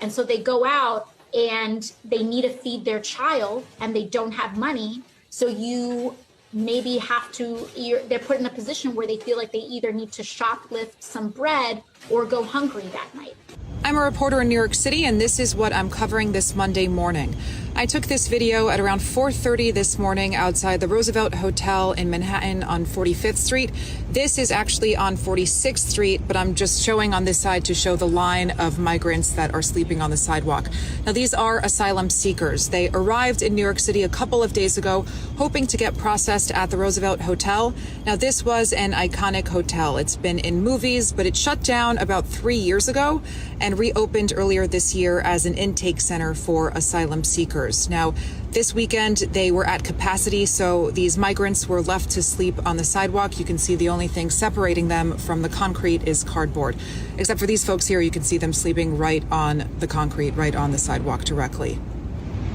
And so they go out and they need to feed their child and they don't have money. So you maybe have to, they're put in a position where they feel like they either need to shoplift some bread or go hungry that night. I'm a reporter in New York City, and this is what I'm covering this Monday morning. I took this video at around 4:30 this morning outside the Roosevelt Hotel in Manhattan on 45th Street. This is actually on 46th Street, but I'm just showing on this side to show the line of migrants that are sleeping on the sidewalk. Now, these are asylum seekers. They arrived in New York City a couple of days ago, hoping to get processed at the Roosevelt Hotel. Now, this was an iconic hotel. It's been in movies, but it shut down about 3 years ago and reopened earlier this year as an intake center for asylum seekers. Now, this weekend, they were at capacity, so these migrants were left to sleep on the sidewalk. You can see the only thing separating them from the concrete is cardboard. Except for these folks here, you can see them sleeping right on the concrete, right on the sidewalk directly.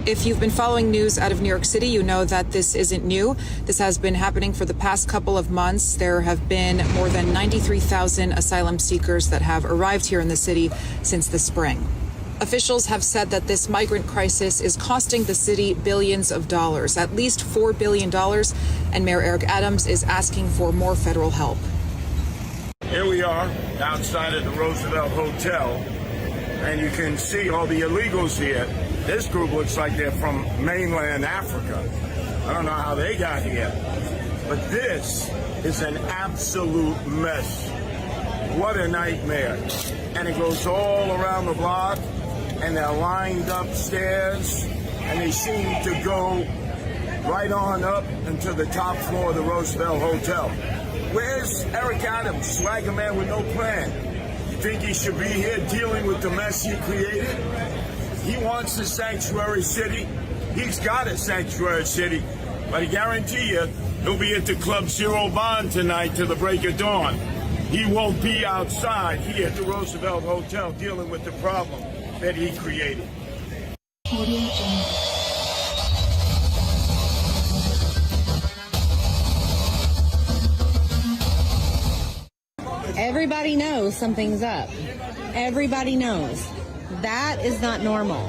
If you've been following news out of New York City, you know that this isn't new. This has been happening for the past couple of months. There have been more than 93,000 asylum seekers that have arrived here in the city since the spring. Officials have said that this migrant crisis is costing the city billions of dollars, at least $4 billion, and Mayor Eric Adams is asking for more federal help. Here we are outside of the Roosevelt Hotel, and you can see all the illegals here. This group looks like they're from mainland Africa. I don't know how they got here, but this is an absolute mess. What a nightmare. And it goes all around the block, and they're lined upstairs, and they seem to go right on up into the top floor of the Roosevelt Hotel. Where's Eric Adams, swagger man with no plan? You think he should be here dealing with the mess he created? He wants a sanctuary city. He's got a sanctuary city, but I guarantee you he'll be at the Club Zero Bond tonight till the break of dawn. He won't be outside here at the Roosevelt Hotel dealing with the problem that he created. Everybody knows something's up. Everybody knows. That is not normal.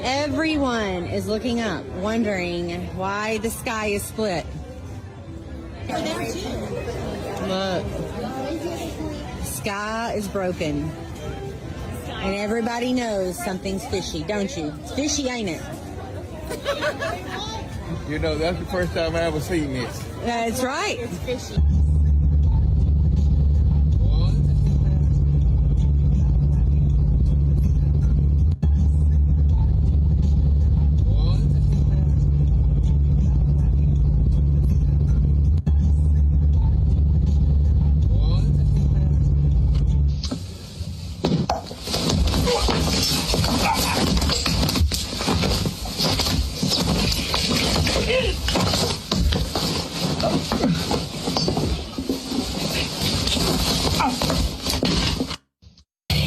Everyone is looking up, wondering why the sky is split. Look. Sky is broken. And everybody knows something's fishy, don't you? It's fishy, ain't it? You know, that's the first time I ever seen this. That's right. It's fishy.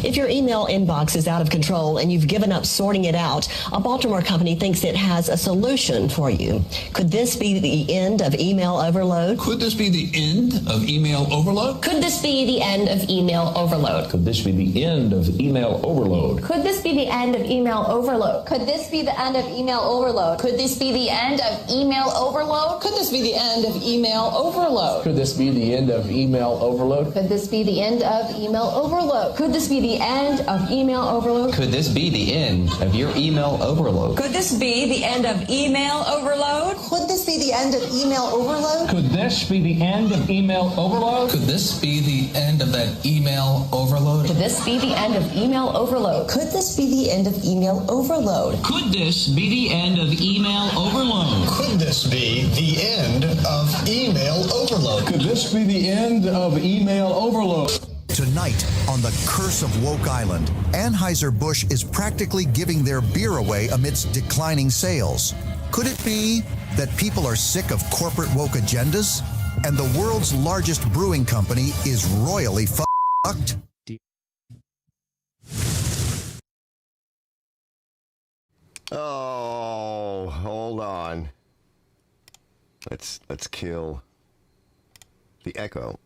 If your email inbox is out of control and you've given up sorting it out, a Baltimore company thinks it has a solution for you. Could this be the end of email overload? Could this be the end of email overload? Could this be the end of email overload? Could this be the end of email overload? Could this be the end of email overload? Could this be the end of email overload? Could this be the end of email overload? Could this be the end of email overload? Could this be the end of email overload? Could this be the end of email overload? Could this be the end of email overload? Could this be the end of your email overload? Could this be the end of email overload? Could this be the end of email overload? Could this be the end of email overload? Could this be the end of that email overload? Could this be the end of email overload? Could this be the end of email overload? Could this be the end of email overload? Could this be the end of email overload? Could this be the end of email overload? Tonight on the Curse of Woke Island, Anheuser-Busch is practically giving their beer away amidst declining sales. Could it be that people are sick of corporate woke agendas and the world's largest brewing company is royally fucked? Oh, hold on. Let's kill the echo.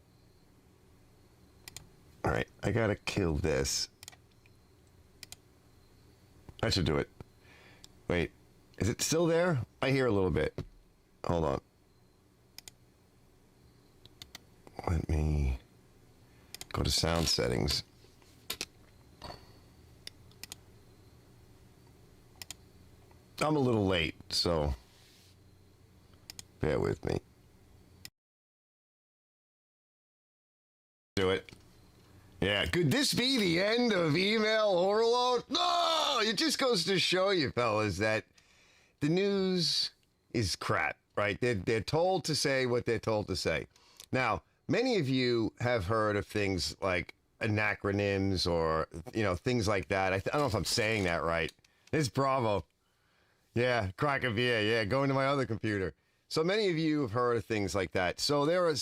All right, I gotta kill this. That should do it. Wait, is it still there? I hear a little bit. Hold on. Let me go to sound settings. I'm a little late, so bear with me. Do it. Yeah, could this be the end of email overload? No! It just goes to show you, fellas, that the news is crap, right? They're told to say what they're told to say. Now, many of you have heard of things like anacronyms or, things like that. I don't know if I'm saying that right. It's Bravo. Yeah, crack a beer. Yeah, go into my other computer. So many of you have heard of things like that. So there are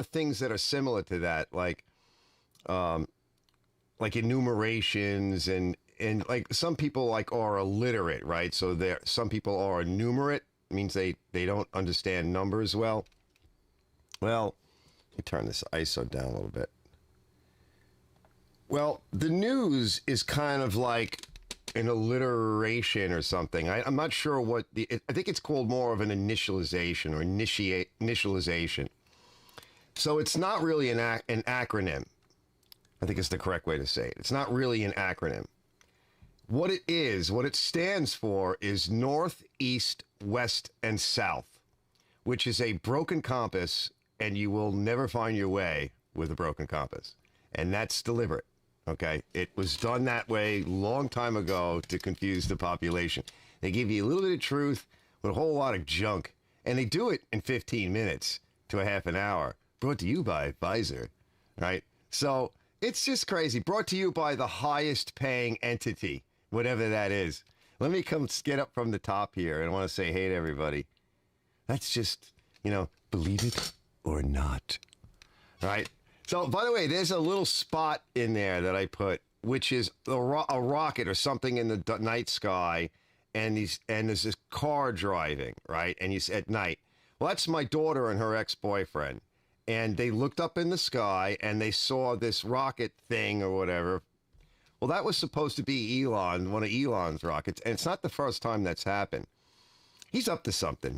things that are similar to that, like enumerations and like some people are illiterate, right? So some people are enumerate, means they don't understand numbers well. Well, let me turn this ISO down a little bit. Well, the news is kind of like an alliteration or something. I'm not sure what I think it's called more of an initialization or initialization. So it's not really an acronym. I think it's the correct way to say it. It's not really an acronym. What it stands for is North, East, West, and South, which is a broken compass, and you will never find your way with a broken compass. And that's deliberate. Okay, it was done that way long time ago to confuse the population. They give you a little bit of truth with a whole lot of junk, and they do it in 15 minutes to a half an hour. Brought to you by Pfizer, right? So it's just crazy. Brought to you by the highest paying entity, whatever that is. Let me get up from the top here, and I want to say hey to everybody. That's just, believe it or not, right? So, by the way, there's a little spot in there that I put, which is a rocket or something in the night sky, and there's this car driving, right? And at night. Well, that's my daughter and her ex-boyfriend, and they looked up in the sky and they saw this rocket thing or whatever. Well, that was supposed to be Elon, one of Elon's rockets, and it's not the first time that's happened. He's up to something.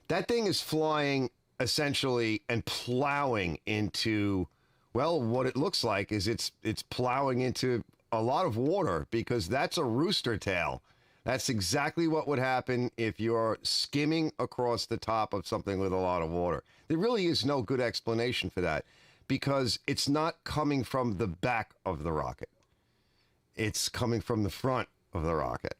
That thing is flying essentially and plowing into, well, what it looks like is it's plowing into a lot of water, because that's a rooster tail. That's exactly what would happen if you're skimming across the top of something with a lot of water. There really is no good explanation for that, because it's not coming from the back of the rocket. It's coming from the front of the rocket.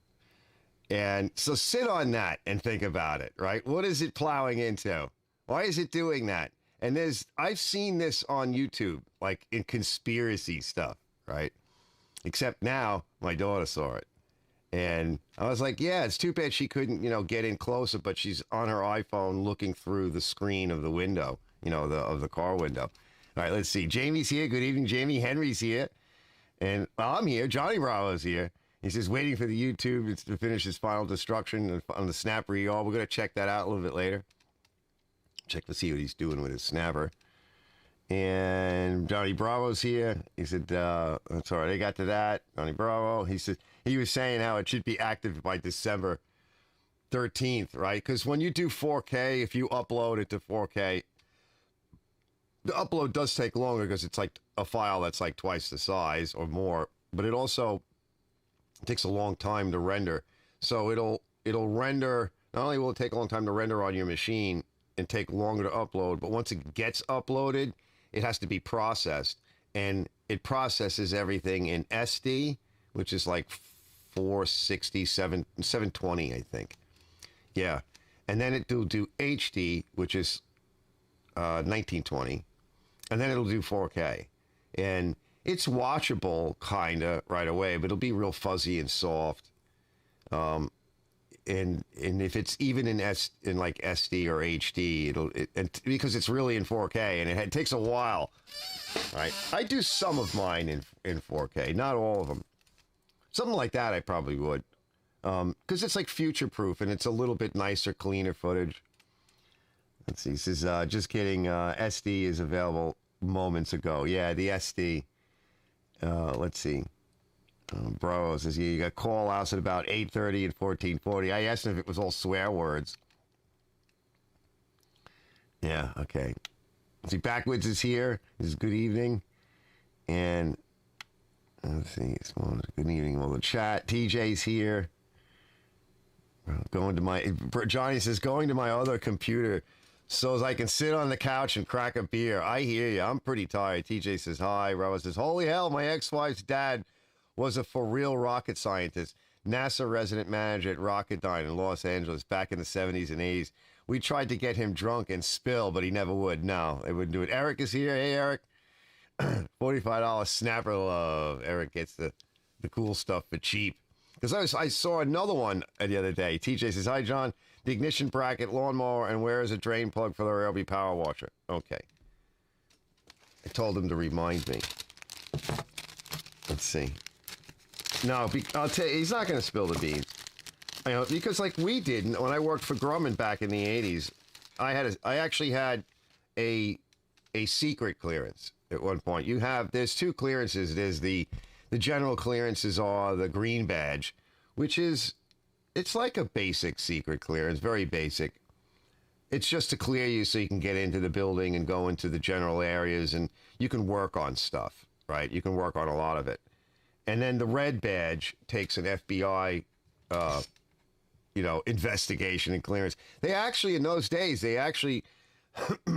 And so sit on that and think about it, right? What is it plowing into? Why is it doing that? And I've seen this on YouTube, like in conspiracy stuff, right? Except now my daughter saw it. And I was like, yeah, it's too bad she couldn't, get in closer, but she's on her iPhone looking through the screen of the window, of the car window. All right, let's see. Jamie's here. Good evening, Jamie. Henry's here. And I'm here. Johnny Bravo's here. He says, waiting for the YouTube to finish his final destruction on the snap reall. We're going to check that out a little bit later. Check to see what he's doing with his snapper. And Johnny Bravo's here. He said, that's all right. I got to that. Johnny Bravo. He said, he was saying how it should be active by December 13th, right? Because when you do 4K, if you upload it to 4K, the upload does take longer because it's like a file that's like twice the size or more. But it also takes a long time to render. So it'll render. Not only will it take a long time to render on your machine and take longer to upload, but once it gets uploaded, it has to be processed, and it processes everything in SD, which is like 720, I think. Yeah, and then it'll do HD, which is 1920, and then it'll do 4K, and it's watchable kinda right away, but it'll be real fuzzy and soft. And if it's even in like SD or HD, because it's really in 4K, and it takes a while, right? I do some of mine in 4K, not all of them. Something like that I probably would, because it's like future-proof, and it's a little bit nicer, cleaner footage. Let's see, this is just kidding. SD is available moments ago. Yeah, the SD. Let's see. Bro says you got call outs at about 8:30 and 14:40. I asked him if it was all swear words. Yeah, okay. See, Backwoods is here. This is good evening. And let's see, it's good evening. Well, the chat. TJ's here. Johnny says, going to my other computer so as I can sit on the couch and crack a beer. I hear you. I'm pretty tired. TJ says, hi. Robert says, holy hell, my ex-wife's dad was a for-real rocket scientist, NASA resident manager at Rocketdyne in Los Angeles back in the 70s and 80s. We tried to get him drunk and spill, but he never would. No, they wouldn't do it. Eric is here. Hey, Eric. $45 snapper love. Eric gets the cool stuff for cheap. Because I saw another one the other day. TJ says, hi, John. The ignition bracket, lawnmower, and where is a drain plug for the Ryobi power washer? Okay. I told him to remind me. Let's see. No, I'll tell you, he's not going to spill the beans. You know, because like we did when I worked for Grumman back in the 80s, I actually had a secret clearance at one point. There's two clearances. There's the general clearances are the green badge, which is, it's like a basic secret clearance, very basic. It's just to clear you so you can get into the building and go into the general areas and you can work on stuff, right? You can work on a lot of it. And then the red badge takes an FBI, investigation and clearance. They actually, in those days,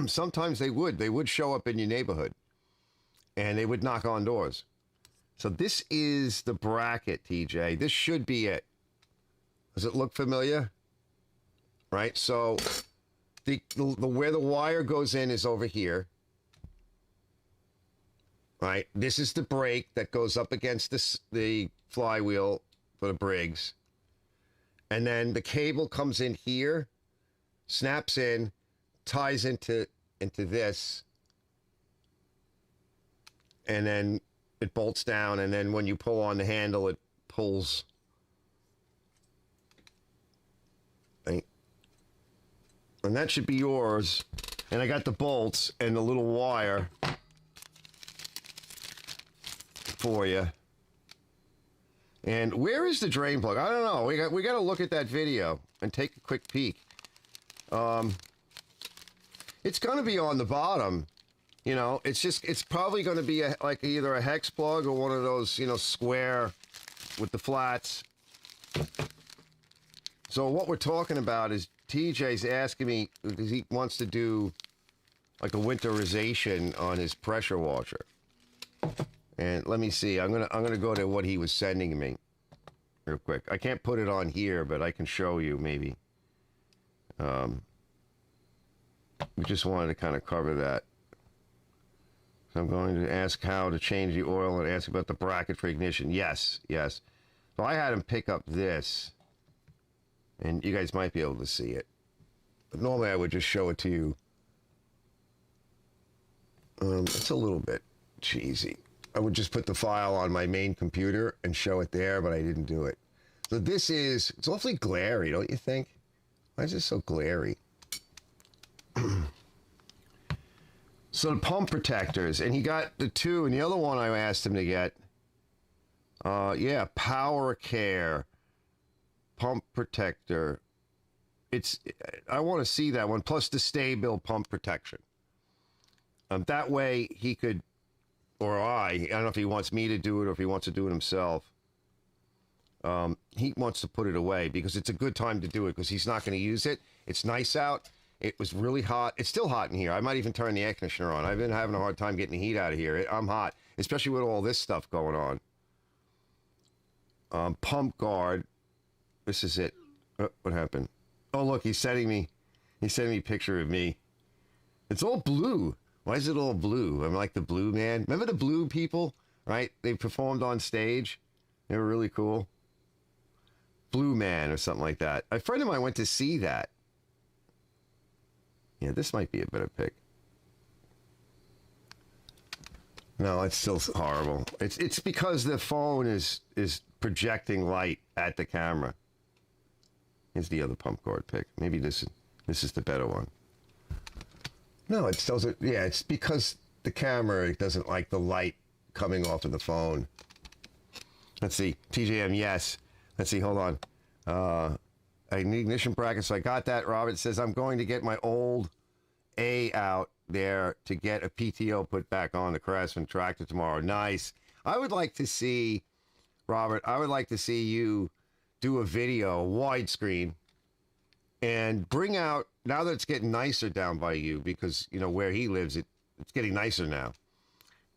sometimes they would show up in your neighborhood and they would knock on doors. So this is the bracket, TJ. This should be it. Does it look familiar? Right? So the where the wire goes in is over here. Right? This is the brake that goes up against the flywheel for the Briggs. And then the cable comes in here, snaps in, ties into this. And then it bolts down, and then when you pull on the handle, it pulls. Right? And that should be yours. And I got the bolts and the little wire for you. And where is the drain plug? I don't know. We got to look at that video and take a quick peek. It's going to be on the bottom. You know, it's probably going to be like either a hex plug or one of those, square with the flats. So what we're talking about is TJ's asking me because he wants to do like a winterization on his pressure washer. And let me see. I'm gonna go to what he was sending me real quick. I can't put it on here, but I can show you maybe. We just wanted to kind of cover that. So I'm going to ask how to change the oil and ask about the bracket for ignition. Yes. So I had him pick up this, and you guys might be able to see it. But normally I would just show it to you. It's a little bit cheesy. I would just put the file on my main computer and show it there, but I didn't do it. So it's awfully glary, don't you think? Why is it so glary? So the pump protectors, and he got the two, and the other one I asked him to get, Power Care pump protector. I want to see that one, plus the Stay-Bill pump protection. That way he could, or I don't know if he wants me to do it or if he wants to do it himself. He wants to put it away because it's a good time to do it because he's not going to use it. It's nice out. It was really hot. It's still hot in here. I might even turn the air conditioner on. I've been having a hard time getting the heat out of here. I'm hot, especially with all this stuff going on. Pump guard. This is it. What happened? Oh, look, he's sending me a picture of me. It's all blue. Why is it all blue? I'm like the blue man. Remember the blue people, right? They performed on stage. They were really cool. Blue Man or something like that. A friend of mine went to see that. Yeah, this might be a better pick. No, it's still horrible. It's because the phone is projecting light at the camera. Here's the other pump guard pick. Maybe this is the better one. No, it doesn't. Yeah, it's because the camera doesn't like the light coming off of the phone. Let's see. TJM, yes. Let's see, hold on. I need ignition bracket, so I got that. Robert says, I'm going to get my old A out there to get a PTO put back on the Craftsman tractor tomorrow. Nice. I would like to see, Robert, I would like to see you do a video, widescreen, and bring out, now that it's getting nicer down by you, because, you know, where he lives, it's getting nicer now.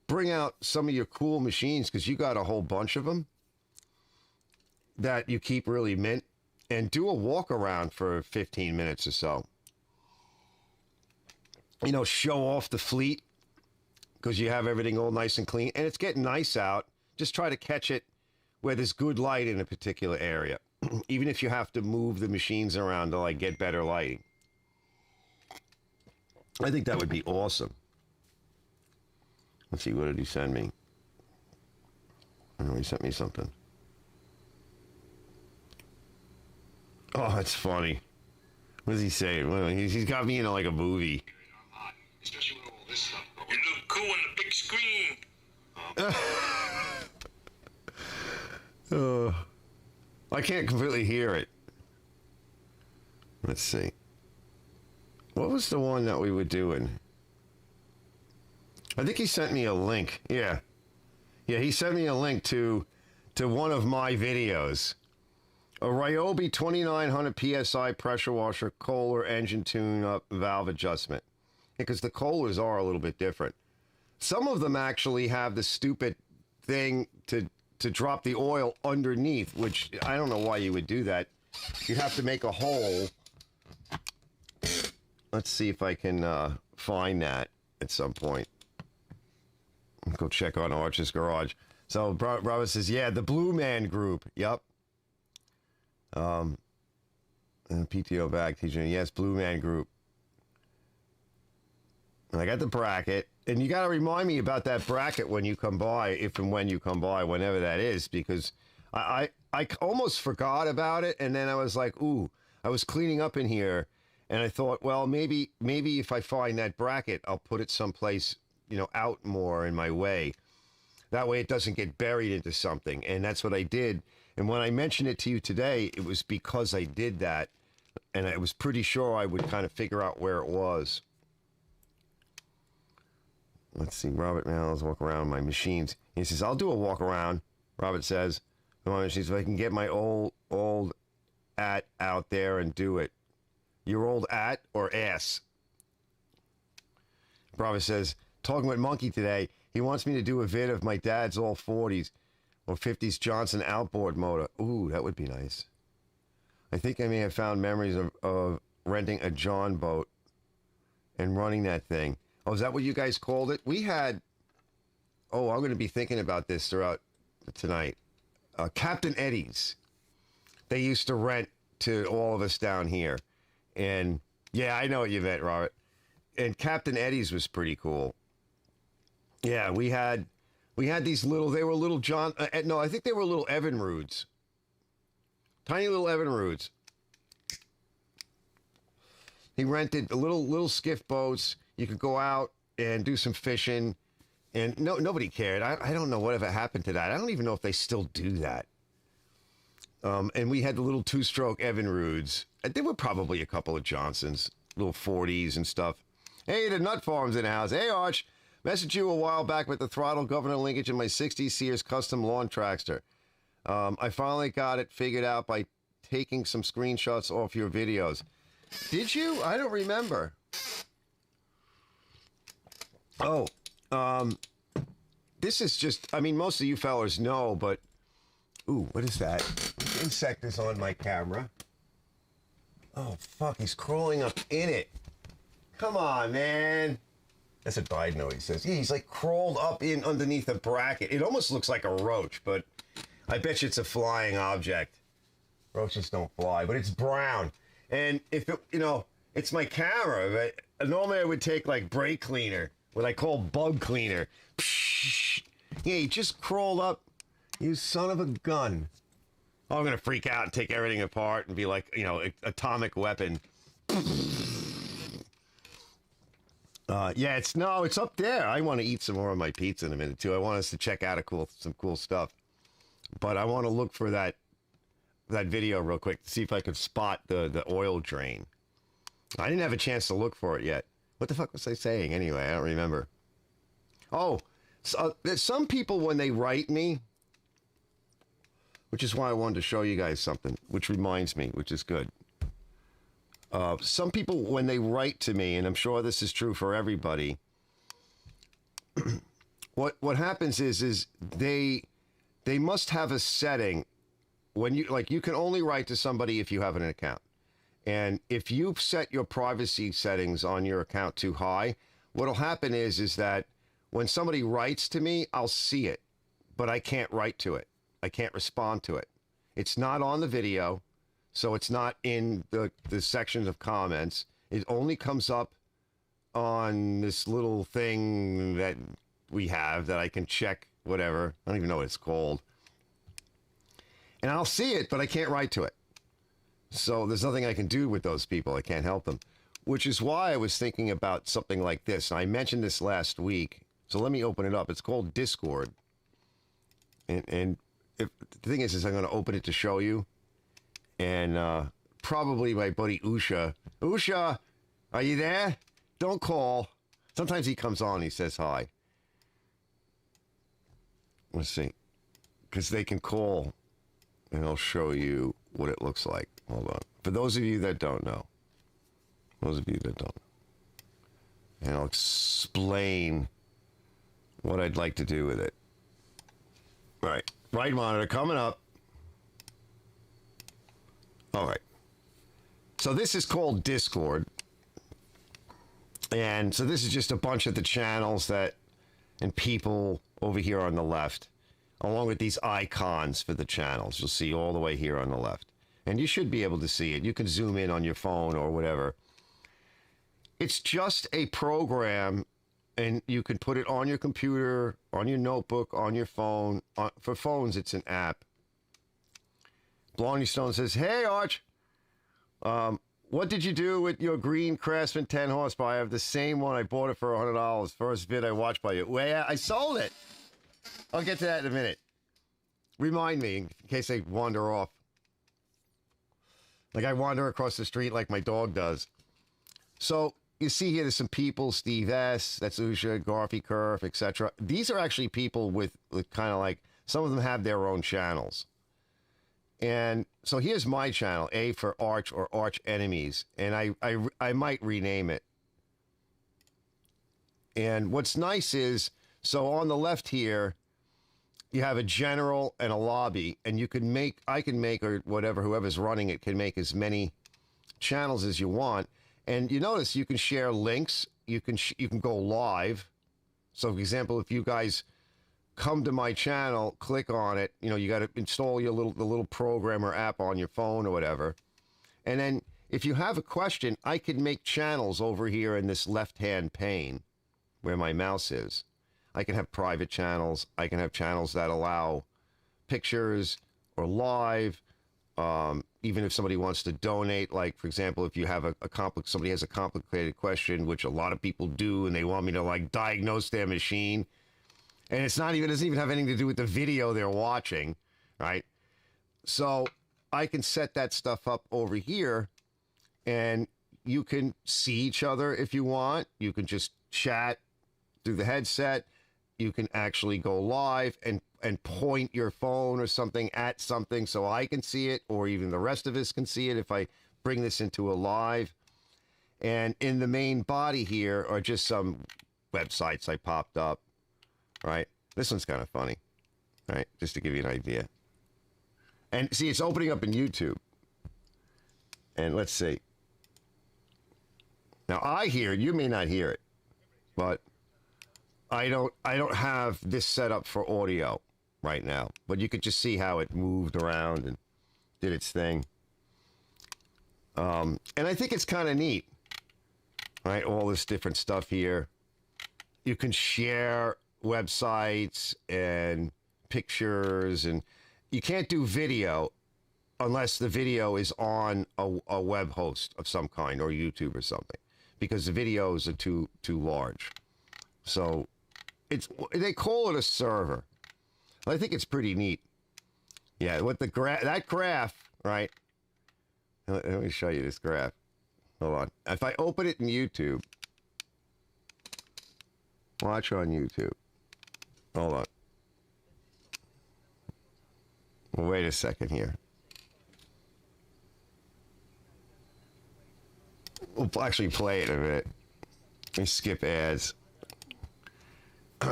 Bring out some of your cool machines, because you got a whole bunch of them that you keep really mint, and do a walk around for 15 minutes or so. You know, show off the fleet, because you have everything all nice and clean, and it's getting nice out. Just try to catch it where there's good light in a particular area, even if you have to move the machines around to like get better lighting. I think that would be awesome. Let's see, what did he send me? I know he sent me something. Oh, it's funny. What does he say? Well, he's got me in like a movie. Especially with all this stuff. You look cool on the big screen. I can't completely hear it. Let's see. What was the one that we were doing? I think he sent me a link. Yeah, he sent me a link to one of my videos. A Ryobi 2900 PSI pressure washer, Kohler engine tune-up, valve adjustment. Because the Kohlers are a little bit different. Some of them actually have the stupid thing to drop the oil underneath, which I don't know why you would do that. You'd have to make a hole. Let's see if I can find that at some point. I'll go check on Arch's Garage. So Robert says, yeah, the Blue Man Group. Yep. And PTO back, TJ. Yes, Blue Man Group. And I got the bracket. And you got to remind me about that bracket when you come by, if and when you come by, whenever that is, because I almost forgot about it. And then I was like, ooh, I was cleaning up in here. And I thought, well, maybe if I find that bracket, I'll put it someplace, you know, out more in my way. That way it doesn't get buried into something. And that's what I did. And when I mentioned it to you today, it was because I did that. And I was pretty sure I would kind of figure out where it was. Let's see. Robert, now let's walk around my machines. He says, I'll do a walk around, Robert says, on my machines, if I can get my old at out there and do it. Your old at or ass? Robert says, talking with Monkey today, he wants me to do a vid of my dad's old 40s or 50s Johnson outboard motor. Ooh, that would be nice. I think I may have found memories of renting a John boat and running that thing. Oh, is that what you guys called it? We had... Oh, I'm going to be thinking about this throughout tonight. Captain Eddie's. They used to rent to all of us down here. And, yeah, I know what you meant, Robert. And Captain Eddie's was pretty cool. Yeah, we had these little... They were little John... no, I think they were little Evinrudes. Tiny little Evinrudes. He rented little skiff boats. You could go out and do some fishing, and nobody cared. I don't know whatever happened to that. I don't even know if they still do that. And we had the little two-stroke Evinrudes. There were probably a couple of Johnsons, little 40s and stuff. Hey, the Nut Farm's in the house. Hey, Arch. Messaged you a while back with the throttle governor linkage in my 60 Sears custom lawn tractor. I finally got it figured out by taking some screenshots off your videos. Did you? I don't remember. Oh, this is just, I mean, most of you fellas know, but, ooh, what is that? Insect is on my camera. Oh, fuck, he's crawling up in it. Come on, man. That's what Biden always says. Yeah, he's like crawled up in underneath a bracket. It almost looks like a roach, but I bet you it's a flying object. Roaches don't fly, but it's brown. And if it, you know, it's my camera, but normally I would take like brake cleaner, what I call bug cleaner. Psh, yeah, he just crawled up. You son of a gun. Oh, I'm going to freak out and take everything apart and be like, you know, atomic weapon. Yeah, it's up there. I want to eat some more of my pizza in a minute, too. I want us to check out some cool stuff. But I want to look for that video real quick to see if I can spot the oil drain. I didn't have a chance to look for it yet. What the fuck was I saying anyway? I don't remember. Oh, so, there's some people when they write me, which is why I wanted to show you guys something, which reminds me, which is good. Some people when they write to me, and I'm sure this is true for everybody, what happens is they must have a setting when you can only write to somebody if you have an account. And if you set your privacy settings on your account too high, what'll happen is that when somebody writes to me, I'll see it, but I can't write to it. I can't respond to it. It's not on the video, so it's not in the sections of comments. It only comes up on this little thing that we have that I can check, whatever. I don't even know what it's called. And I'll see it, but I can't write to it. So there's nothing I can do with those people. I can't help them. Which is why I was thinking about something like this. And I mentioned this last week. So let me open it up. It's called Discord. And the thing is I'm going to open it to show you. And probably my buddy Usha. Usha, are you there? Don't call. Sometimes he comes on and he says hi. Let's see. Because they can call. And I'll show you what it looks like. Hold on. For those of you that don't know. And I'll explain what I'd like to do with it. All right. Right monitor coming up. All right. So this is called Discord. And so this is just a bunch of the channels and people over here on the left, along with these icons for the channels. You'll see all the way here on the left. And you should be able to see it. You can zoom in on your phone or whatever. It's just a program, and you can put it on your computer, on your notebook, on your phone. For phones, it's an app. Blondie Stone says, hey, Arch, what did you do with your green Craftsman 10 horsepower? I have the same one. I bought it for $100. First vid I watched by you. Well, I sold it. I'll get to that in a minute. Remind me in case I wander off. Like I wander across the street like my dog does. So you see here there's some people, Steve S., that's Usha, Garfy Curve, etc. These are actually people with kind of like, some of them have their own channels. And so here's my channel, A for Arch or Arch Enemies. And I might rename it. And what's nice is, so on the left here, you have a general and a lobby, and you can make, I can make, or whatever, whoever's running it can make as many channels as you want. And you notice you can share links. You can go live. So, for example, if you guys come to my channel, click on it, you got to install the little program or app on your phone or whatever. And then if you have a question, I can make channels over here in this left-hand pane where my mouse is. I can have private channels. I can have channels that allow pictures or live. Even if somebody wants to donate, like, for example, if you have somebody has a complicated question, which a lot of people do, and they want me to, like, diagnose their machine. And it doesn't even have anything to do with the video they're watching, right? So I can set that stuff up over here, and you can see each other if you want. You can just chat through the headset. You can actually go live and point your phone or something at something so I can see it, or even the rest of us can see it if I bring this into a live. And in the main body here are just some websites I popped up, right? This one's kind of funny, right? Just to give you an idea. And see, it's opening up in YouTube. And let's see. Now I hear it. You may not hear it, but I don't have this set up for audio right now, but you could just see how it moved around and did its thing. And I think it's kind of neat, right? All this different stuff here. You can share websites and pictures, and you can't do video unless the video is on a web host of some kind or YouTube or something, because the videos are too large. So they call it a server. I think it's pretty neat. Yeah, with the that graph, right? Let me show you this graph. Hold on. If I open it in YouTube, watch on YouTube. Hold on. Wait a second here. We'll actually play it in a minute. Let me skip ads.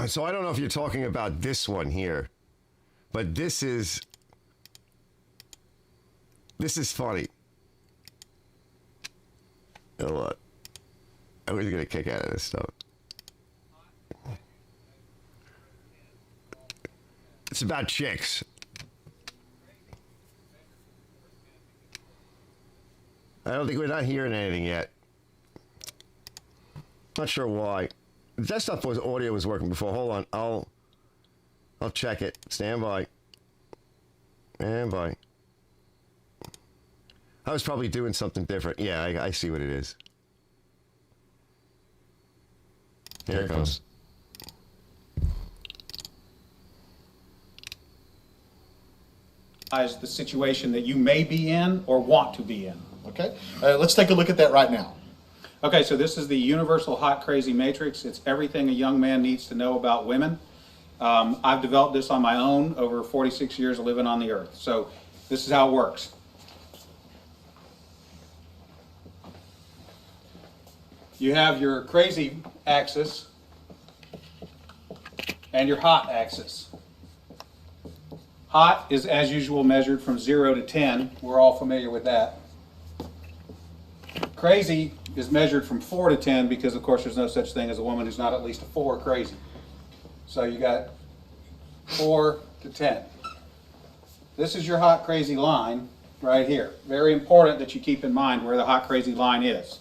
So I don't know if you're talking about this one here, but this is funny. Hold on. I was gonna kick out of this stuff. It's about chicks. I don't think we're not hearing anything yet. Not sure why. The desktop audio was working before. Hold on. I'll check it. Stand by. Stand by. I was probably doing something different. Yeah, I see what it is. Here it goes. The situation that you may be in or want to be in. Okay, let's take a look at that right now. Okay, so this is the Universal Hot Crazy Matrix. It's everything a young man needs to know about women. I've developed this on my own over 46 years of living on the earth. So this is how it works. You have your crazy axis and your hot axis. Hot is, as usual, measured from 0 to 10. We're all familiar with that. Crazy is measured from 4 to 10 because, of course, there's no such thing as a woman who's not at least a 4 crazy. So you got 4 to 10. This is your hot crazy line right here. Very important that you keep in mind where the hot crazy line is.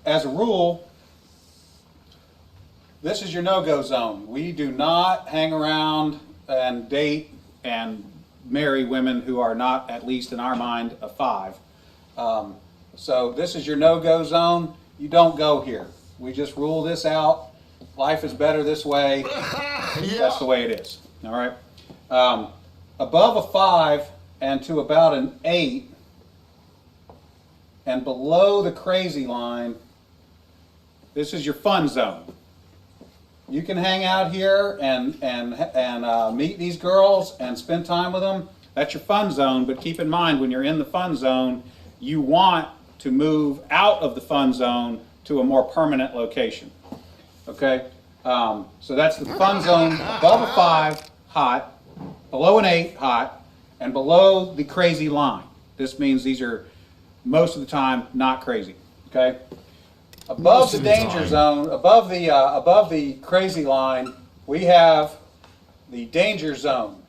As a rule, this is your no-go zone. We do not hang around and date and marry women who are not, at least in our mind, a 5. So this is your no-go zone. You don't go here. We just rule this out. Life is better this way. Yeah. That's the way it is. All right. Above a 5 and to about an 8 and below the crazy line, this is your fun zone. You can hang out here and meet these girls and spend time with them. That's your fun zone, but keep in mind when you're in the fun zone, you want to move out of the fun zone to a more permanent location. Okay? So that's the fun zone above a 5, hot, below an 8, hot, and below the crazy line. This means these are most of the time not crazy. Okay? Above the danger zone, above the crazy line, we have the danger zone.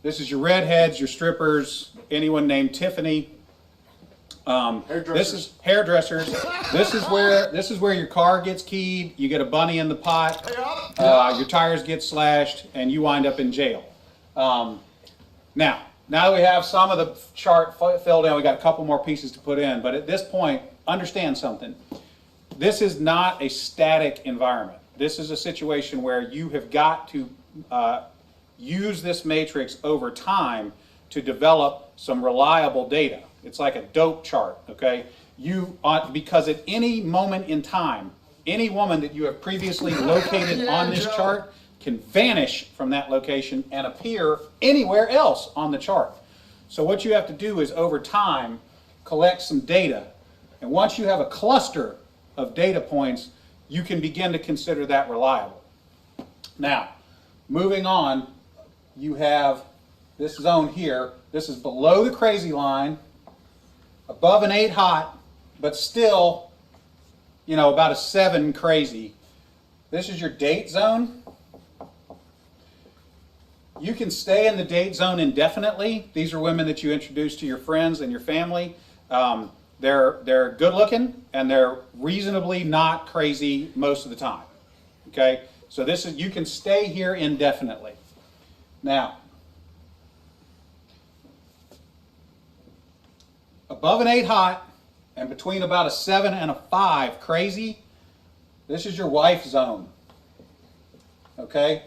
This is your redheads, your strippers, anyone named Tiffany. This is hairdressers. This is where your car gets keyed. You get a bunny in the pot. Your tires get slashed, and you wind up in jail. Now that we have some of the chart filled in, we got a couple more pieces to put in. But at this point, understand something. This is not a static environment. This is a situation where you have got to use this matrix over time to develop some reliable data. It's like a dope chart, okay? Because at any moment in time, any woman that you have previously located on this chart can vanish from that location and appear anywhere else on the chart. So what you have to do is over time collect some data. And once you have a cluster of data points, you can begin to consider that reliable. Now, moving on, you have this zone here. This is below the crazy line, above an 8 hot, but still, about a 7 crazy. This is your date zone. You can stay in the date zone indefinitely. These are women that you introduce to your friends and your family. They're good looking and they're reasonably not crazy most of the time. Okay, so you can stay here indefinitely. Now, above an 8 hot and between about a 7 and a 5 crazy, this is your wife zone. Okay,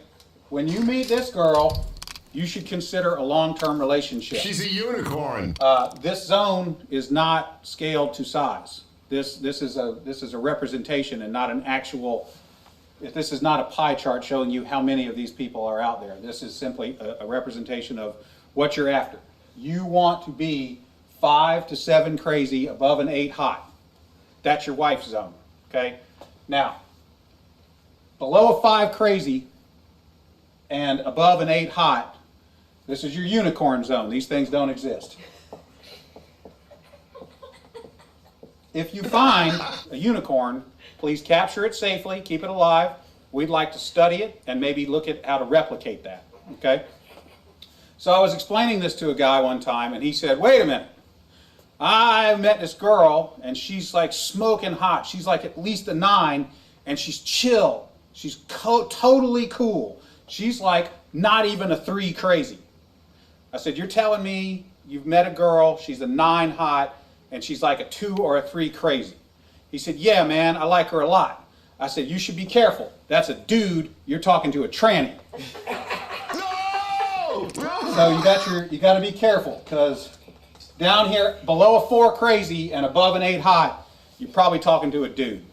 when you meet this girl, you should consider a long-term relationship. She's a unicorn. This zone is not scaled to size. This is a representation and not an actual. This is not a pie chart showing you how many of these people are out there. This is simply a representation of what you're after. You want to be 5 to 7 crazy, above an 8 hot. That's your wife's zone. Okay. Now, below a 5 crazy and above an 8 hot, this is your unicorn zone. These things don't exist. If you find a unicorn, please capture it safely, keep it alive. We'd like to study it and maybe look at how to replicate that, okay? So I was explaining this to a guy one time, and he said, wait a minute. I met this girl, and she's like smoking hot. She's like at least a 9, and she's chill. She's totally cool. She's like not even a 3 crazy. I said, you're telling me you've met a girl, she's a 9 hot, and she's like a 2 or a 3 crazy. He said, yeah, man, I like her a lot. I said, you should be careful. That's a dude, you're talking to a tranny. No! So you got to be careful, because down here, below a 4 crazy and above an 8 hot, you're probably talking to a dude.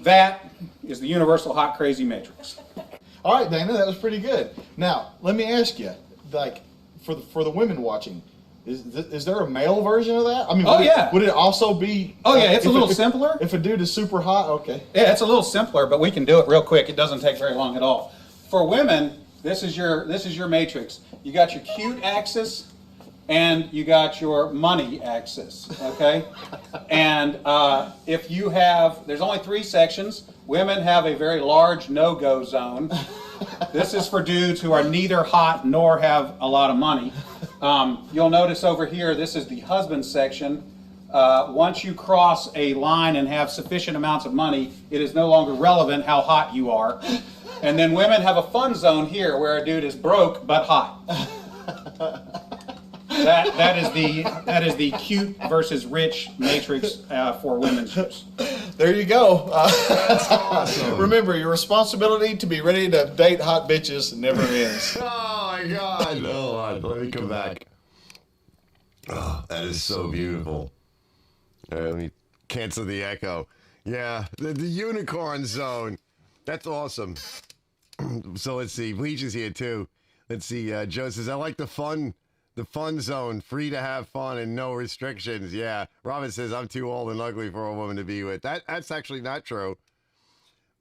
That is the universal hot crazy matrix. All right, Dana, that was pretty good. Now, let me ask you, like, for the women watching, is there a male version of that? I mean, would it also be? Oh yeah, it's a little simpler. If a dude is super hot, okay. Yeah, it's a little simpler, but we can do it real quick. It doesn't take very long at all. For women, this is your matrix. You got your cute axis, and you got your money axis. Okay, and if you have, there's only 3 sections. Women have a very large no-go zone. This is for dudes who are neither hot nor have a lot of money. You'll notice over here, this is the husband section. Once you cross a line and have sufficient amounts of money, it is no longer relevant how hot you are. And then women have a fun zone here where a dude is broke but hot. That is the cute versus rich matrix for women's use. There you go. That's awesome. Remember, your responsibility to be ready to date hot bitches never ends. Oh my God! Hold on, let me come back. Oh, that is so beautiful. Let me cancel the echo. Yeah, the unicorn zone. That's awesome. So let's see. Bleach is here too. Let's see. Joe says, I like the fun zone, free to have fun and no restrictions. Yeah. Robin says, I'm too old and ugly for a woman to be with. That's actually not true.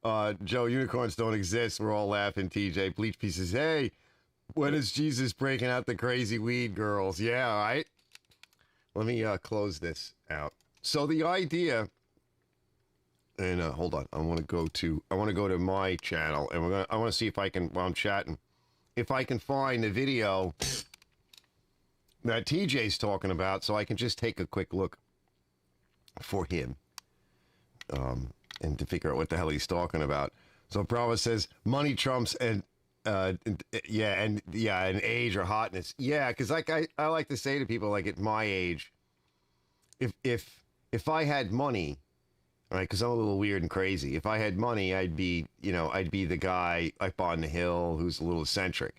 Joe, unicorns don't exist. We're all laughing. TJ Bleach Piece says, hey, when is Jesus breaking out the crazy weed girls? Yeah, all right. Let me close this out. So the idea, and hold on, I want to go to my channel, and I want to see if I can, while I'm chatting, if I can find the video that TJ's talking about, so I can just take a quick look for him, and to figure out what the hell he's talking about. So Bravo says money trumps and age or hotness. Yeah, because like I like to say to people, like at my age, if I had money, all right, because I'm a little weird and crazy. If I had money, I'd be the guy up on the hill who's a little eccentric.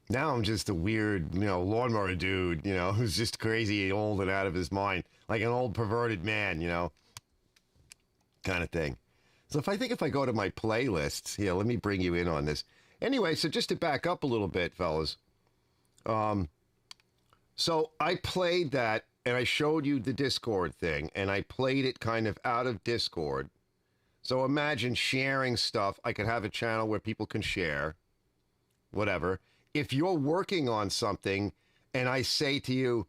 Now I'm just a weird, lawnmower dude, who's just crazy, old and out of his mind, like an old perverted man, kind of thing. So if I go to my playlists, let me bring you in on this. Anyway, so just to back up a little bit, fellas. So I played that, and I showed you the Discord thing, and I played it kind of out of Discord. So imagine sharing stuff. I could have a channel where people can share, whatever. If you're working on something and I say to you,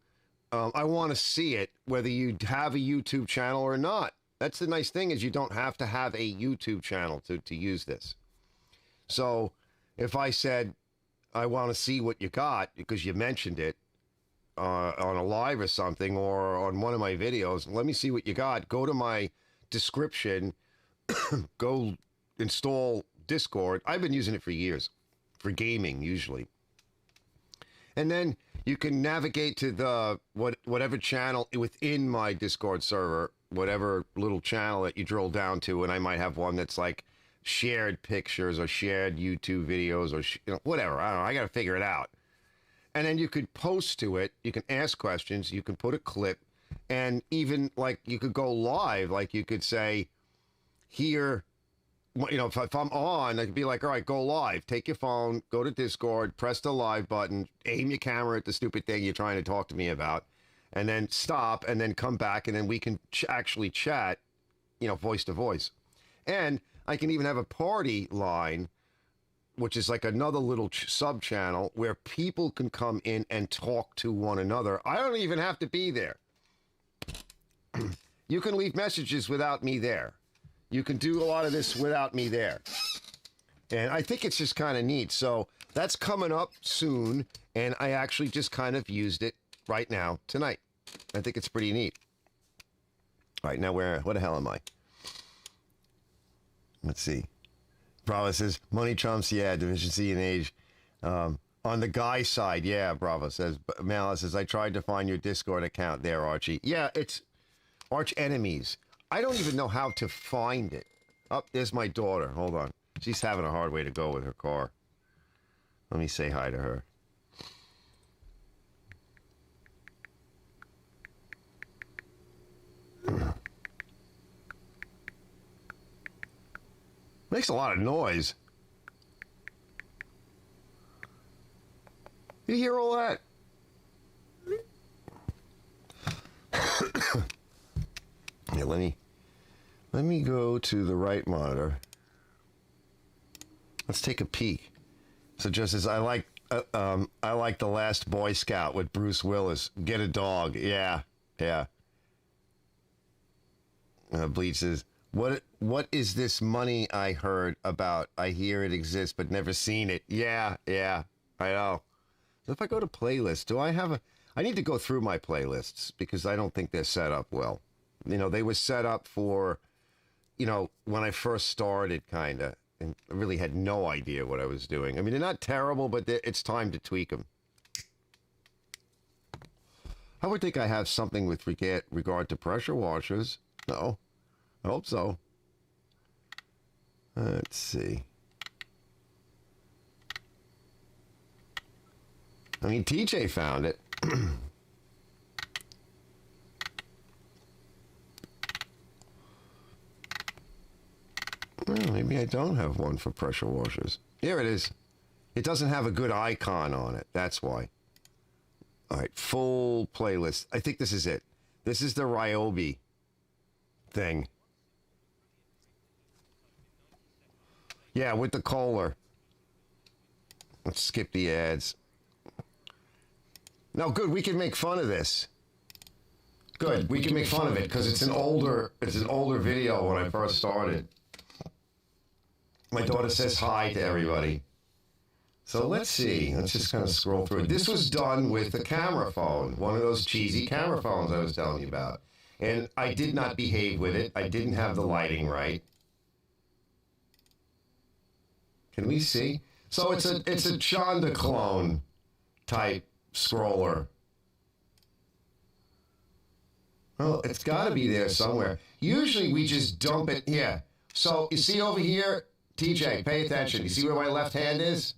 I want to see it, whether you have a YouTube channel or not. That's the nice thing, is you don't have to have a YouTube channel to use this. So if I said, I want to see what you got because you mentioned it on a live or something, or on one of my videos, let me see what you got. Go to my description, go install Discord. I've been using it for years, for gaming usually. And then you can navigate to the whatever channel within my Discord server, whatever little channel that you drill down to, and I might have one that's like shared pictures or shared YouTube videos or whatever. I don't know. I got to figure it out. And then you could post to it. You can ask questions. You can put a clip. And even like you could go live. Like you could say, here, if I'm on, I could be like, all right, go live. Take your phone, go to Discord, press the live button, aim your camera at the stupid thing you're trying to talk to me about, and then stop, and then come back, and then we can actually chat, voice to voice. And I can even have a party line, which is like another little sub-channel where people can come in and talk to one another. I don't even have to be there. You can leave messages without me there. You can do a lot of this without me there. And I think it's just kind of neat. So that's coming up soon. And I actually just kind of used it right now, tonight. I think it's pretty neat. All right, now what the hell am I? Let's see. Bravo says, money trumps, yeah, deficiency in age. On the guy side, yeah, Bravo says. Malice says, I tried to find your Discord account there, Archie. Yeah, it's Arch Enemies. I don't even know how to find it. Oh, there's my daughter. Hold on. She's having a hard way to go with her car. Let me say hi to her. Makes a lot of noise. You hear all that? Yeah, let me go to the right monitor. Let's take a peek. So just as I like The Last Boy Scout with Bruce Willis. Get a dog. Yeah. Bleach says, what is this money I heard about? I hear it exists, but never seen it. Yeah, I know. So if I go to playlists, I need to go through my playlists because I don't think they're set up well. They were set up for, when I first started, kind of, and I really had no idea what I was doing. I mean, they're not terrible, but it's time to tweak them. I would think I have something with regard to pressure washers. No, I hope so. Let's see. I mean, TJ found it. Well, maybe I don't have one for pressure washers. Here it is. It doesn't have a good icon on it. That's why. All right, full playlist. I think this is it. This is the Ryobi thing. Yeah, with the Kohler. Let's skip the ads. No, good. We can make fun of this. Good. We can make fun of it because it's an older video when I first started. My daughter says hi to everybody. So let's see. Let's just kind of scroll through it. This was done with a camera phone, one of those cheesy camera phones I was telling you about. And I did not behave with it. I didn't have the lighting right. Can we see? So it's a Chonda clone type scroller. Well, it's got to be there somewhere. Usually we just dump it here. So you see over here, TJ, pay attention. You see where my left hand is?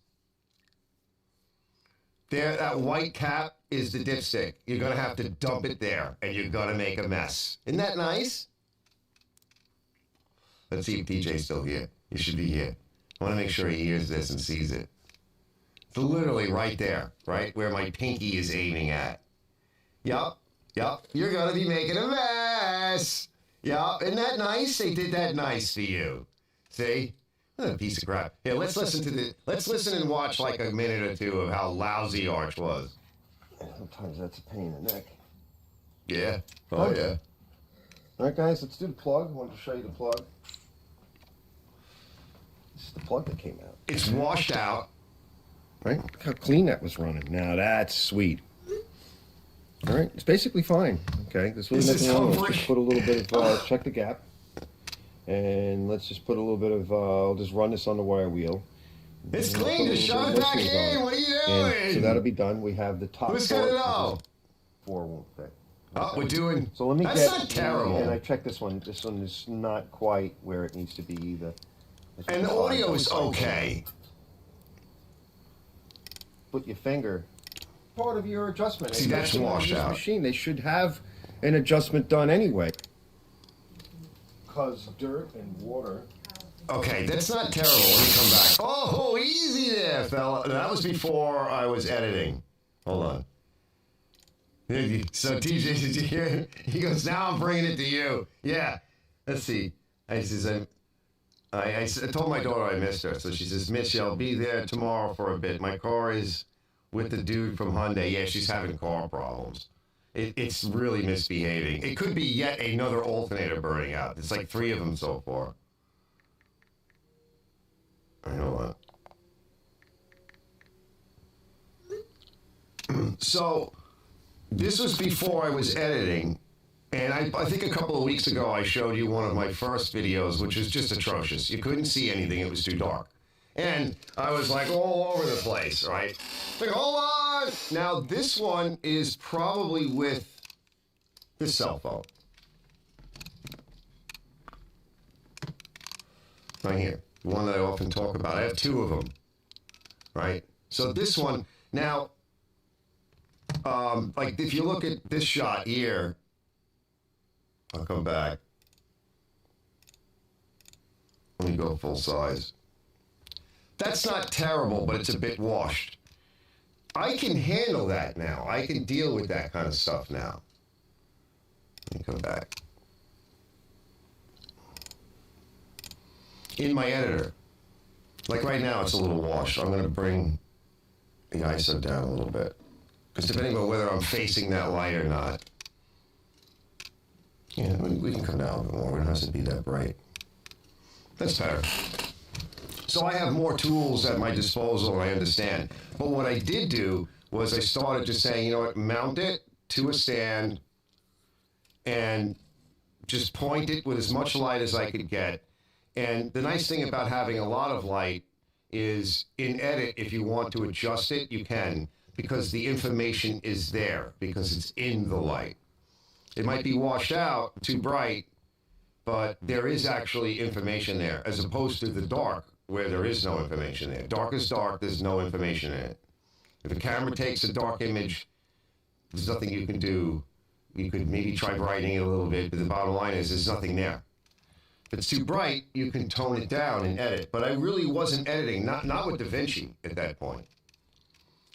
There, that white cap is the dipstick. You're going to have to dump it there, and you're going to make a mess. Isn't that nice? Let's see if TJ's still here. You should be here. I want to make sure he hears this and sees it. It's literally right there, right where my pinky is aiming at. Yup. You're going to be making a mess. Yup. Isn't that nice? They did that nice for you. See? What a piece of crap. Here, let's listen and watch like a minute or two of how lousy Arch was. Sometimes that's a pain in the neck. Yeah. Oh, yeah. All right, guys, let's do the plug. I wanted to show you the plug. This is the plug that came out. It's washed out. Right? Look how clean that was running. Now that's sweet. All right, it's basically fine. Okay, this really nothing wrong. Let's just put a little bit of, check the gap. And let's just put a little bit of, I'll just run this on the wire wheel. It's clean, just shove it back in. What are you doing? And so that'll be done. We have the top. Who's going to know? 4 won't fit. Oh, we're doing. So let me That's not terrible. And I checked this one. This one is not quite where it needs to be either. And the audio is okay. Put your finger. Part of your adjustment. See, that's washed out. Machine, they should have an adjustment done anyway. Because dirt and water. Okay, that's not terrible. Let me come back. Oh, easy there, fella. That was before I was editing. Hold on. So TJ, did you hear it? He goes, now I'm bringing it to you. Yeah. Let's see. I told my daughter I missed her. So she says, Miss you, I'll be there tomorrow for a bit. My car is with the dude from Hyundai. Yeah, she's having car problems. It's really misbehaving. It could be yet another alternator burning out. It's like 3 of them so far. I know what. So, this was before I was editing, and I think a couple of weeks ago I showed you one of my first videos, which was just atrocious. You couldn't see anything, it was too dark. And I was like all over the place, right? Like, hold on! Now, this one is probably with this cell phone. Right here. The one that I often talk about. I have 2 of them, right? So this one, now, like if you look at this shot here, I'll come back. Let me go full size. That's not terrible, but it's a bit washed. I can handle that now. I can deal with that kind of stuff now. Let me come back. In my editor. Like right now, it's a little washed. I'm going to bring the ISO down a little bit. Because depending on whether I'm facing that light or not. Yeah, we can come down a bit more. It doesn't be that bright. That's better. So I have more tools at my disposal, and I understand. But what I did do was I started just saying, you know what, mount it to a stand and just point it with as much light as I could get. And the nice thing about having a lot of light is in edit, if you want to adjust it, you can, because the information is there, because it's in the light. It might be washed out, too bright, but there is actually information there, as opposed to the dark, where there is no information there. Dark is dark, there's no information in it. If a camera takes a dark image, there's nothing you can do. You could maybe try brightening it a little bit, but the bottom line is there's nothing there. If it's too bright, you can tone it down and edit. But I really wasn't editing, not with DaVinci at that point.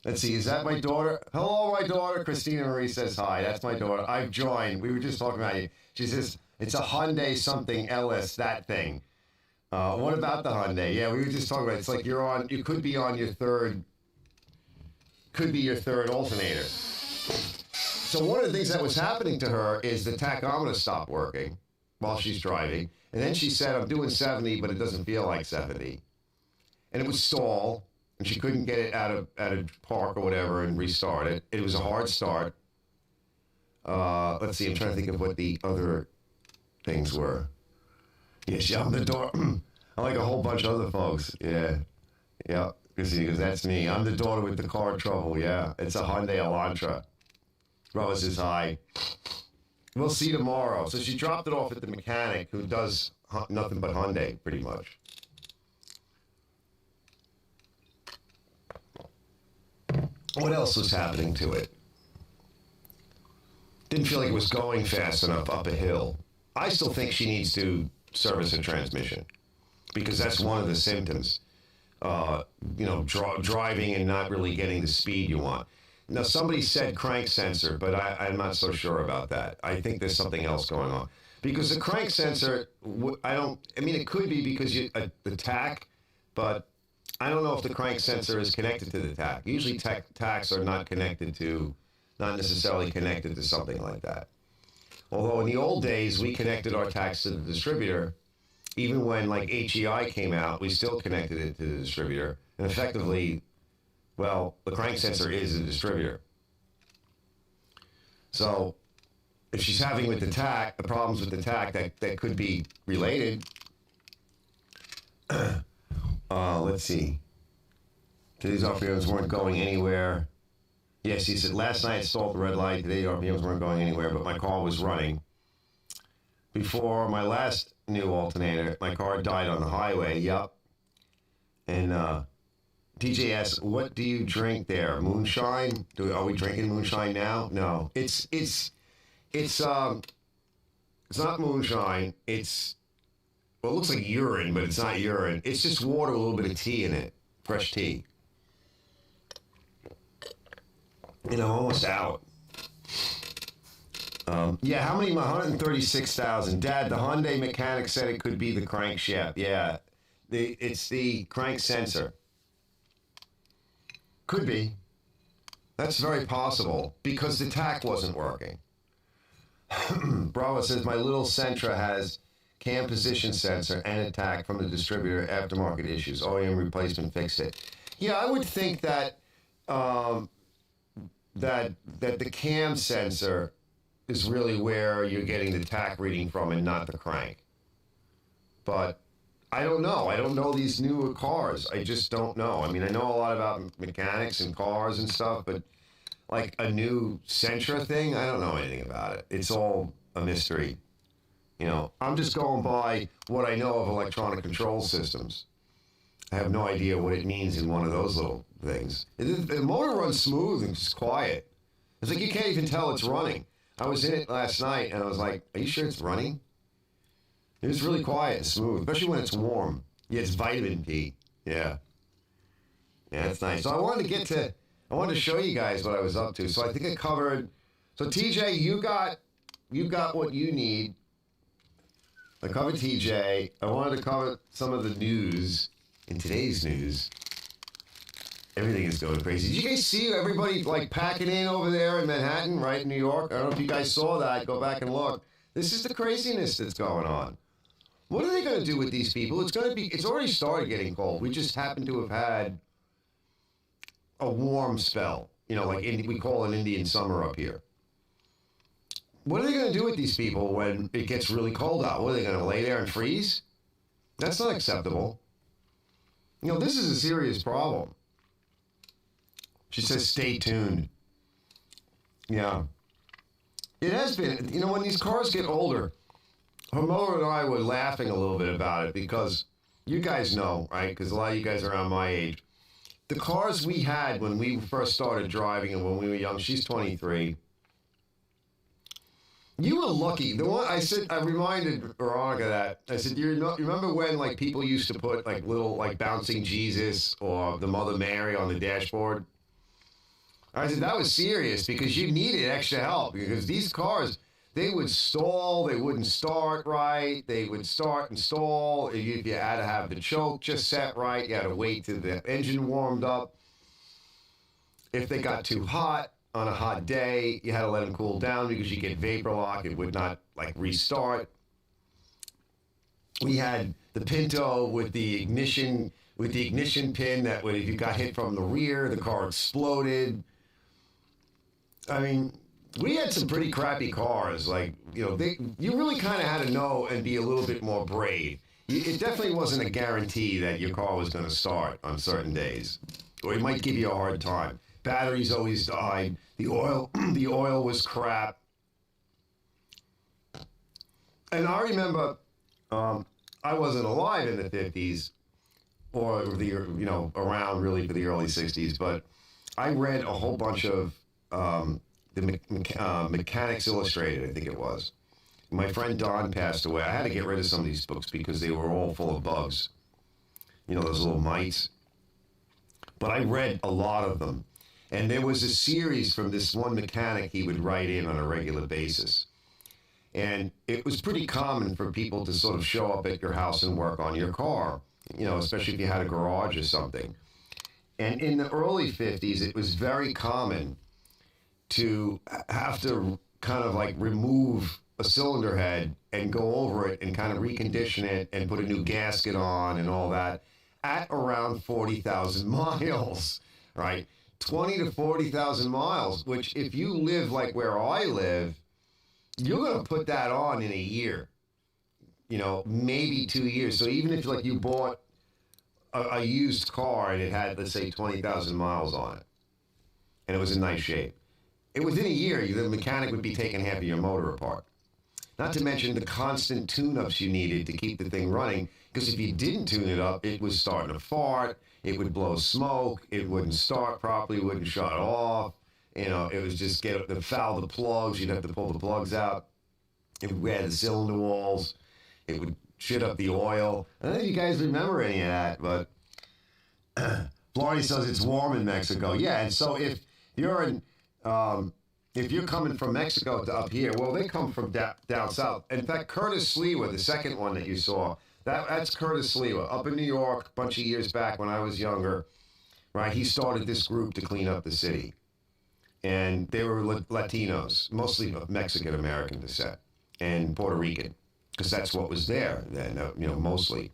Let's see, is that my daughter? Hello, my daughter. Christina Marie says hi. That's my daughter. I've joined. We were just talking about you. She says, it's a Hyundai something LS, that thing. What about the Hyundai? Yeah, we were just talking about it. It's like you could be on your third alternator. So one of the things that was happening to her is the tachometer stopped working while she's driving. And then she said, I'm doing 70, but it doesn't feel like 70. And it would stall, and she couldn't get it out of park or whatever and restart it. It was a hard start. Let's see, I'm trying to think of what the other things were. Yes, yeah, I'm the daughter. I'm like a whole bunch of other folks. Yeah. Yeah. Because that's me. I'm the daughter with the car trouble. Yeah. It's a Hyundai Elantra. Rose is high. We'll see tomorrow. So she dropped it off at the mechanic who does nothing but Hyundai, pretty much. What else was happening to it? Didn't feel like it was going fast enough up a hill. I still think she needs to service a transmission because that's one of the symptoms. Driving and not really getting the speed you want. Now, somebody said crank sensor, but I'm not so sure about that. I think there's something else going on. Because the crank sensor, it could be because the tach, but I don't know if the crank sensor is connected to the tach. Usually tachs are not necessarily connected to something like that. Although in the old days, we connected our tachs to the distributor. Even when like HEI came out, we still connected it to the distributor. And effectively, well, the crank sensor is the distributor. So if she's having with the tach, the problems with the tach that could be related. Let's see. Today's RPMs weren't going anywhere. Yes, he said, last night I stalled the red light. Today RPMs weren't going anywhere, but my car was running. before my last new alternator, my car died on the highway. Yup. And DJ asks, what do you drink there? Moonshine? Are we drinking moonshine now? No. It's not moonshine. Well, it looks like urine, but it's not urine. It's just water with a little bit of tea in it. Fresh tea. Almost out. Yeah, how many? 136,000. Dad, the Hyundai mechanic said it could be the crankshaft. Yeah, it's the crank sensor. Could be. That's very possible because the tack wasn't working. Bravo says my little Sentra has cam position sensor and a tack from the distributor. Aftermarket issues. OEM replacement fixed it. Yeah, I would think that that the cam sensor is really where you're getting the tack reading from and not the crank. But I don't know. I don't know these newer cars. I just don't know. I mean, I know a lot about mechanics and cars and stuff, but like a new Sentra thing, I don't know anything about it. It's all a mystery. I'm just going by what I know of electronic control systems. I have no idea what it means in one of those little things. The motor runs smooth and just quiet. It's like you can't even tell it's running. I was in it last night, and I was like, are you sure it's running? It was really quiet and smooth, especially when it's warm. Yeah, it's vitamin P. Yeah. Yeah, that's nice. So I wanted to show you guys what I was up to. So I think I covered. So TJ, you got what you need. I covered TJ. I wanted to cover some of the news. In today's news, everything is going crazy. Did you guys see everybody like packing in over there in Manhattan, right in New York? I don't know if you guys saw that. Go back and look. This is the craziness that's going on. What are they going to do with these people? It's already started getting cold. We just happen to have had a warm spell. Like we call an Indian summer up here. What are they going to do with these people when it gets really cold out? What are they going to lay there and freeze? That's not acceptable. This is a serious problem. She says, stay tuned. Yeah. It has been. When these cars get older, her mother and I were laughing a little bit about it because you guys know, right? Because a lot of you guys are around my age. The cars we had when we first started driving and when we were young, she's 23. You were lucky. The one I said, I reminded Veronica that. I said, you remember when like people used to put like little like bouncing Jesus or the Mother Mary on the dashboard? I said that was serious because you needed extra help because these cars, they would stall, they wouldn't start right, they would start and stall. If you had to have the choke just set right, you had to wait till the engine warmed up. If they got too hot, on a hot day, you had to let them cool down because you get vapor lock. It would not like restart. We had the Pinto with the ignition pin that would, if you got hit from the rear, the car exploded. I mean, we had some pretty crappy cars. Like, you really kind of had to know and be a little bit more brave. It definitely wasn't a guarantee that your car was going to start on certain days, or it might give you a hard time. Batteries always died. The oil was crap. And I remember, I wasn't alive in the 50s, or around really for the early 60s. But I read a whole bunch of the Mechanics Illustrated, I think it was. My friend Don passed away. I had to get rid of some of these books because they were all full of bugs. Those little mites. But I read a lot of them. And there was a series from this one mechanic he would write in on a regular basis. And it was pretty common for people to sort of show up at your house and work on your car, especially if you had a garage or something. And in the early 50s, it was very common to have to kind of like remove a cylinder head and go over it and kind of recondition it and put a new gasket on and all that at around 40,000 miles, right? 20 to 40,000 miles, which if you live like where I live, you're going to put that on in a year, maybe 2 years. So even if like you bought a used car and it had, let's say, 20,000 miles on it, and it was in nice shape, within a year, the mechanic would be taking half of your motor apart. Not to mention the constant tune-ups you needed to keep the thing running, because if you didn't tune it up, it was starting to fart, it would blow smoke, it wouldn't start properly, wouldn't shut off. You know, it was just foul the plugs, you'd have to pull the plugs out. It would wear the cylinder walls, it would shit up the oil. I don't know if you guys remember any of that, but Florida says it's warm in Mexico. Yeah, and so if you're in... if you're coming from Mexico to up here, well, they come from down south. In fact, Curtis Sliwa, the second one that you saw, that's Curtis Sliwa, up in New York a bunch of years back when I was younger, right? He started this group to clean up the city. And they were Latinos, mostly of Mexican-American descent, and Puerto Rican, because that's what was there then, mostly.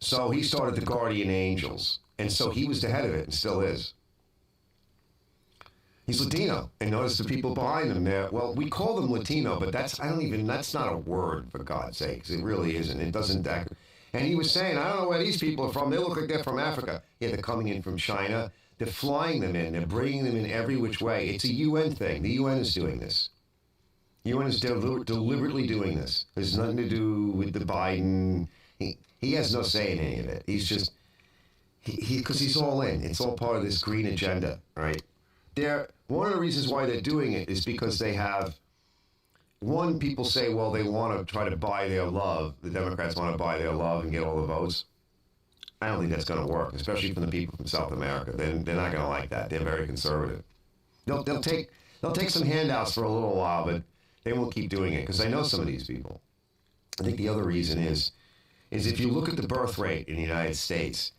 So he started the Guardian Angels, and so he was the head of it and still is. He's Latino, and notice the people behind him there. Well, we call them Latino, but that's not a word, for God's sakes. It really isn't. It doesn't act. And he was saying, I don't know where these people are from. They look like they're from Africa. Yeah, they're coming in from China. They're flying them in. They're bringing them in every which way. It's a UN thing. The UN is doing this. The UN is deliberately doing this. There's nothing to do with the Biden. He has no say in any of it. He's just, because he's all in. It's all part of this green agenda, right? One of the reasons why they're doing it is because they have, people say, well, they want to try to buy their love. The Democrats want to buy their love and get all the votes. I don't think that's going to work, especially from the people from South America. They're not going to like that. They're very conservative. They'll take some handouts for a little while, but they won't keep doing it, because I know some of these people. I think the other reason is if you look at the birth rate in the United States,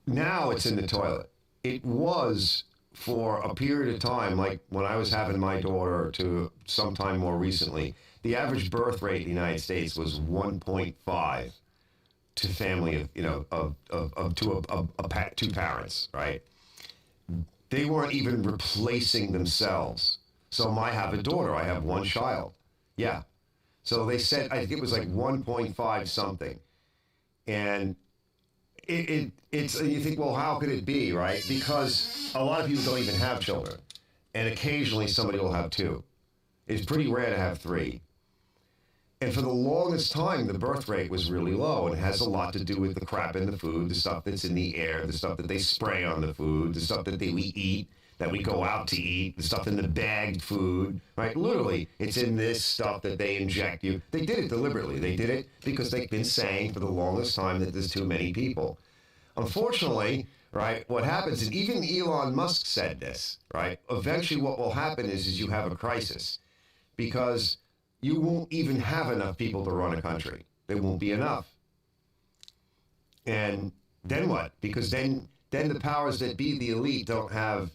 now it's in the toilet. It was for a period of time, like when I was having my daughter to sometime more recently, the average birth rate in the United States was 1.5 to family of two parents, right? They weren't even replacing themselves. So I have a daughter. I have one child. Yeah. So they said, I think it was like 1.5 something. And it's you think, well, how could it be, right? Because a lot of people don't even have children. And occasionally somebody will have two. It's pretty rare to have three. And for the longest time, the birth rate was really low. And it has a lot to do with the crap in the food, the stuff that's in the air, the stuff that they spray on the food, the stuff that we eat, that we go out to eat, the stuff in the bagged food, right? Literally, it's in this stuff that they inject you. They did it deliberately. They did it because they've been saying for the longest time that there's too many people. Unfortunately, right, what happens, and even Elon Musk said this, right? Eventually what will happen is you have a crisis, because you won't even have enough people to run a country. There won't be enough. And then what? Because then the powers that be, the elite, don't have,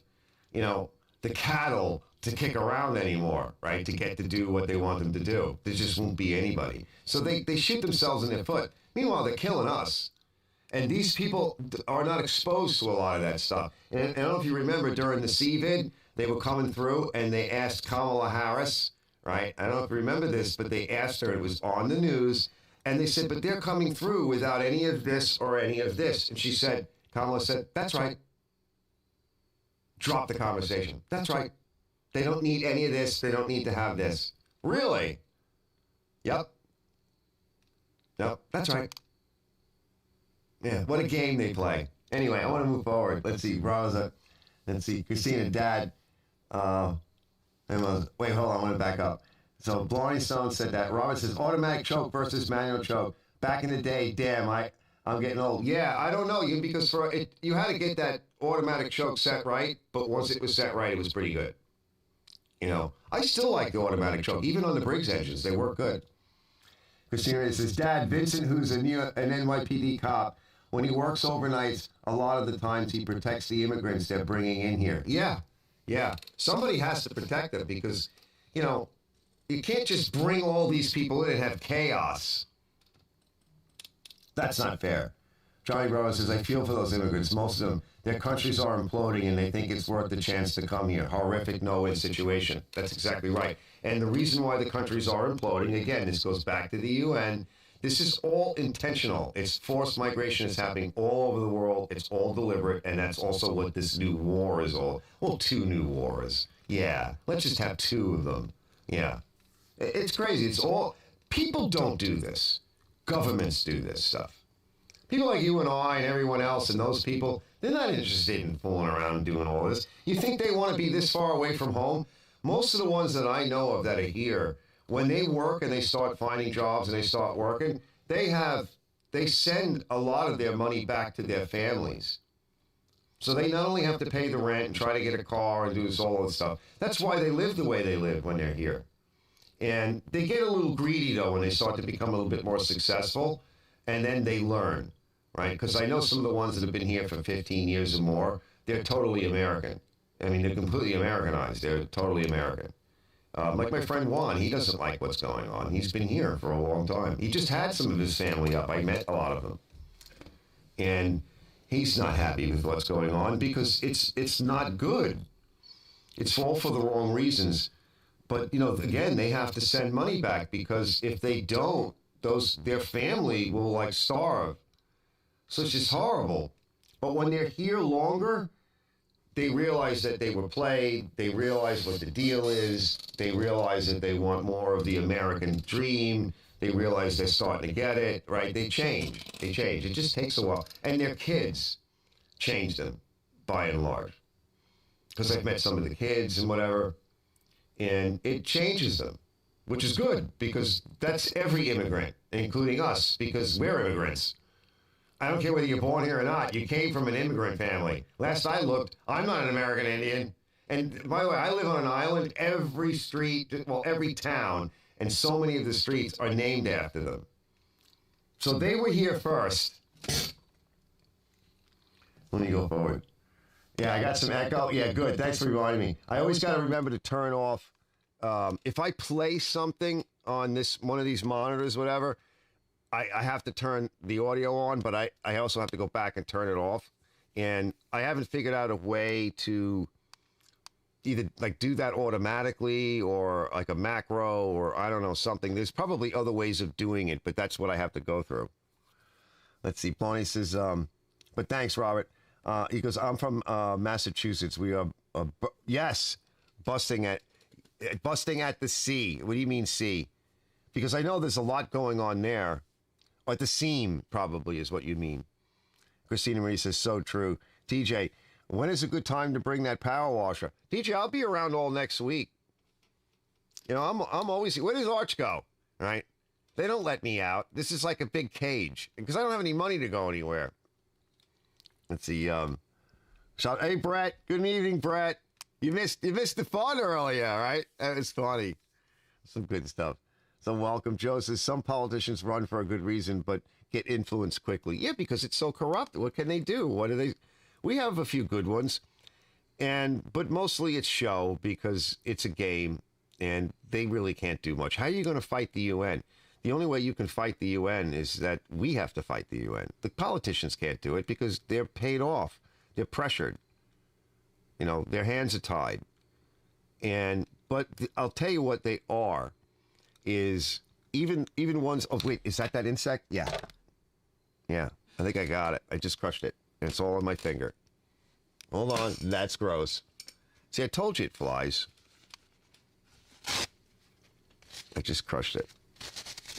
the cattle to kick around anymore, right? To get to do what they want them to do. There just won't be anybody. So they shoot themselves in their foot. Meanwhile, they're killing us. And these people are not exposed to a lot of that stuff. And I don't know if you remember during the CVID, they were coming through and they asked Kamala Harris, right? I don't know if you remember this, but they asked her, it was on the news, and they said, but they're coming through without any of this or any of this. And she said, Kamala said, that's right. Drop the conversation. That's right. They don't need any of this. They don't need to have this. Really? Yep. Yep, that's right. Yeah, what a game they play. Anyway, I want to move forward. Let's see, Rosa. Let's see, Christina, Dad. Wait, hold on, I want to back up. So, Blarney Stone said that. Robert says, automatic choke versus manual choke. Back in the day, damn, I'm getting old. Yeah, I don't know, because you had to get that automatic choke set right, but once it was set right, it was pretty good. I still like the automatic choke, even on the Briggs engines. They work good. Christina says, Dad, Vincent, who's an NYPD cop, when he works overnights, a lot of the times he protects the immigrants they're bringing in here. Yeah. Somebody has to protect them, because, you can't just bring all these people in and have chaos. That's not fair. Johnny Bravo says, I feel for those immigrants. Most of them, their countries are imploding and they think it's worth the chance to come here. Horrific no-win situation. That's exactly right. And the reason why the countries are imploding, again, this goes back to the UN. This is all intentional. It's forced migration is happening all over the world. It's all deliberate. And that's also what this new war is all. Well, two new wars. Yeah. Let's just have two of them. Yeah. It's crazy. It's all people don't do this. Governments do this stuff. People like you and I and everyone else and those people, they're not interested in fooling around and doing all this. You think they want to be this far away from home? Most of the ones that I know of that are here, when they work and they start finding jobs and they start working, they send a lot of their money back to their families. So they not only have to pay the rent and try to get a car and do all of this stuff. That's why they live the way they live when they're here. And they get a little greedy, though, when they start to become a little bit more successful, and then they learn, right? Because I know some of the ones that have been here for 15 years or more, they're totally American. I mean, they're completely Americanized. They're totally American. Like my friend Juan, he doesn't like what's going on. He's been here for a long time. He just had some of his family up. I met a lot of them. And he's not happy with what's going on because it's not good. It's all for the wrong reasons. But, you know, again, they have to send money back because if they don't, their family will, like, starve. So it's just horrible. But when they're here longer, they realize that they were played. They realize what the deal is. They realize that they want more of the American dream. They realize they're starting to get it, right? They change. They change. It just takes a while. And their kids change them, by and large. Because I've met some of the kids and whatever, and it changes them, which is good, because that's every immigrant, including us, because we're immigrants. I don't care whether you're born here or not. You came from an immigrant family. Last I looked, I'm not an American Indian. And by the way, I live on an island. Every street, well, every town, and so many of the streets are named after them. So they were here first. Let me go forward. Yeah, I got some echo. Yeah, good. Thanks for reminding me. I always got to remember to turn off. If I play something on one of these monitors, whatever, I have to turn the audio on, but I also have to go back and turn it off. And I haven't figured out a way to either like do that automatically or like a macro or I don't know, something. There's probably other ways of doing it, but that's what I have to go through. Let's see. Bonnie says, but thanks, Robert. He goes, I'm from Massachusetts. We are, yes, busting at the sea. What do you mean sea? Because I know there's a lot going on there. Or at the seam, probably, is what you mean. Christina Marie says, so true. TJ, when is a good time to bring that power washer? TJ, I'll be around all next week. You know, I'm always, where does Arch go? Right? They don't let me out. This is like a big cage. Because I don't have any money to go anywhere. Let's see. Hey, Brett. Good evening, Brett. You missed the fun earlier, right? That was funny. Some good stuff. So welcome. Joe says, some politicians run for a good reason, but get influenced quickly. Yeah, because it's so corrupt. What can they do? We have a few good ones. But mostly it's show because it's a game and they really can't do much. How are you going to fight the UN? The only way you can fight the UN is that we have to fight the UN. The politicians can't do it because they're paid off. They're pressured. You know, their hands are tied. But I'll tell you what they are is even ones. Oh, wait, is that insect? Yeah. Yeah, I think I got it. I just crushed it. And it's all on my finger. Hold on. That's gross. See, I told you it flies. I just crushed it.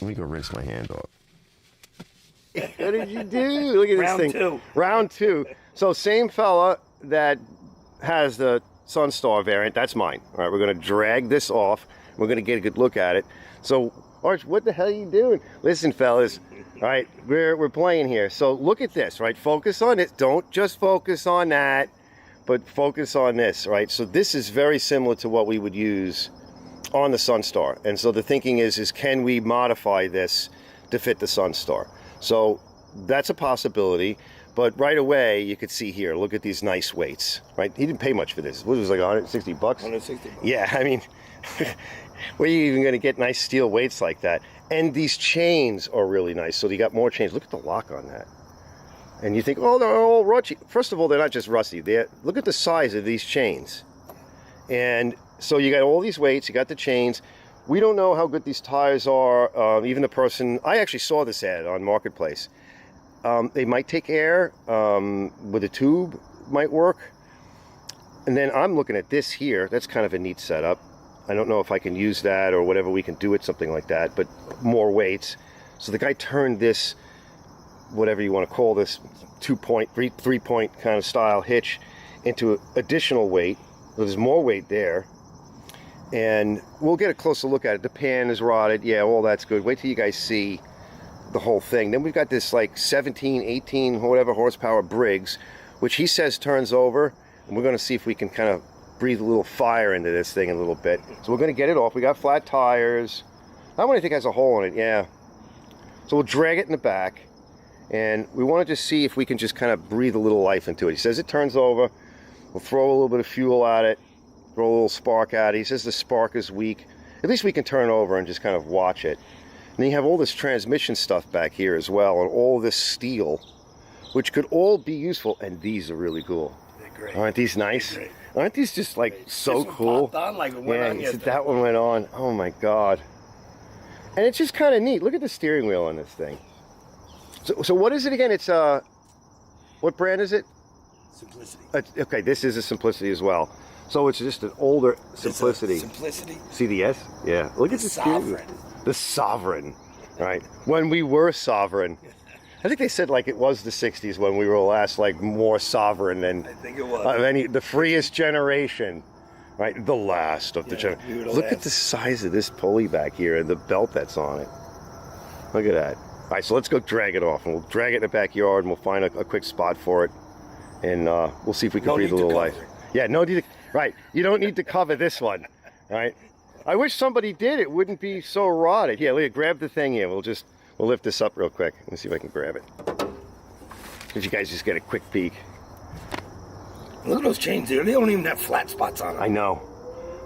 Let me go rinse my hand off. What did you do? Look at this thing. Round two. So same fella that has the Sunstar variant. That's mine. All right, we're going to drag this off. We're going to get a good look at it. So, Arch, what the hell are you doing? Listen, fellas. All right, we're playing here. So look at this, right? Focus on it. Don't just focus on that, but focus on this, right? So this is very similar to what we would use on the Sunstar. And so the thinking is can we modify this to fit the Sunstar? So that's a possibility. But right away, you could see here, look at these nice weights, right? He didn't pay much for this. What was it, like $160? $160. Yeah, I mean, where are you even going to get nice steel weights like that? And these chains are really nice. So you got more chains. Look at the lock on that. And you think, oh, they're all rusty. First of all, they're not just rusty. Look at the size of these chains. And so you got all these weights. You got the chains. We don't know how good these tires are. Even the person, I actually saw this ad on Marketplace. They might take air with a tube, might work. And then I'm looking at this here. That's kind of a neat setup. I don't know if I can use that or whatever we can do with something like that, but more weights. So the guy turned this, whatever you want to call this, 2-point, 3-point kind of style hitch into additional weight. So there's more weight there. And we'll get a closer look at it. The pan is rotted. Yeah, all that's good. Wait till you guys see the whole thing. Then we've got this like 17, 18, whatever horsepower Briggs, which he says turns over. And we're going to see if we can kind of breathe a little fire into this thing a little bit. So we're going to get it off. We got flat tires. That one I think has a hole in it, yeah. So we'll drag it in the back. And we want to just see if we can just kind of breathe a little life into it. He says it turns over. We'll throw a little bit of fuel at it. Throw a little spark at it. He says the spark is weak. At least we can turn over and just kind of watch it. And then you have all this transmission stuff back here as well, and all this steel, which could all be useful. And these are really cool. They're great. Aren't these nice? Aren't these just like so cool? On like it went on yeah, that one went on. Oh my God. And it's just kind of neat. Look at the steering wheel on this thing. So what is it again? It's what brand is it? Simplicity. Okay, this is a Simplicity as well. So it's just an older Simplicity. Simplicity. See the S? Yeah. Look at the Sovereign. The Sovereign. Right. When we were sovereign. I think they said like it was the 60s when we were last like more sovereign than I think it was. the freest generation. Right? The last of the generation. Look at the size of this pulley back here and the belt that's on it. Look at that. All right, so let's go drag it off. And we'll drag it in the backyard and we'll find a quick spot for it. And we'll see if we can breathe a little life. Yeah, no need to, right. You don't need to cover this one, right? I wish somebody did. It wouldn't be so rotted. Yeah, Leah, grab the thing here. We'll lift this up real quick. Let me see if I can grab it. If you guys just get a quick peek. Look at those chains there. They don't even have flat spots on them. I know.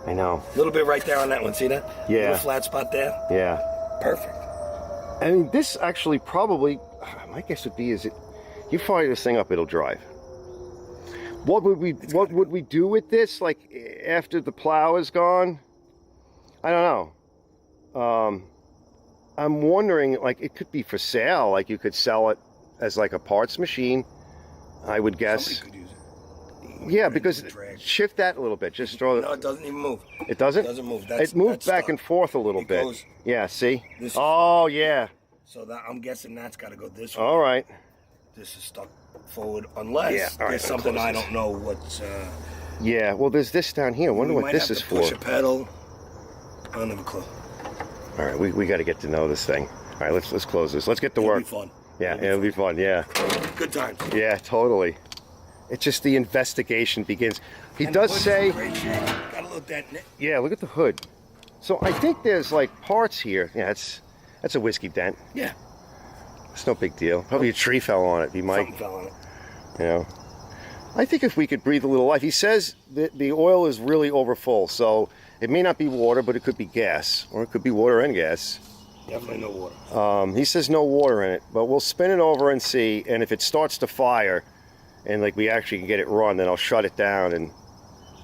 A little bit right there on that one. See that? Yeah. Little flat spot there. Yeah. Perfect. I mean, this actually probably, my guess would be, you fire this thing up, it'll drive. What would we do with this, like, after the plow is gone? I don't know. I'm wondering, like, it could be for sale. Like, you could sell it as, like, a parts machine, I would guess. Somebody could use it. Yeah, because shift that a little bit. Just throw it. No, it doesn't even move. It doesn't? It doesn't move. It moves back and forth a little bit. Goes, yeah, see? Oh, yeah. So that I'm guessing that's got to go this way. All right. This is stuck forward unless there's something I don't know what's... yeah, well, there's this down here. I wonder what this is for. Push a pedal. I don't have a clue. All right, we got to get to know this thing. All right, let's close this. Let's get to work. It'll be fun. Yeah, it'll be fun. Yeah. Good times. Yeah, totally. It's just the investigation begins. He does say... Got a little dent in it. Yeah, look at the hood. So I think there's like parts here. Yeah, that's a whiskey dent. Yeah. It's no big deal. Probably a tree fell on it. Something fell on it. You know. I think if we could breathe a little life. He says that the oil is really overfull, so it may not be water, but it could be gas, or it could be water and gas. Definitely no water. He says no water in it, but we'll spin it over and see. And if it starts to fire, and like we actually can get it run, then I'll shut it down, and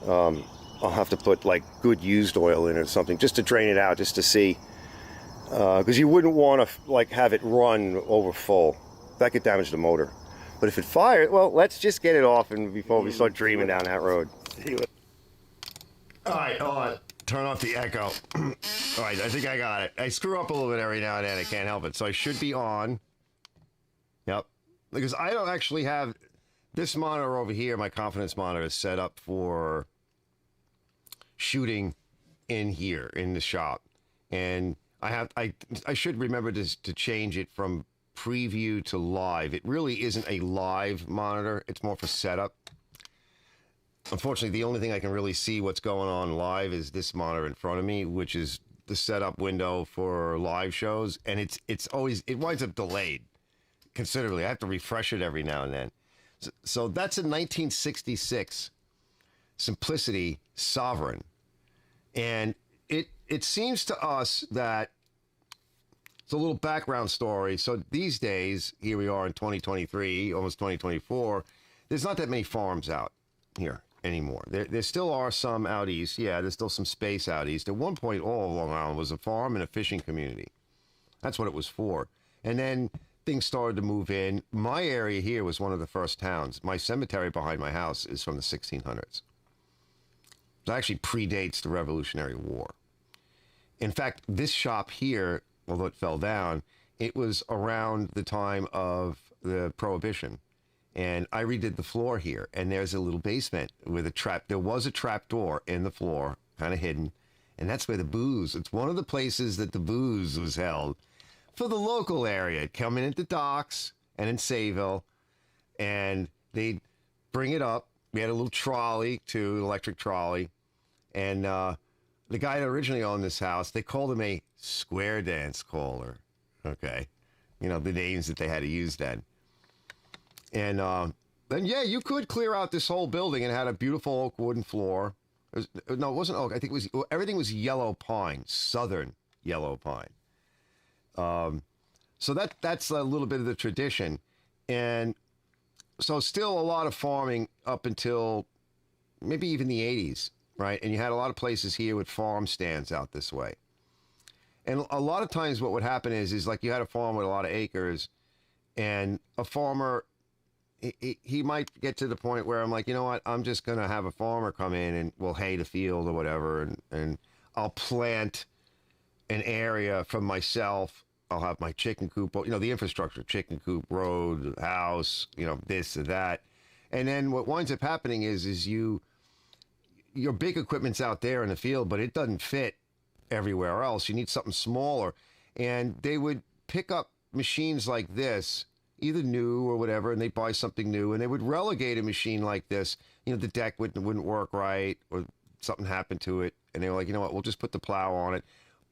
I'll have to put like good used oil in it or something just to drain it out, just to see. Because you wouldn't want to like have it run over full. That could damage the motor. But if it fired, well, let's just get it off and before we start dreaming down that road. All right, hold on. Turn off the echo. All right, I think I got it. I screw up a little bit every now and then. I can't help it. So I should be on. Yep. Because I don't actually have this monitor over here. My confidence monitor is set up for shooting in here in the shop. And I should remember to change it from preview to live. It really isn't a live monitor. It's more for setup. Unfortunately, the only thing I can really see what's going on live is this monitor in front of me, which is the setup window for live shows. And it winds up delayed considerably. I have to refresh it every now and then. So that's a 1966 Simplicity Sovereign. And it seems to us that it's a little background story. So these days, here we are in 2023, almost 2024, there's not that many farms out here anymore. There still are some out east. Yeah, there's still some space out east. At one point, all of Long Island was a farm and a fishing community. That's what it was for. And then things started to move in. My area here was one of the first towns. My cemetery behind my house is from the 1600s. It actually predates the Revolutionary War. In fact, this shop here, although it fell down, it was around the time of the Prohibition. And I redid the floor here, and there's a little basement with a trap. There was a trap door in the floor, kind of hidden, and that's where the booze. It's one of the places that the booze was held for the local area. Coming into docks and in Sayville, and they'd bring it up. We had a little trolley, too, an electric trolley, and the guy that originally owned this house, they called him a square dance caller. Okay, you know the names that they had to use then. And then, yeah, you could clear out this whole building and had a beautiful oak wooden floor. No, it wasn't oak. I think it was, everything was yellow pine, southern yellow pine. So that's a little bit of the tradition. And so still a lot of farming up until maybe even the 80s, right? And you had a lot of places here with farm stands out this way. And a lot of times what would happen is like you had a farm with a lot of acres, and a farmer, he might get to the point where I'm like, you know what, I'm just going to have a farmer come in and we'll hay the field or whatever, and I'll plant an area for myself. I'll have my chicken coop, you know, the infrastructure, chicken coop, road, house, you know, this or that. And then what winds up happening is your big equipment's out there in the field, but it doesn't fit everywhere else. You need something smaller. And they would pick up machines like this, either new or whatever, and they buy something new, and they would relegate a machine like this. You know, the deck wouldn't work right, or something happened to it, and they were like, you know what, we'll just put the plow on it.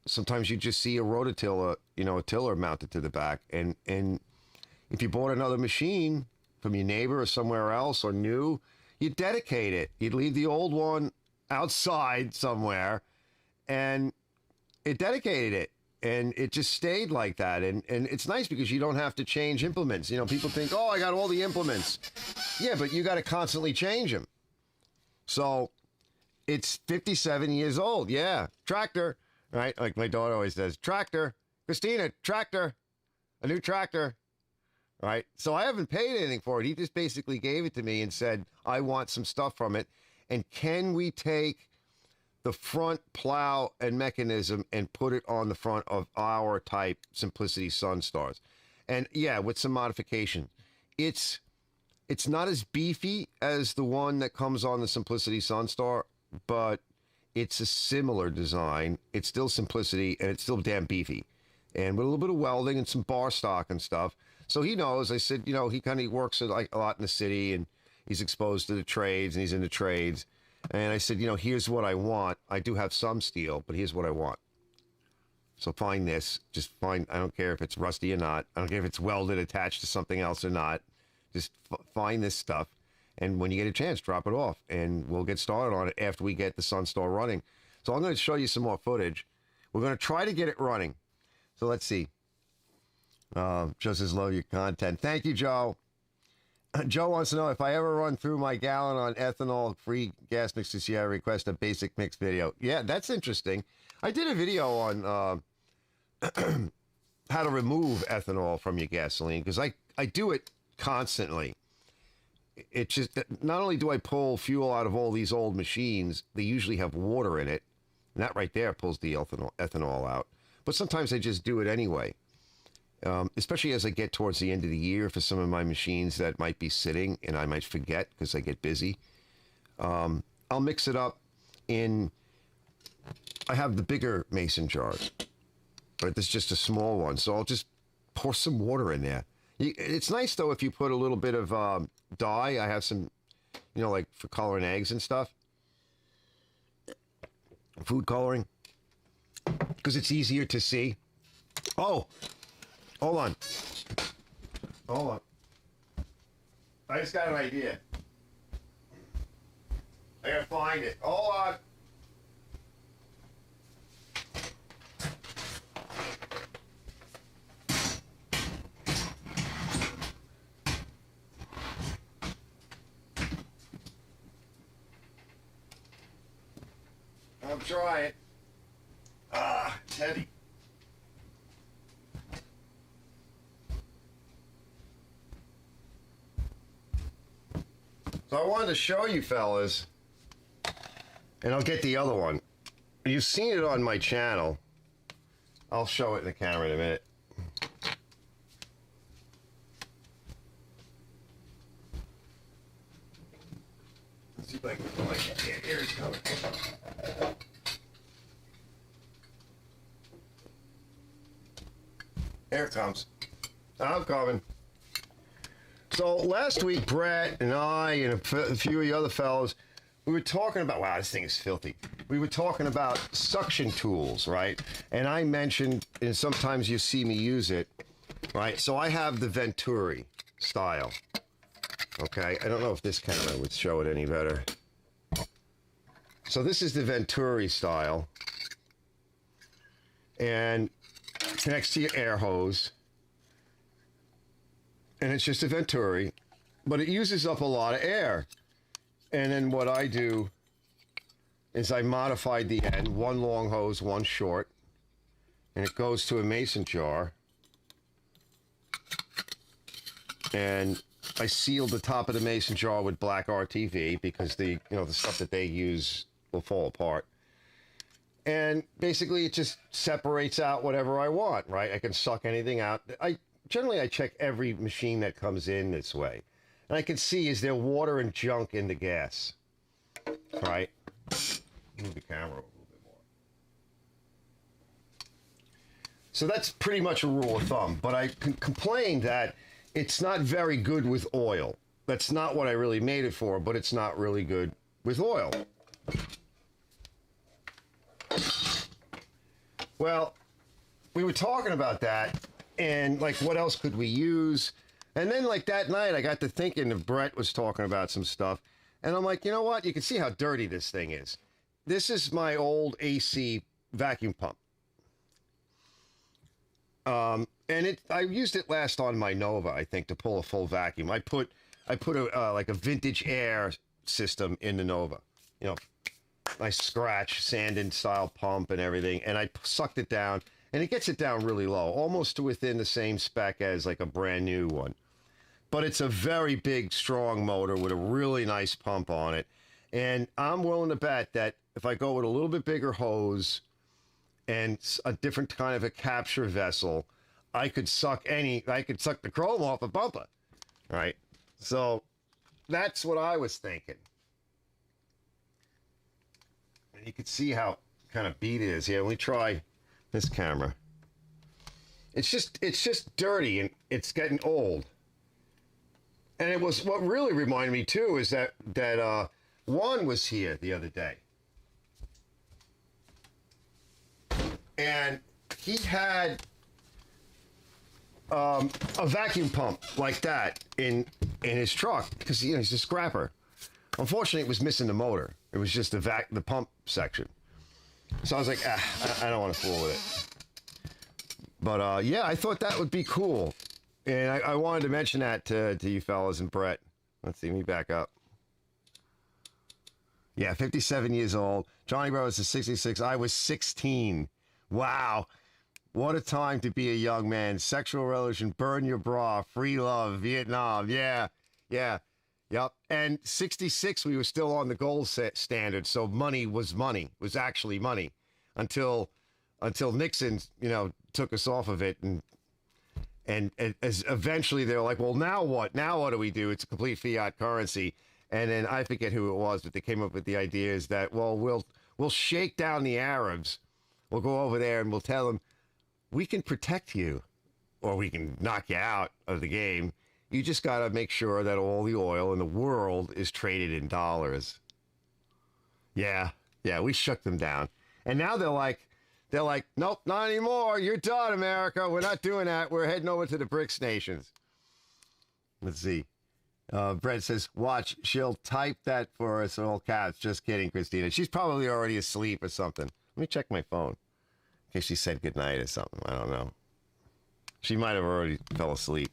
Sometimes you just see a rototiller, you know, a tiller mounted to the back, and if you bought another machine from your neighbor or somewhere else or new, you'd dedicate it. You'd leave the old one outside somewhere, and it dedicated it. And it just stayed like that. And it's nice because you don't have to change implements. You know, people think, oh, I got all the implements. Yeah, but you got to constantly change them. So it's 57 years old. Yeah. Tractor, right? Like my daughter always says, tractor. Christina, tractor. A new tractor. Right? So I haven't paid anything for it. He just basically gave it to me and said, I want some stuff from it. And can we take the front plow and mechanism and put it on the front of our type Simplicity Sunstars? And yeah, with some modification. It's not as beefy as the one that comes on the Simplicity Sunstar, but it's a similar design. It's still Simplicity, and it's still damn beefy. And with a little bit of welding and some bar stock and stuff. So he knows. I said, you know, he kind of works like a lot in the city, and he's exposed to the trades, and he's into trades. And I said, you know, here's what I want. I do have some steel, but here's what I want. So find this. Just find, I don't care if it's rusty or not. I don't care if it's welded, attached to something else or not. Just find this stuff. And when you get a chance, drop it off. And we'll get started on it after we get the Sunstar running. So I'm going to show you some more footage. We're going to try to get it running. So let's see. Joe says, love your content. Thank you, Joe. Joe wants to know if I ever run through my gallon on ethanol-free gas mix this year, I request a basic mix video. Yeah, that's interesting. I did a video on how to remove ethanol from your gasoline, because I do it constantly. It just, not only do I pull fuel out of all these old machines, they usually have water in it, and that right there pulls the ethanol out. But sometimes I just do it anyway. Especially as I get towards the end of the year for some of my machines that might be sitting and I might forget because I get busy. I'll mix it up in, I have the bigger mason jars, but this is just a small one. So I'll just pour some water in there. It's nice though if you put a little bit of dye. I have some, you know, like for coloring eggs and stuff. Food coloring. Because it's easier to see. Oh! Hold on. Hold on. I just got an idea. I gotta find it. Hold on. I'm trying. It's heavy. So I wanted to show you fellas And I'll get the other one. You've seen it on my channel. I'll show it in the camera in a minute. Let's see if I can find it. Here it's coming. Here it comes. I'm coming. So last week, Brett and I and a few of the other fellows, we were talking about, wow, this thing is filthy. We were talking about suction tools, right? And I mentioned, and sometimes you see me use it, right? So I have the Venturi style, okay? I don't know if this camera would show it any better. So this is the Venturi style. And connects to your air hose. And it's just a Venturi, but it uses up a lot of air. And then what I do is I modified the end, one long hose, one short, and it goes to a mason jar. And I sealed the top of the mason jar with black RTV because the stuff that they use will fall apart. And basically it just separates out whatever I want, right? I can suck anything out. Generally I check every machine that comes in this way. And I can see, is there water and junk in the gas? Right? Move the camera a little bit more. So that's pretty much a rule of thumb. But I can complain that it's not very good with oil. That's not what I really made it for, but it's not really good with oil. Well, we were talking about that, and like, what else could we use? And then, like, that night, I got to thinking, and Brett was talking about some stuff, and I'm like, you know what? You can see how dirty this thing is. This is my old AC vacuum pump. And I used it last on my Nova, I think, to pull a full vacuum. I put like a vintage air system in the Nova. You know, nice scratch, sanding style pump and everything, and I sucked it down, and it gets it down really low, almost to within the same spec as like a brand new one. But it's a very big, strong motor with a really nice pump on it. And I'm willing to bet that if I go with a little bit bigger hose and a different kind of a capture vessel, I could suck the chrome off a bumper, right? So that's what I was thinking. And you can see how kind of beat it is here. Let me try this camera. It's just dirty, and it's getting old. And it was, what really reminded me too is that Juan was here the other day, and he had a vacuum pump like that in his truck because he's a scrapper. Unfortunately, it was missing the motor. It was just the pump section. So I was like, I don't want to fool with it. But yeah, I thought that would be cool. And I wanted to mention that to you fellas and Brett. Let's see, let me back up. Yeah, 57 years old. Johnny Brothers is 66. I was 16. Wow. What a time to be a young man. Sexual revolution, burn your bra, free love, Vietnam. Yeah. Yep. And 66, we were still on the gold standard. So money was actually money until Nixon, took us off of it. And as eventually they're like, well, now what? Now what do we do? It's a complete fiat currency. And then I forget who it was, but they came up with the idea is that, well, we'll shake down the Arabs. We'll go over there and we'll tell them, we can protect you or we can knock you out of the game. You just got to make sure that all the oil in the world is traded in dollars. Yeah, we shook them down. And now they're like, nope, not anymore. You're done, America. We're not doing that. We're heading over to the BRICS nations. Let's see. Brett says, watch, she'll type that for us in all caps. Just kidding, Christina. She's probably already asleep or something. Let me check my phone in case she said goodnight or something. I don't know. She might have already fell asleep.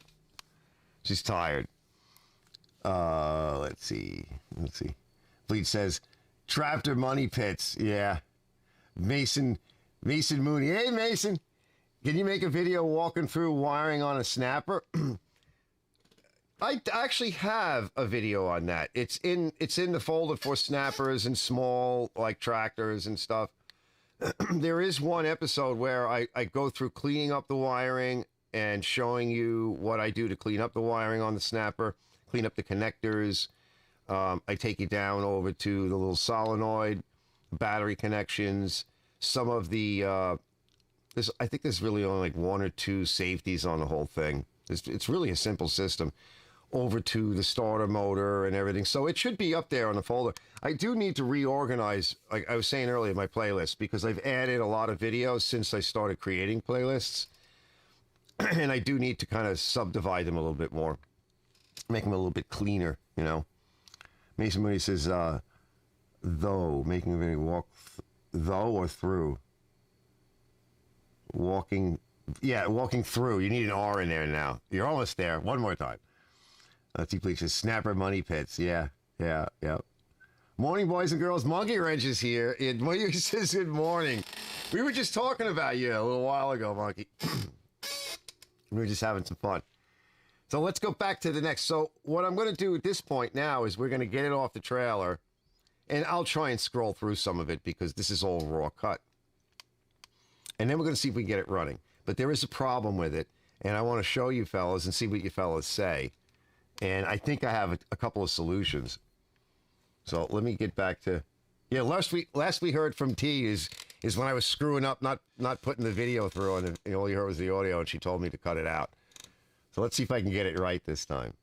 She's tired. Let's see. Fleet says, trapped her money pits. Yeah. Mason Mooney. Hey, Mason. Can you make a video walking through wiring on a snapper? I actually have a video on that. It's in the folder for snappers and small like tractors and stuff. There is one episode where I go through cleaning up the wiring and showing you what I do to clean up the wiring on the snapper, clean up the connectors. I take you down over to the little solenoid, battery connections, some of the, I think there's really only like 1 or 2 safeties on the whole thing. It's really a simple system. Over to the starter motor and everything. So it should be up there on the folder. I do need to reorganize, like I was saying earlier, my playlist, because I've added a lot of videos since I started creating playlists. And I do need to kind of subdivide them a little bit more. Make them a little bit cleaner, you know. Mason Mooney says, though, making a video walk, though or through? Walking, yeah, walking through. You need an R in there now. You're almost there. One more time. T-Please says, Snapper Money Pits. Yeah. Morning, boys and girls. Monkey Wrench is here. Monkey says, good morning. We were just talking about you a little while ago, Monkey. We were just having some fun. So let's go back to the next. So what I'm going to do at this point now is we're going to get it off the trailer, and I'll try and scroll through some of it because this is all raw cut. And then we're going to see if we can get it running. But there is a problem with it, and I want to show you fellas and see what you fellas say. And I think I have a couple of solutions. So let me get back to, yeah. Last we heard from T is when I was screwing up, not putting the video through, and all you heard was the audio, and she told me to cut it out. So let's see if I can get it right this time.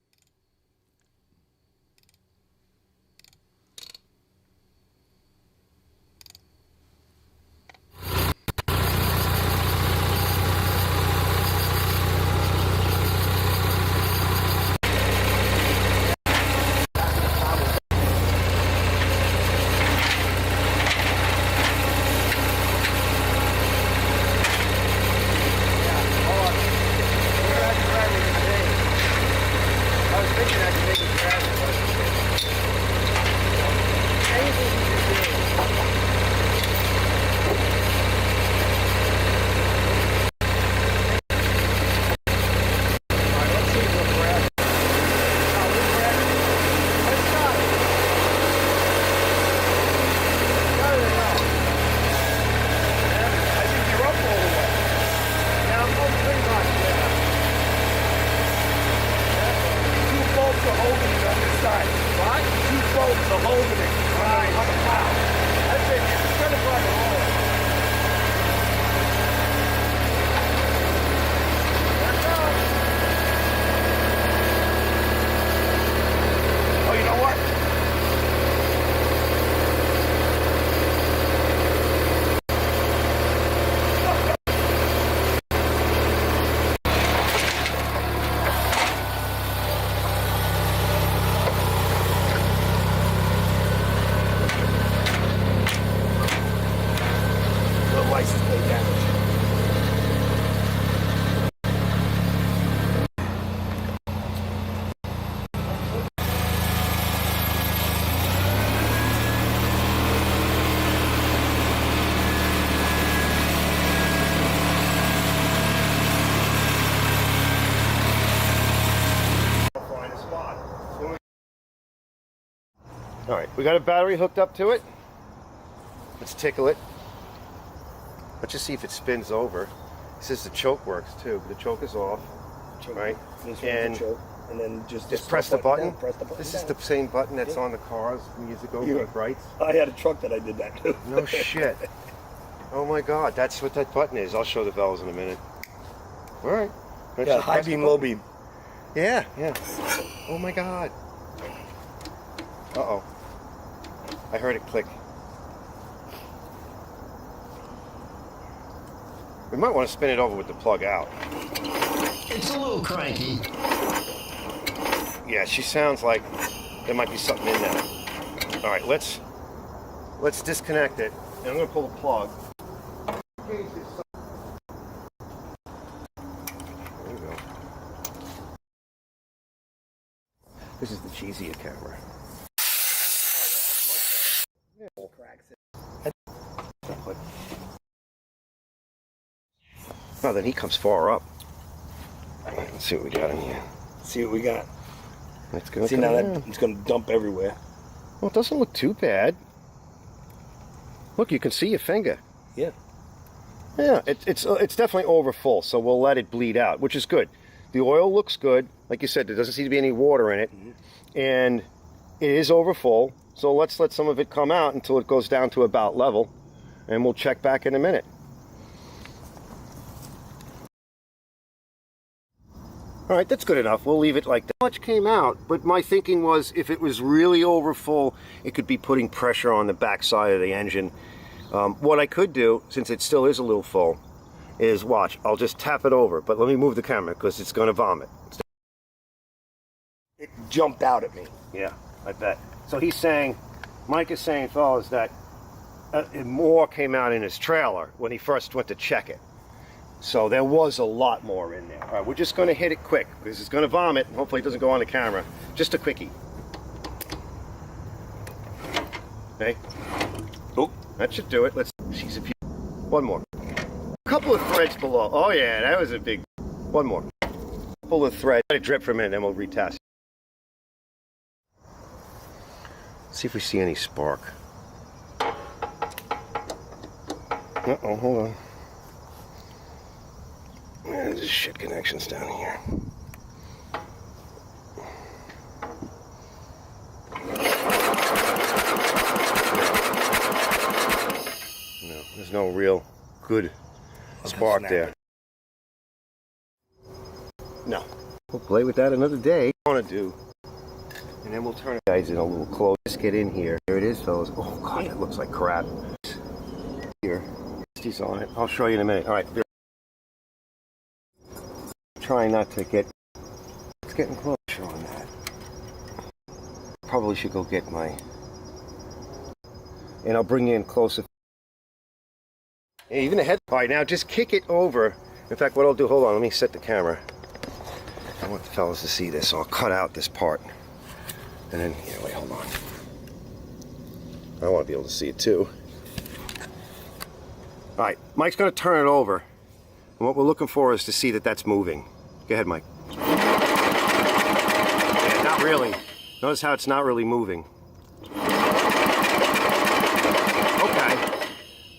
All right, we got a battery hooked up to it. Let's tickle it. Let's just see if it spins over. It says the choke works too. The choke is off, right? And then just press the button. This is the same button that's on the cars years ago, like Brights. I had a truck that I did that too. No shit. Oh my God, that's what that button is. I'll show the bells in a minute. All right. Yeah, high beam, low beam. Yeah. Oh my God. Uh-oh. I heard it click. We might want to spin it over with the plug out. It's a little cranky. Yeah, she sounds like there might be something in there. All right, let's disconnect it. And I'm going to pull the plug. There we go. This is the cheesier camera. Oh, then he comes far up. All right, let's see what we got in here. See what we got. It's gonna see now that it's gonna dump everywhere. Well, it doesn't look too bad. Look, you can see your finger. Yeah. Yeah, it's definitely over full, so we'll let it bleed out, which is good. The oil looks good. Like you said, there doesn't seem to be any water in it. And it is over full, so let's let some of it come out until it goes down to about level, and we'll check back in a minute. All right, that's good enough. We'll leave it like that. Much came out, but my thinking was if it was really over full, it could be putting pressure on the backside of the engine. What I could do, since it still is a little full, is watch. I'll just tap it over, but let me move the camera because it's going to vomit. It jumped out at me. Yeah, I bet. So he's saying, Mike is saying, fellas, that more came out in his trailer when he first went to check it. So there was a lot more in there. All right, we're just going to hit it quick because it's going to vomit, and hopefully it doesn't go on the camera. Just a quickie. Okay. Oh, that should do it. Let's. She's a few. One more. A couple of threads below. Oh yeah, that was a big. One more. A couple of threads. Let it drip for a minute, then we'll retest. See if we see any spark. Uh-oh, hold on. There's shit connections down here. No, there's no real good spark there. No. We'll play with that another day. I want to do. And then we'll turn it guys in a little close. Just get in here. There it is, fellas. Oh god, it looks like crap. Here. He's on it. I'll show you in a minute. Alright. Trying not to get. It's getting closer on that. Probably should go get my. And I'll bring you in closer. Hey, even the head. Alright, now just kick it over. In fact, what I'll do, hold on, let me set the camera. I want the fellas to see this, so I'll cut out this part. And then, yeah, wait, hold on. I want to be able to see it too. Alright, Mike's going to turn it over. And what we're looking for is to see that that's moving. Go ahead, Mike. Yeah, not really. Notice how it's not really moving. Okay.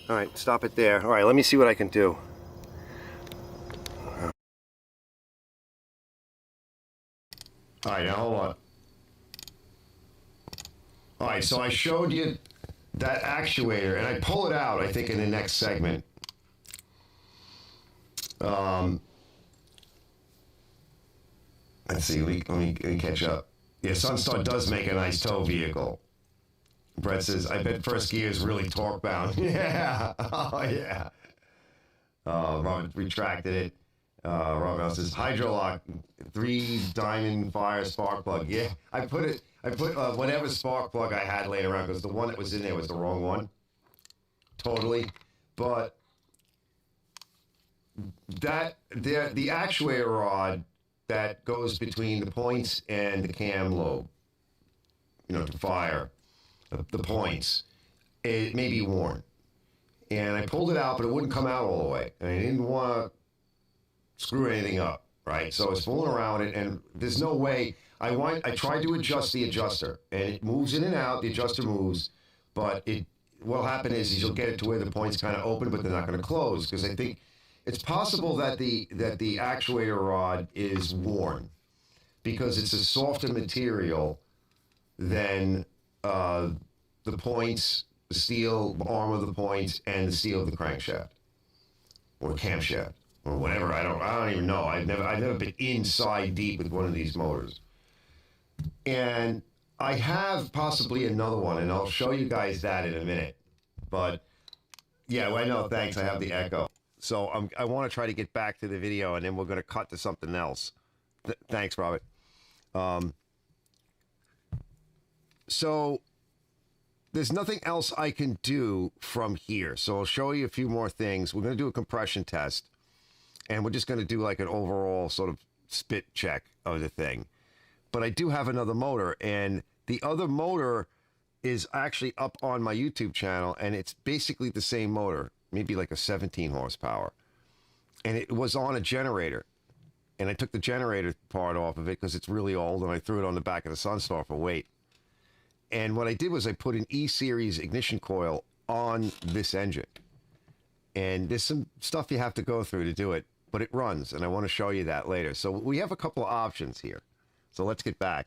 Alright, stop it there. Alright, let me see what I can do. Alright, now hold on. Alright, so I showed you that actuator, and I pull it out, I think, in the next segment. Let's see, let me catch up. Yeah, Sunstar does make a nice tow vehicle. Brett says, I bet first gear is really torque bound. Yeah, oh yeah. Robert retracted it. Robert says, Hydrolock, 3 diamond fire spark plug. Yeah, I put whatever spark plug I had laying around because the one that was in there was the wrong one. Totally. But that the actuator rod that goes between the points and the cam lobe, to fire the points, it may be worn. And I pulled it out, but it wouldn't come out all the way. And I didn't want to screw anything up, right? So I was fooling around it, and there's no way. I tried to adjust the adjuster, and it moves in and out. The adjuster moves, but what'll happen is you'll get it to where the points kind of open, but they're not going to close because I think it's possible that the actuator rod is worn because it's a softer material than the points, the steel arm of the points, and the steel of the crankshaft or camshaft or whatever. I don't even know. I've never been inside deep with one of these motors. And I have possibly another one, and I'll show you guys that in a minute. But yeah, I know. Thanks. I have the echo. So I want to try to get back to the video, and then we're going to cut to something else. Thanks, Robert. So there's nothing else I can do from here. So I'll show you a few more things. We're going to do a compression test, and we're just going to do like an overall sort of spit check of the thing. But I do have another motor, and the other motor is actually up on my YouTube channel, and it's basically the same motor, maybe like a 17 horsepower. And it was on a generator. and I took the generator part off of it because it's really old, and I threw it on the back of the Sunstar for weight. And what I did was I put an E-Series ignition coil on this engine. And there's some stuff you have to go through to do it, but it runs, and I want to show you that later. So we have a couple of options here. So let's get back.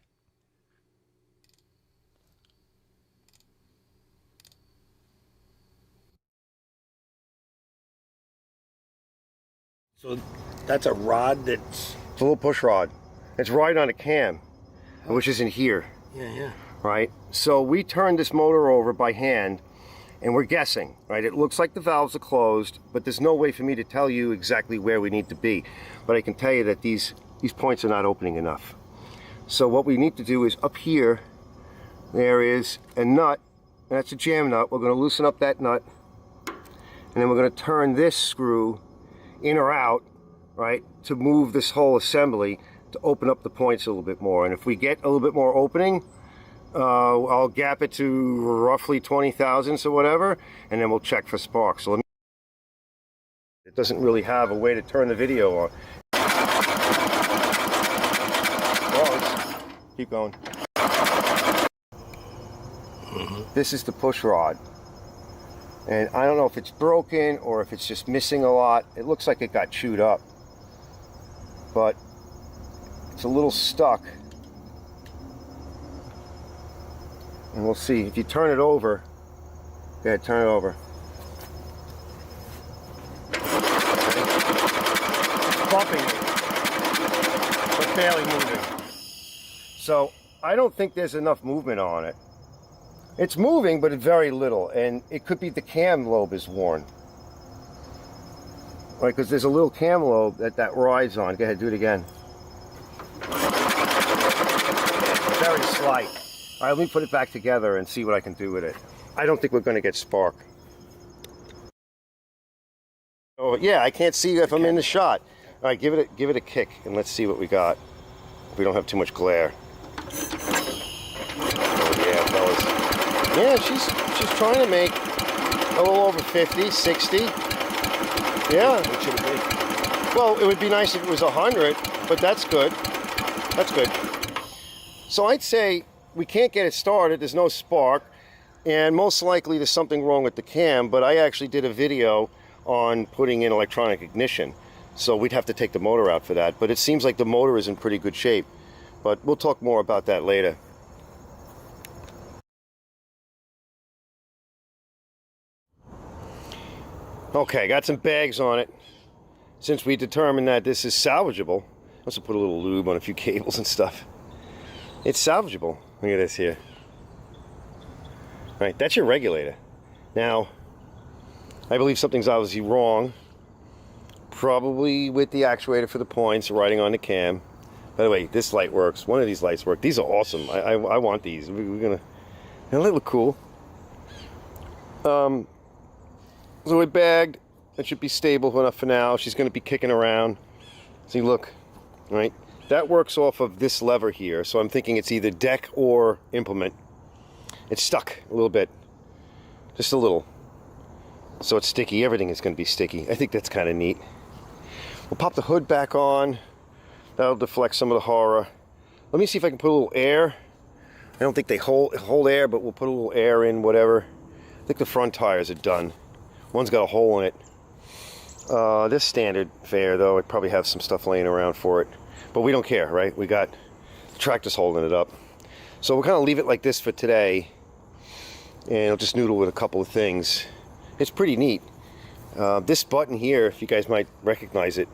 So that's a rod that's... It's a little push rod. It's right on a cam, which is in here. Yeah. Right? So we turned this motor over by hand, and we're guessing, right? It looks like the valves are closed, but there's no way for me to tell you exactly where we need to be. But I can tell you that these points are not opening enough. So what we need to do is up here, there is a nut, and that's a jam nut. We're going to loosen up that nut, and then we're going to turn this screw in or out, right, to move this whole assembly to open up the points a little bit more. And if we get a little bit more opening, I'll gap it to roughly 20 thousandths or whatever, and then we'll check for sparks. So it doesn't really have a way to turn the video on. Well, keep going. This is the push rod. And I don't know if it's broken or if it's just missing a lot. It looks like it got chewed up. But it's a little stuck. And we'll see. If you turn it over, go ahead, turn it over. It's bumping it, but barely moving. So I don't think there's enough movement on it. It's moving, but it's very little, and it could be the cam lobe is worn. Right, because there's a little cam lobe that rides on. Go ahead, do it again. Very slight. All right, let me put it back together and see what I can do with it. I don't think we're going to get spark. Oh yeah, I can't see if I'm in the shot. All right, give it a kick, and let's see what we got. If we don't have too much glare. Oh yeah, fellas. Yeah, she's trying to make a little over 50, 60. Yeah. What should it be? Well, it would be nice if it was 100, but that's good. That's good. So I'd say we can't get it started. There's no spark, and most likely there's something wrong with the cam, but I actually did a video on putting in electronic ignition, so we'd have to take the motor out for that. But it seems like the motor is in pretty good shape, but we'll talk more about that later. Okay, got some bags on it. Since we determined that this is salvageable, I also put a little lube on a few cables and stuff. It's salvageable. Look at this here. All right, that's your regulator. Now, I believe something's obviously wrong. Probably with the actuator for the points riding on the cam. By the way, this light works. One of these lights work. These are awesome. I want these. We're gonna. They look cool. So we bagged. That should be stable enough for now. She's going to be kicking around. See, look, right? That works off of this lever here. So I'm thinking it's either deck or implement. It's stuck a little bit, just a little. So it's sticky. Everything is going to be sticky. I think that's kind of neat. We'll pop the hood back on. That'll deflect some of the horror. Let me see if I can put a little air. I don't think they hold air, but we'll put a little air in, whatever. I think the front tires are done. One's got a hole in it. This standard fare, though, it probably have some stuff laying around for it. But we don't care, right? We got the tractor's holding it up. So we'll kind of leave it like this for today. And I'll just noodle with a couple of things. It's pretty neat. This button here, if you guys might recognize it.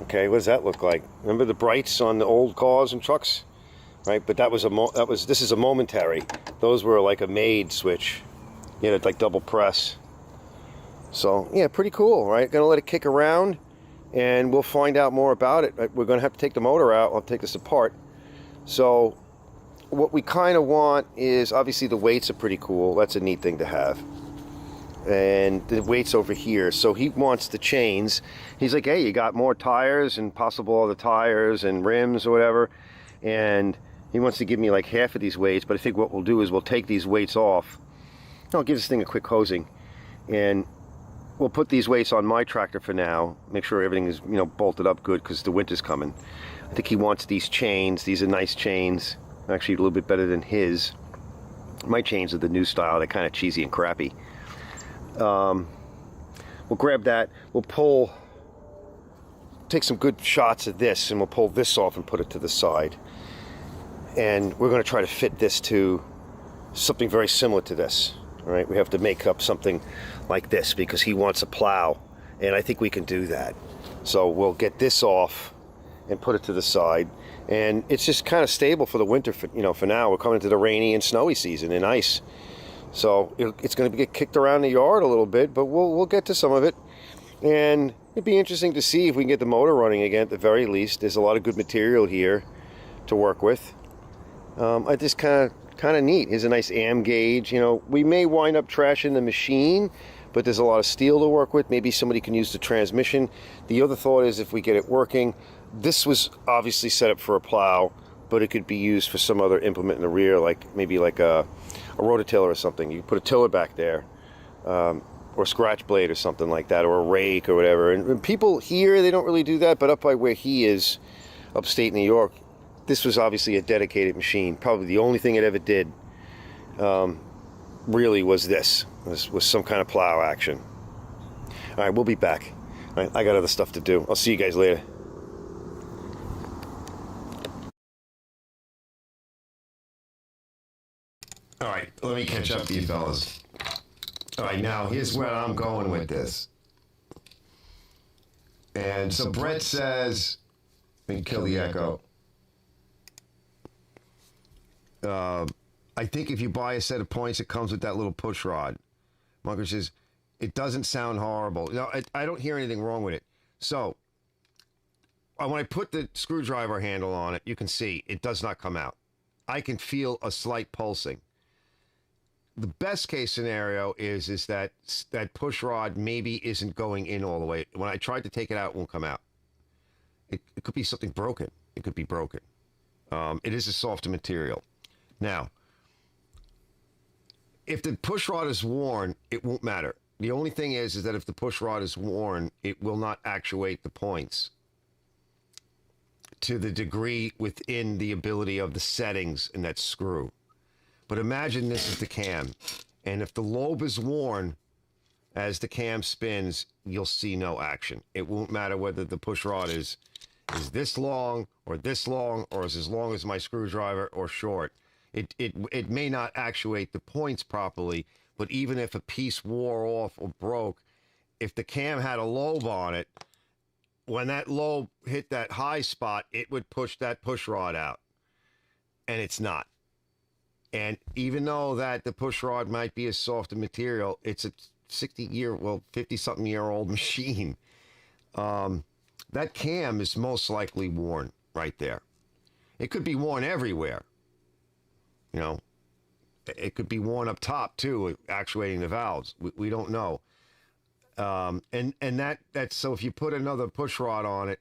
Okay, what does that look like? Remember the brights on the old cars and trucks? Right, but this is a momentary. Those were like a made switch. You had to like double press. So yeah, pretty cool, right? Gonna let it kick around, and we'll find out more about it. We're gonna have to take the motor out. I'll take this apart. So what we kind of want is, obviously the weights are pretty cool. That's a neat thing to have. And the weights over here. So he wants the chains. He's like, hey, you got more tires and possible other tires and rims or whatever. And he wants to give me like half of these weights. But I think what we'll do is we'll take these weights off. I'll give this thing a quick hosing. And we'll put these weights on my tractor for now. Make sure everything is, bolted up good because the winter's coming. I think he wants these chains. These are nice chains. Actually, a little bit better than his. My chains are the new style. They're kind of cheesy and crappy. We'll grab that. We'll take some good shots of this, and we'll pull this off and put it to the side. And we're going to try to fit this to something very similar to this. All right, we have to make up something like this because he wants a plow, and I think we can do that. So we'll get this off and put it to the side, and it's just kind of stable for the winter. For now, we're coming to the rainy and snowy season and ice, so it's going to get kicked around the yard a little bit, but we'll get to some of it, and it'd be interesting to see if we can get the motor running again. At the very least, there's a lot of good material here to work with. I just kind of neat. Here's a nice AM gauge. We may wind up trashing the machine, but there's a lot of steel to work with. Maybe somebody can use the transmission. The other thought is if we get it working, this was obviously set up for a plow, but it could be used for some other implement in the rear, maybe a rototiller or something. You put a tiller back there, or a scratch blade or something like that, or a rake or whatever. And people here, they don't really do that, but up by where he is, upstate New York, this was obviously a dedicated machine. Probably the only thing it ever did really was this, was some kind of plow action. All right, we'll be back. All right, I got other stuff to do. I'll see you guys later. All right, let me catch up to you fellas. All right, now here's where I'm going with this. And so Brett says, let me kill the echo. I think if you buy a set of points, it comes with that little push rod. Munker says, it doesn't sound horrible. No, I don't hear anything wrong with it. So, when I put the screwdriver handle on it, you can see it does not come out. I can feel a slight pulsing. The best case scenario is that push rod maybe isn't going in all the way. When I tried to take it out, it won't come out. It could be something broken. It could be broken. It is a softer material. Now, if the push rod is worn, it won't matter. The only thing is that if the push rod is worn, it will not actuate the points to the degree within the ability of the settings in that screw. But imagine this is the cam, and if the lobe is worn as the cam spins, you'll see no action. It won't matter whether the push rod is this long, or is as long as my screwdriver, or short. It may not actuate the points properly, but even if a piece wore off or broke, if the cam had a lobe on it, when that lobe hit that high spot, it would push that push rod out. And it's not. And even though that the push rod might be a softer material, it's a 50-something-year-old machine. That cam is most likely worn right there. It could be worn everywhere. It could be worn up top too, actuating the valves. We don't know. And that's so if you put another push rod on it,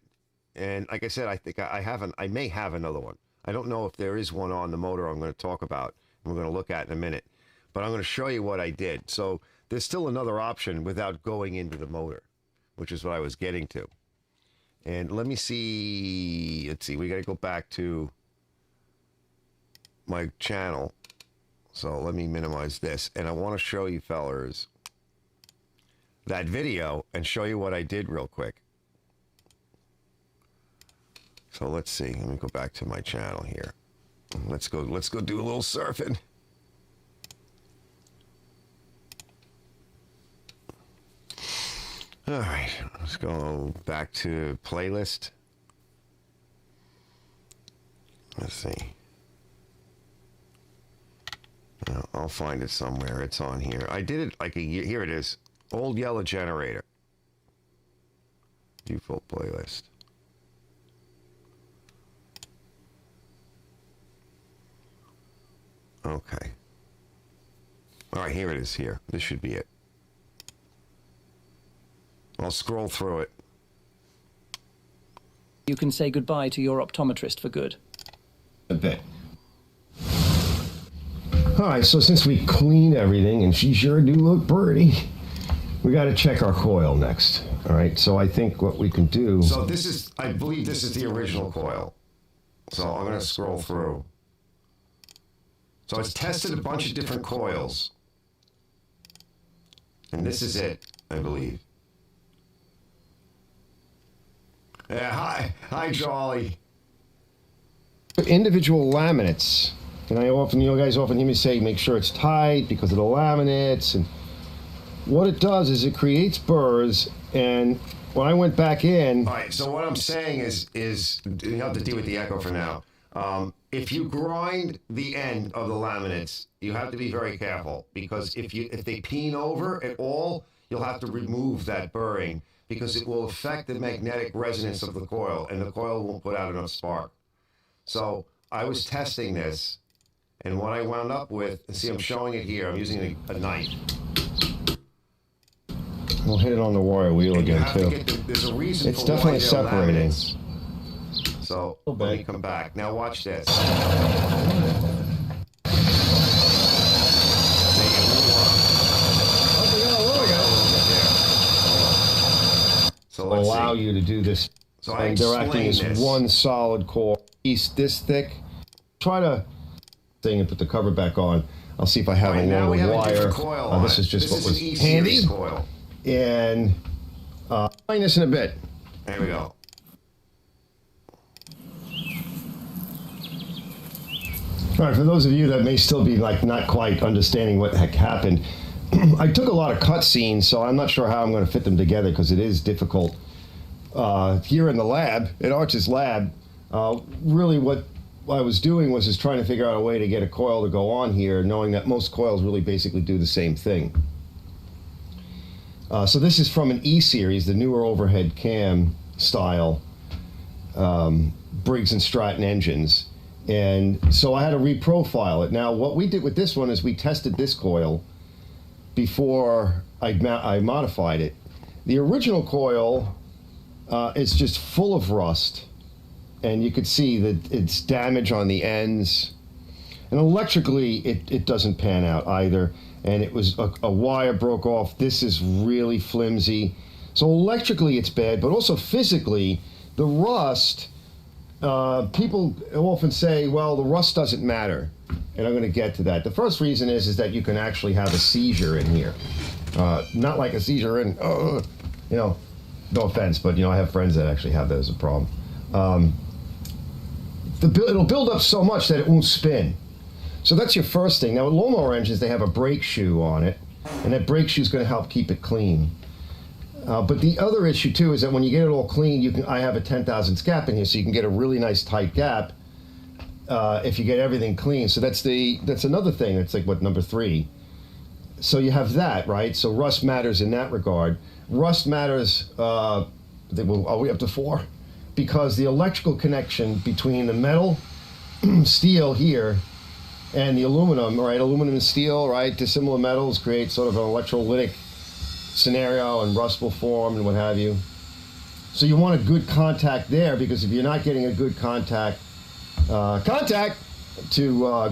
and like I said, I think I may have another one. I don't know if there is one on the motor I'm going to talk about, and we're going to look at in a minute. But I'm going to show you what I did. So there's still another option without going into the motor, which is what I was getting to. And let me see. Let's see. We got to go back to my channel. So let me minimize this. And I want to show you fellers that video and show you what I did real quick. So let's see. Let me go back to my channel here. Let's go do a little surfing. All right, let's go back to playlist. Let's see. I'll find it somewhere. It's on here. I did it like a year. Here it is. Old Yellow Generator. Default playlist. Okay. All right, here it is here. This should be it. I'll scroll through it. You can say goodbye to your optometrist for good. A bit. All right, so since we cleaned everything, and she sure do look pretty, We got to check our coil next. All right, so I think what we can do... So this is, I believe this is the original coil. So I'm going to scroll through. So it's tested a bunch of different coils. And this is it, I believe. Yeah, hi, Charlie. Individual laminates. And you guys often hear me say, make sure it's tight because of the laminates. And what it does is it creates burrs. And when I went back in... All right, so what I'm saying is you have to deal with the echo for now. If you grind the end of the laminates, you have to be very careful because if they peen over at all, you'll have to remove that burring because it will affect the magnetic resonance of the coil, and the coil won't put out enough spark. So I was testing this, and what I wound up with, see, I'm showing it here. I'm using a knife. We'll hit it on the wire wheel again, too. There's a reason it's for definitely why separating. So let me come back. Now watch this. So let's allow you to do this. So and they're acting as one solid core piece this thick. Try to thing and put the cover back on. I'll see if I have a longer wire. This is just what was handy. Coil. And explain this in a bit. There we go. All right, for those of you that may still be like not quite understanding what the heck happened, I took a lot of cut scenes, so I'm not sure how I'm going to fit them together because it is difficult. Here in the lab, at Arch's lab, really what I was doing was just trying to figure out a way to get a coil to go on here, knowing that most coils really basically do the same thing. So this is from an E-series, the newer overhead cam style Briggs & Stratton engines. And so I had to reprofile it. Now, what we did with this one is we tested this coil before I modified it. The original coil is just full of rust, and you could see that it's damage on the ends. And electrically, it doesn't pan out either. And it was a wire broke off. This is really flimsy. So electrically, it's bad, but also physically, the rust. People often say, well, the rust doesn't matter, and I'm going to get to that. The first reason is that you can actually have a seizure in here. Not like a seizure in, no offense, but, I have friends that actually have that as a problem. It'll build up so much that it won't spin. So that's your first thing. Now, with lawnmower engines, they have a brake shoe on it, and that brake shoe is going to help keep it clean. But the other issue, too, is that when you get it all clean, I have a 10,000ths gap in here, so you can get a really nice tight gap if you get everything clean. So that's another thing. It's like, number 3. So you have that, right? So rust matters in that regard. Rust matters, are we up to 4? Because the electrical connection between the metal, steel here, and the aluminum, right? Aluminum and steel, right? Dissimilar metals create sort of an electrolytic scenario, and rust will form and what have you. So you want a good contact there, because if you're not getting a good contact to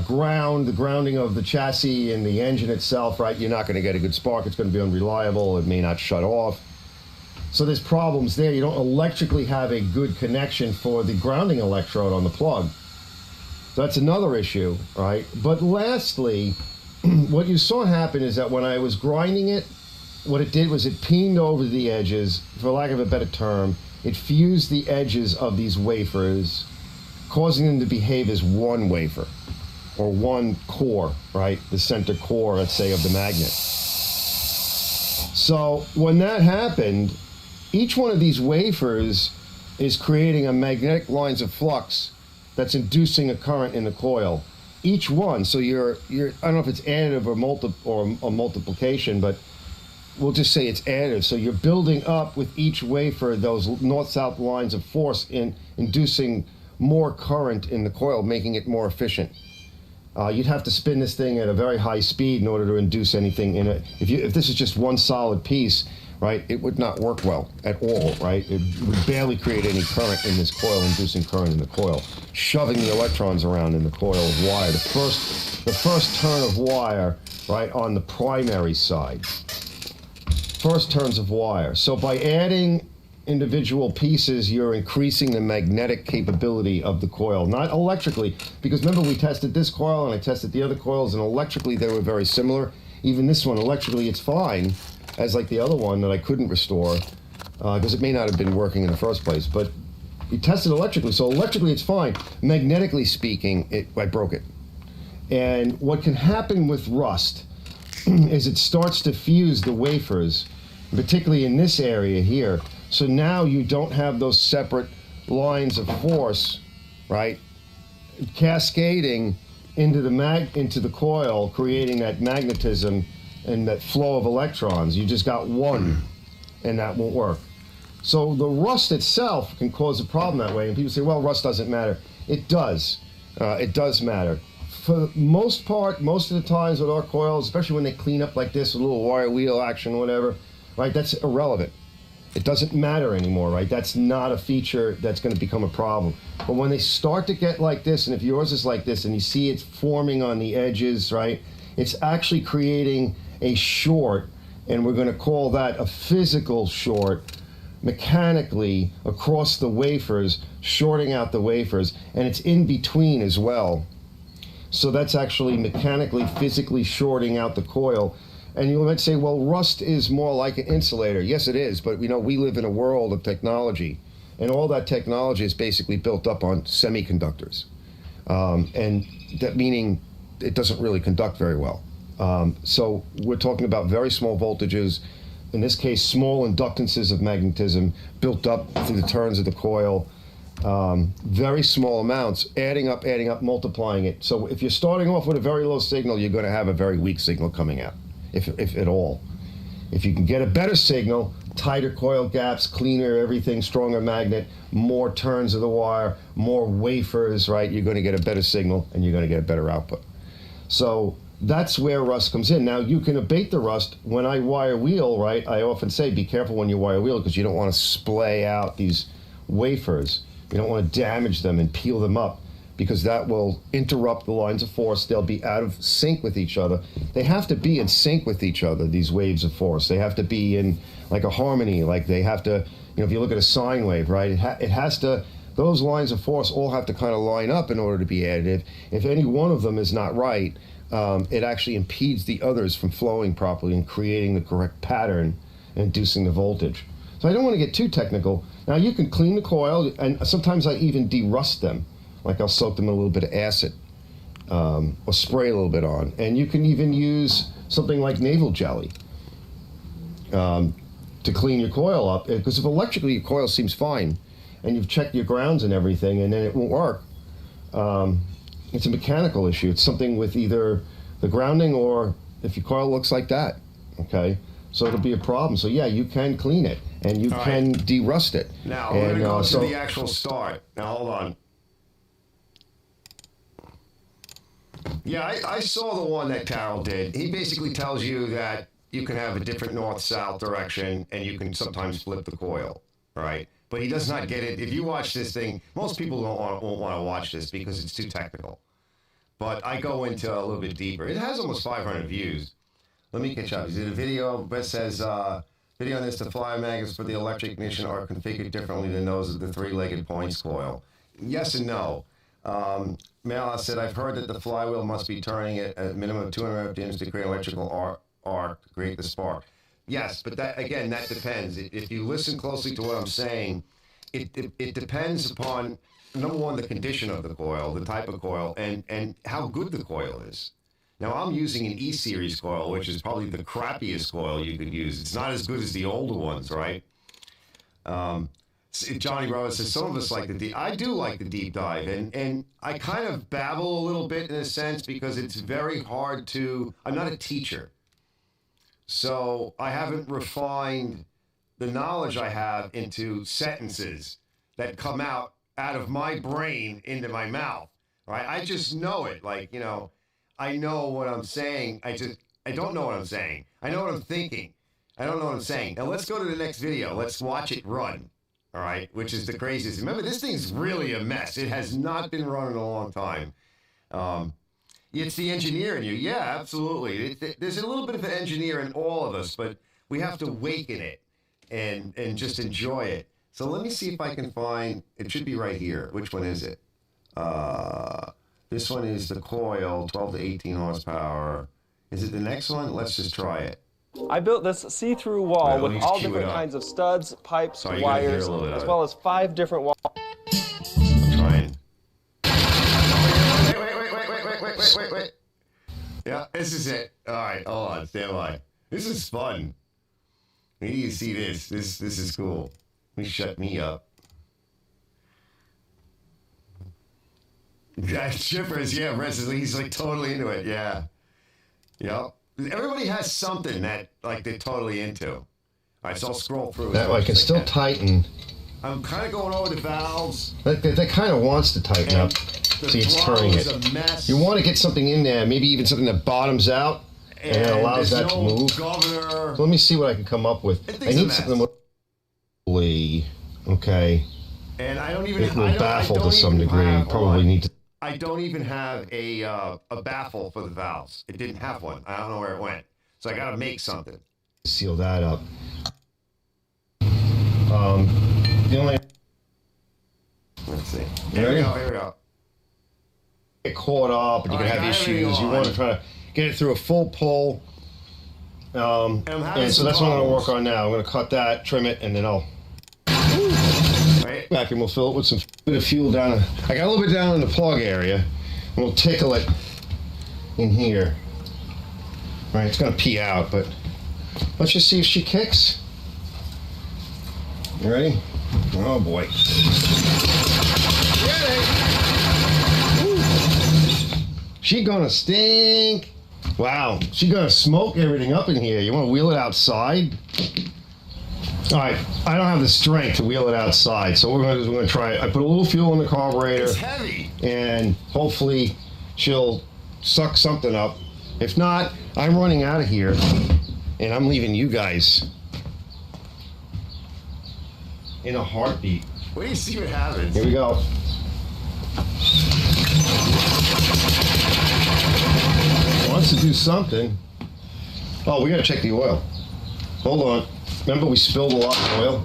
ground the grounding of the chassis and the engine itself, right, you're not going to get a good spark. It's going to be unreliable. It may not shut off. So there's problems there. You don't electrically have a good connection for the grounding electrode on the plug. So that's another issue, right? But lastly, what you saw happen is that when I was grinding it, what it did was it peened over the edges, for lack of a better term. It fused the edges of these wafers, causing them to behave as one wafer, or one core, right? The center core, let's say, of the magnet. So when that happened, each one of these wafers is creating a magnetic lines of flux that's inducing a current in the coil. Each one, so you're I don't know if it's additive or multiplication, but we'll just say it's additive. So you're building up with each wafer those north-south lines of force in inducing more current in the coil, making it more efficient. You'd have to spin this thing at a very high speed in order to induce anything in it. If this is just one solid piece, right, it would not work well at all, right? It would barely create any current in this coil, inducing current in the coil, shoving the electrons around in the coil of wire. The first turn of wire, right, on the primary side. first turns of wire. So by adding individual pieces, you're increasing the magnetic capability of the coil, not electrically, because remember we tested this coil and I tested the other coils, and electrically they were very similar. Even this one, electrically it's fine, as like the other one that I couldn't restore, because it may not have been working in the first place, but you tested electrically, so electrically it's fine. Magnetically speaking, I broke it. And what can happen with rust is it starts to fuse the wafers, particularly in this area here. So now you don't have those separate lines of force, right, cascading into the coil, creating that magnetism and that flow of electrons. You just got one, and that won't work. So the rust itself can cause a problem that way. And people say, well, rust doesn't matter. It does. It does matter. For the most part, most of the times with our coils, especially when they clean up like this, a little wire wheel action, whatever, right, that's irrelevant. It doesn't matter anymore, right? That's not a feature that's going to become a problem. But when they start to get like this, and if yours is like this, and you see it's forming on the edges, right, it's actually creating a short, and we're going to call that a physical short, mechanically across the wafers, shorting out the wafers, and it's in between as well. So that's actually mechanically, physically shorting out the coil. And you might say, well, rust is more like an insulator. Yes, it is, but we live in a world of technology, and all that technology is basically built up on semiconductors. And that meaning it doesn't really conduct very well. So we're talking about very small voltages, in this case, small inductances of magnetism built up through the turns of the coil, very small amounts, adding up, multiplying it. So if you're starting off with a very low signal, you're going to have a very weak signal coming out. If at all. If you can get a better signal, tighter coil gaps, cleaner everything, stronger magnet, more turns of the wire, more wafers, right, you're going to get a better signal and you're going to get a better output. So that's where rust comes in. Now you can abate the rust. When I wire wheel, right, I often say be careful when you wire wheel, because you don't want to splay out these wafers. You don't want to damage them and peel them up, because that will interrupt the lines of force. They'll be out of sync with each other. They have to be in sync with each other, these waves of force. They have to be in like a harmony, like they have to, if you look at a sine wave, right, it has to, those lines of force all have to kind of line up in order to be additive. If any one of them is not right, it actually impedes the others from flowing properly and creating the correct pattern and inducing the voltage. So I don't want to get too technical. Now you can clean the coil, and sometimes I even de-rust them. Like I'll soak them in a little bit of acid, or spray a little bit on. And you can even use something like navel jelly to clean your coil up. Because if electrically your coil seems fine, and you've checked your grounds and everything, and then it won't work, it's a mechanical issue. It's something with either the grounding or if your coil looks like that, okay? So it'll be a problem. So yeah, you can clean it, and you can de-rust it. Now, we're going to go to the actual start. Now, hold on. Yeah, I saw the one that Carol did. He basically tells you that you can have a different north-south direction, and you can sometimes flip the coil, right? But he does not get it. If you watch this thing, most people won't want to watch this because it's too technical. But I go into a little bit deeper. It has almost 500 views. Let me catch up. Is it a video that says, video on this, the fly magnets for the electric ignition are configured differently than those of the three-legged points coil? Yes and no. Mala said, I've heard that the flywheel must be turning at a minimum of 200 RPMs to create electrical arc, create the spark. Yes, but that, again, that depends. If you listen closely to what I'm saying, it depends upon, number one, the condition of the coil, the type of coil, and how good the coil is. Now, I'm using an E-series coil, which is probably the crappiest coil you could use. It's not as good as the older ones, right? Johnny Roberts says, some of us like the deep. I do like the deep dive, and I kind of babble a little bit in a sense because it's very hard to, I'm not a teacher. So I haven't refined the knowledge I have into sentences that come out of my brain into my mouth, right? I just know it. Like, I know what I'm saying. I don't know what I'm saying. I know what I'm thinking. I don't know what I'm saying. Now let's go to the next video. Let's watch it run. All right, which is the craziest. Remember, this thing's really a mess. It has not been run in a long time. It's the engineer in you. Yeah, absolutely. There's a little bit of an engineer in all of us, but we have to waken it and just enjoy it. So let me see if I can find, it should be right here. Which one is it? This one is the coil, 12 to 18 horsepower. Is it the next one? Let's just try it. I built this see-through wall with all different kinds of studs, pipes, wires, as well as 5 different walls. Trying. Wait. Yeah, this is it. All right, hold on, stand by. This is fun. We need to see this. This is cool. Let me shut me up. Yeah, Chippers, yeah, he's like totally into it, yeah. Yep. Everybody has something that like they're totally into. All right, so I'll scroll through. That way I can still tighten. I'm kind of going over the valves. That kind of wants to tighten up. See, it's turning it. You want to get something in there, maybe even something that bottoms out and it allows that to move. So let me see what I can come up with. I need something with. Okay. And I don't even. It will baffle to some degree. Probably need to. I don't even have a baffle for the valves. It didn't have one. I don't know where it went. So I got to make something. Seal that up. The only. Let's see. Here we go. Get caught up, and you can have issues. You want to try to get it through a full pull. And so that's what I'm going to work on now. I'm going to cut that, trim it, and then I'll. Back and we'll fill it with some bit of fuel down. I got a little bit down in the plug area, and we'll tickle it in here. All right, it's gonna pee out, but let's just see if she kicks. You ready? Oh boy. She gonna stink. Wow, she gonna smoke everything up in here. You wanna wheel it outside? All right, I don't have the strength to wheel it outside, so what we're going to try it. I put a little fuel in the carburetor. It's heavy. And hopefully she'll suck something up. If not, I'm running out of here, and I'm leaving you guys in a heartbeat. Wait till you see what happens. Here we go. Wants to do something. Oh, we got to check the oil. Hold on. Remember we spilled a lot of oil?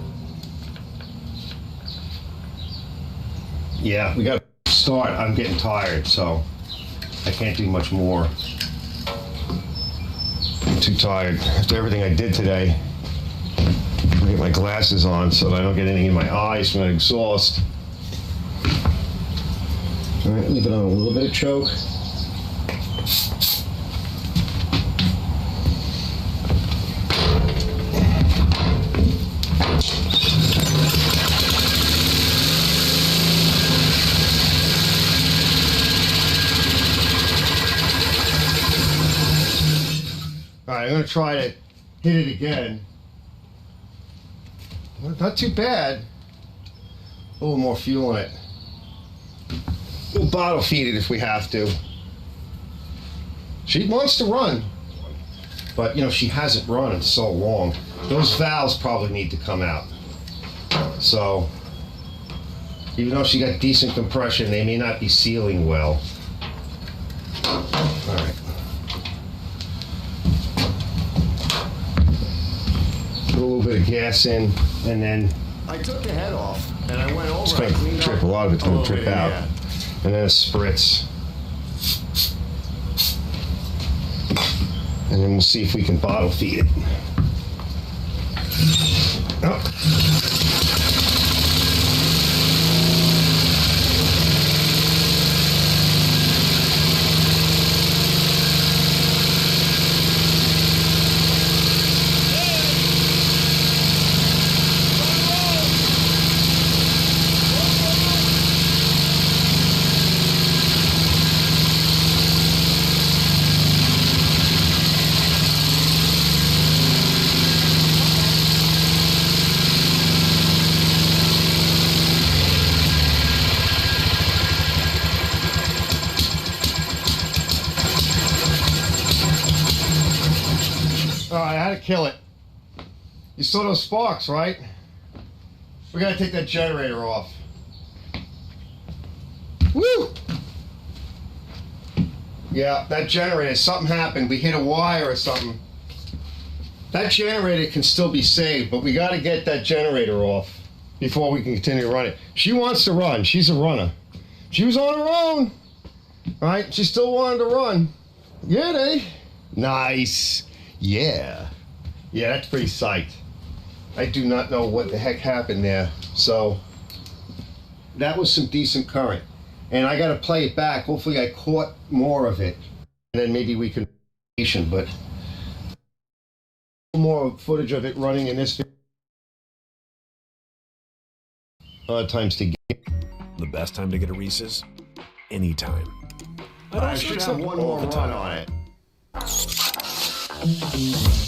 Yeah, we got to start. I'm getting tired, so I can't do much more. I'm too tired after everything I did today. I'm gonna get my glasses on so that I don't get anything in my eyes from that exhaust. All right, leave it on a little bit of choke. All right, I'm going to try to hit it again. Not too bad. A little more fuel in it. We'll bottle feed it if we have to. She wants to run, but you know, she hasn't run in so long. Those valves probably need to come out. So, even though she got decent compression, they may not be sealing well. All right. Put a little bit of gas in, and then I took the head off, and I went over. It's going to drip. A lot of it's going to drip out, and then a spritz, and then we'll see if we can bottle feed it. Oh. Kill it. You saw those sparks, right? We gotta take that generator off. Woo! Yeah, that generator, something happened. We hit a wire or something. That generator can still be saved, but we got to get that generator off before we can continue to run it. She wants to run. She's a runner. She was on her own. All right, she still wanted to run. Yeah, they. Nice. Yeah. Yeah, that's pretty psyched. I do not know what the heck happened there. So that was some decent current. And I got to play it back. Hopefully I caught more of it. And then maybe we can, but more footage of it running in this video. Times to get. The best time to get a Reese's? Anytime. I should have one more run on it.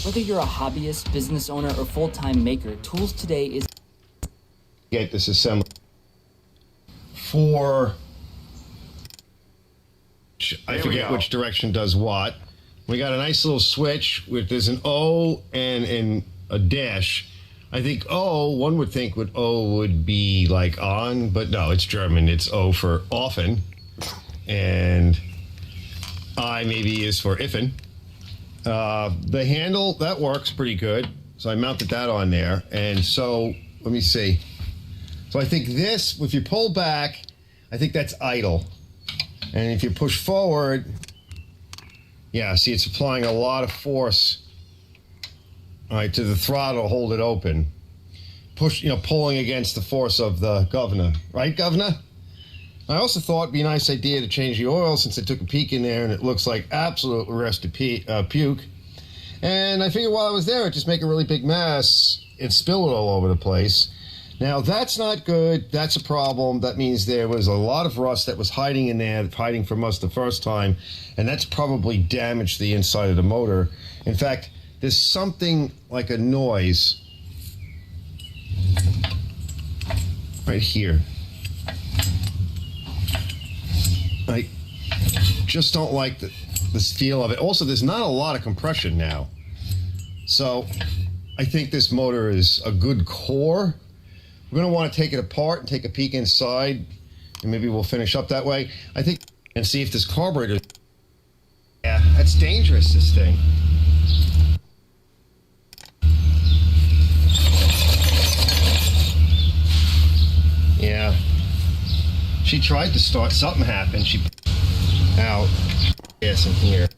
Whether you're a hobbyist, business owner, or full-time maker, Tools Today is... Get this assembly for... I forget which direction does what. We got a nice little switch with there's an O and a dash. I think O, one would think O would be like on, but no, it's German. It's O for often. And I maybe is for iffen. The handle, that works pretty good. So I mounted that on there. And so, let me see. So I think this, if you pull back, I think that's idle. And if you push forward, yeah, see, it's applying a lot of force, all right, to the throttle, hold it open. Pulling against the force of the governor. Right, governor? I also thought it'd be a nice idea to change the oil since I took a peek in there and it looks like absolute arrested puke. And I figured while I was there, I'd just make a really big mess and spill it all over the place. Now, that's not good. That's a problem. That means there was a lot of rust that was hiding in there, hiding from us the first time, and that's probably damaged the inside of the motor. In fact, there's something like a noise right here. I just don't like the feel of it. Also, there's not a lot of compression now. So I think this motor is a good core. We're going to want to take it apart and take a peek inside, and maybe we'll finish up that way. I think, and see if this carburetor... Yeah, that's dangerous, this thing. Yeah. She tried to start, something happened. She out. Yes, in here.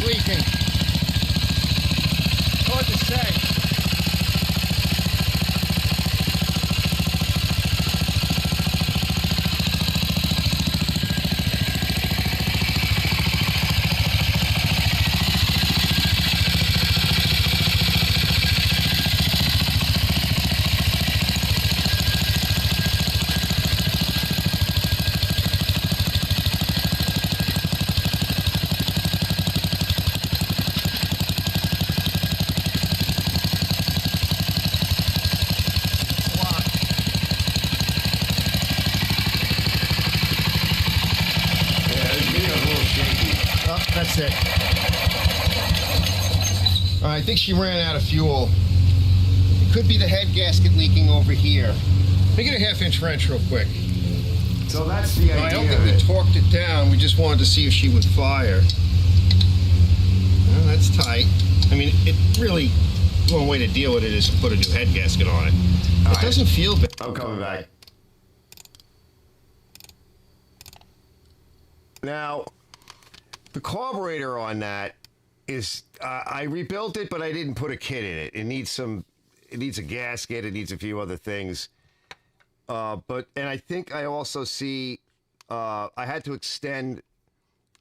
leaking? Hard to say. That's it. I think she ran out of fuel. It could be the head gasket leaking over here. Make it a half-inch wrench real quick. So that's the idea. I don't think we torqued it down. We just wanted to see if she would fire. Well, that's tight. I mean, it really, one way to deal with it is to put a new head gasket on it. It doesn't feel bad. I'm coming back. Now, the carburetor on that is, I rebuilt it, but I didn't put a kit in it. It needs a gasket. It needs a few other things. And I think I also see, I had to extend,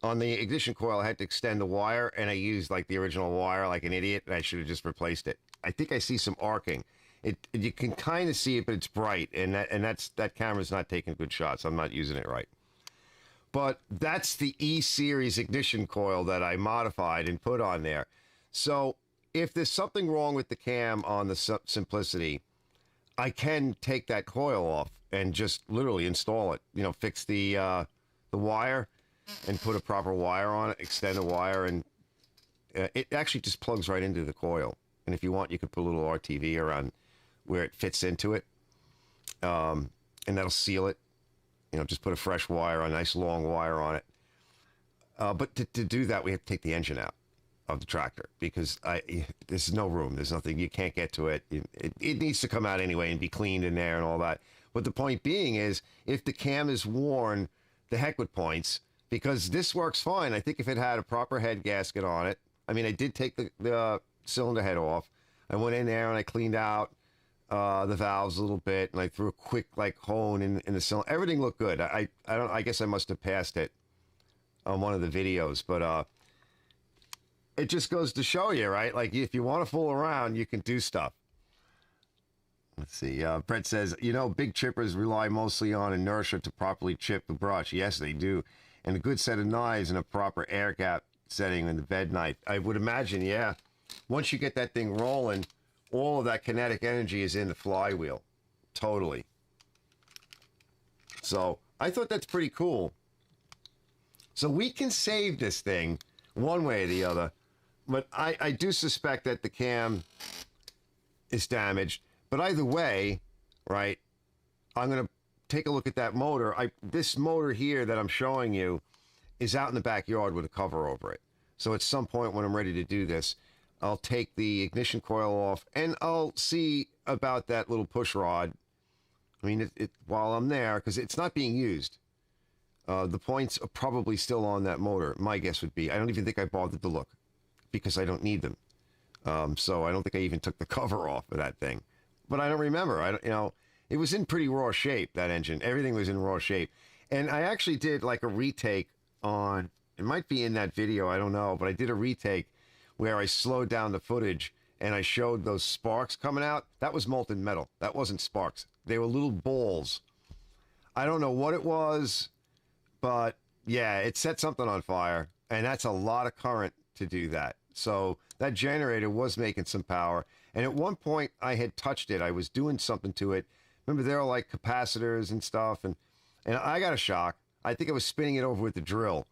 on the ignition coil, I had to extend the wire, and I used like the original wire like an idiot, and I should have just replaced it. I think I see some arcing. You can kind of see it, but it's bright, and that camera's not taking good shots. I'm not using it right. But that's the E-Series ignition coil that I modified and put on there. So if there's something wrong with the cam on the Simplicity, I can take that coil off and just literally install it. You know, fix the wire and put a proper wire on it, extend the wire, and it actually just plugs right into the coil. And if you want, you could put a little RTV around where it fits into it, and that'll seal it. You know, just put a fresh wire, a nice long wire on it. But to do that, we have to take the engine out of the tractor because there's no room. There's nothing. You can't get to it. It needs to come out anyway and be cleaned in there and all that. But the point being is, if the cam is worn, the heck with points, because this works fine. I think if it had a proper head gasket on it, I mean, I did take the cylinder head off. I went in there and I cleaned out the valves a little bit, and I threw a quick like hone in the cylinder. Everything looked good. I guess I must have passed it on one of the videos, but it just goes to show you, right? Like if you want to fool around, you can do stuff. Let's see. Brett says, you know, big chippers rely mostly on inertia to properly chip the brush. Yes, they do, and a good set of knives and a proper air gap setting in the bed knife. I would imagine, yeah. Once you get that thing rolling, all of that kinetic energy is in the flywheel. Totally. So I thought that's pretty cool. So we can save this thing one way or the other. But I do suspect that the cam is damaged. But either way, right, I'm going to take a look at that motor. This motor here that I'm showing you is out in the backyard with a cover over it. So at some point when I'm ready to do this, I'll take the ignition coil off, and I'll see about that little push rod. I mean, while I'm there, because it's not being used. The points are probably still on that motor. My guess would be. I don't even think I bothered to look, because I don't need them. So I don't think I even took the cover off of that thing. But I don't remember. It was in pretty raw shape, that engine. Everything was in raw shape. And I actually did like a retake on, it might be in that video, I don't know, but I did a retake where I slowed down the footage and I showed those sparks coming out. That was molten metal. That wasn't sparks. They were little balls. I don't know what it was, but yeah, it set something on fire, and that's a lot of current to do that. So that generator was making some power, and at one point I had touched it. I was doing something to it. Remember, there are like capacitors and stuff, and I got a shock. I think I was spinning it over with the drill,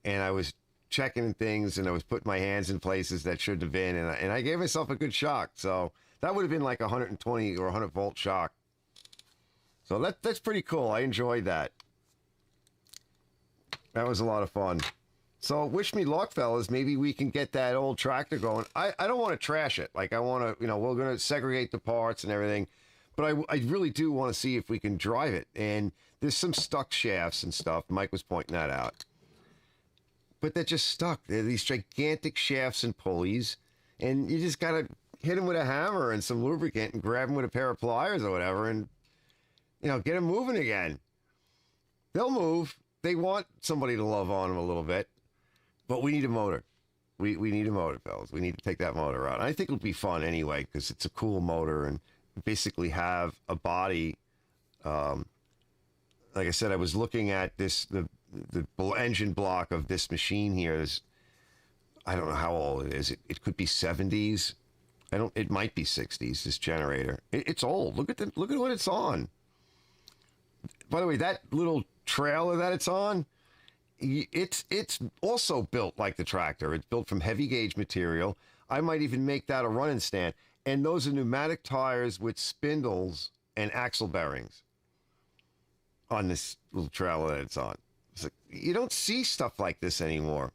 and I was checking things, and I was putting my hands in places that shouldn't have been, and I gave myself a good shock. So that would have been like a 120 or 100 volt shock. So that's pretty cool. I enjoyed that. That was a lot of fun. So wish me luck, fellas. Maybe we can get that old tractor going. I don't want to trash it. Like I want to, we're going to segregate the parts and everything, but I really do want to see if we can drive it. And there's some stuck shafts and stuff. Mike was pointing that out. but they're just stuck. They're these gigantic shafts and pulleys, and you just got to hit them with a hammer and some lubricant and grab them with a pair of pliers or whatever and, get them moving again. They'll move. They want somebody to love on them a little bit, but we need a motor. We need a motor, fellas. We need to take that motor out. I think it'll be fun anyway because it's a cool motor and basically have a body. Like I said, I was looking at the engine block of this machine here. I don't know how old it is. It could be 70s. It might be 60s. This generator. It's old. Look at what it's on. By the way, that little trailer that it's on, it's also built like the tractor. It's built from heavy gauge material. I might even make that a running stand. And those are pneumatic tires with spindles and axle bearings on this little trailer that it's on. It's like, you don't see stuff like this anymore.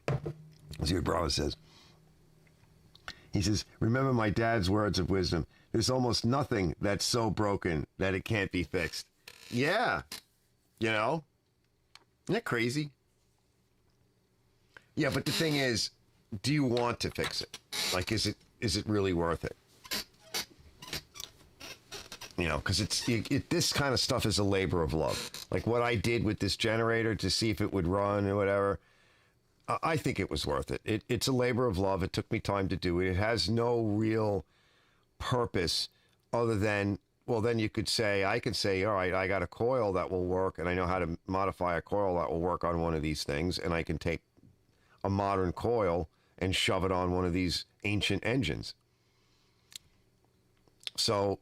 Let's see what Bravo says. He says, remember my dad's words of wisdom. There's almost nothing that's so broken that it can't be fixed. Yeah. Isn't that crazy? Yeah, but the thing is, do you want to fix it? Like, is it really worth it? Because this kind of stuff is a labor of love. Like what I did with this generator to see if it would run or whatever, I think it was worth it. It's a labor of love. It took me time to do it. It has no real purpose other than, well, then I can say, all right, I got a coil that will work, and I know how to modify a coil that will work on one of these things, and I can take a modern coil and shove it on one of these ancient engines. So,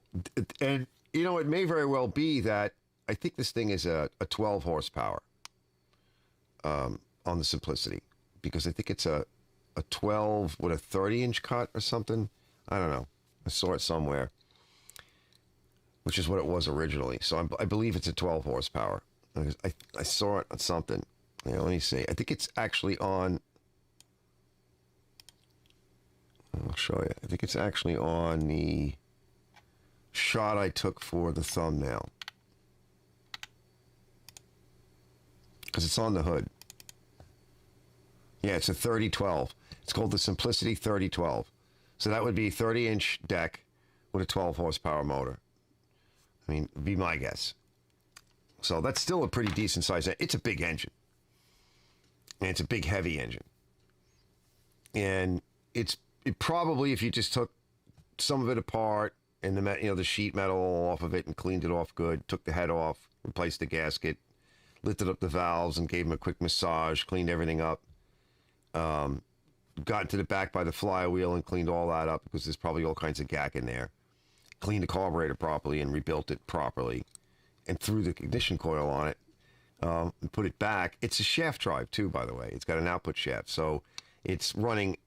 and it may very well be that I think this thing is a 12 horsepower on the Simplicity, because I think it's a 12 with a 30-inch cut or something. I don't know. I saw it somewhere, which is what it was originally. So I believe it's a 12 horsepower. I saw it on something. Let me see. I think it's actually on. I'll show you. I think it's actually on the shot I took for the thumbnail, because it's on the hood. Yeah, it's a 3012. It's called the Simplicity 3012. So that would be 30-inch deck with a 12 horsepower motor. I mean, be my guess. So that's still a pretty decent size. It's a big engine. And it's a big, heavy engine. And it probably, if you just took some of it apart and the sheet metal off of it and cleaned it off good, took the head off, replaced the gasket, lifted up the valves and gave them a quick massage, cleaned everything up, got into the back by the flywheel and cleaned all that up because there's probably all kinds of gack in there, cleaned the carburetor properly and rebuilt it properly, and threw the ignition coil on it, and put it back. It's a shaft drive too, by the way. It's got an output shaft, so it's running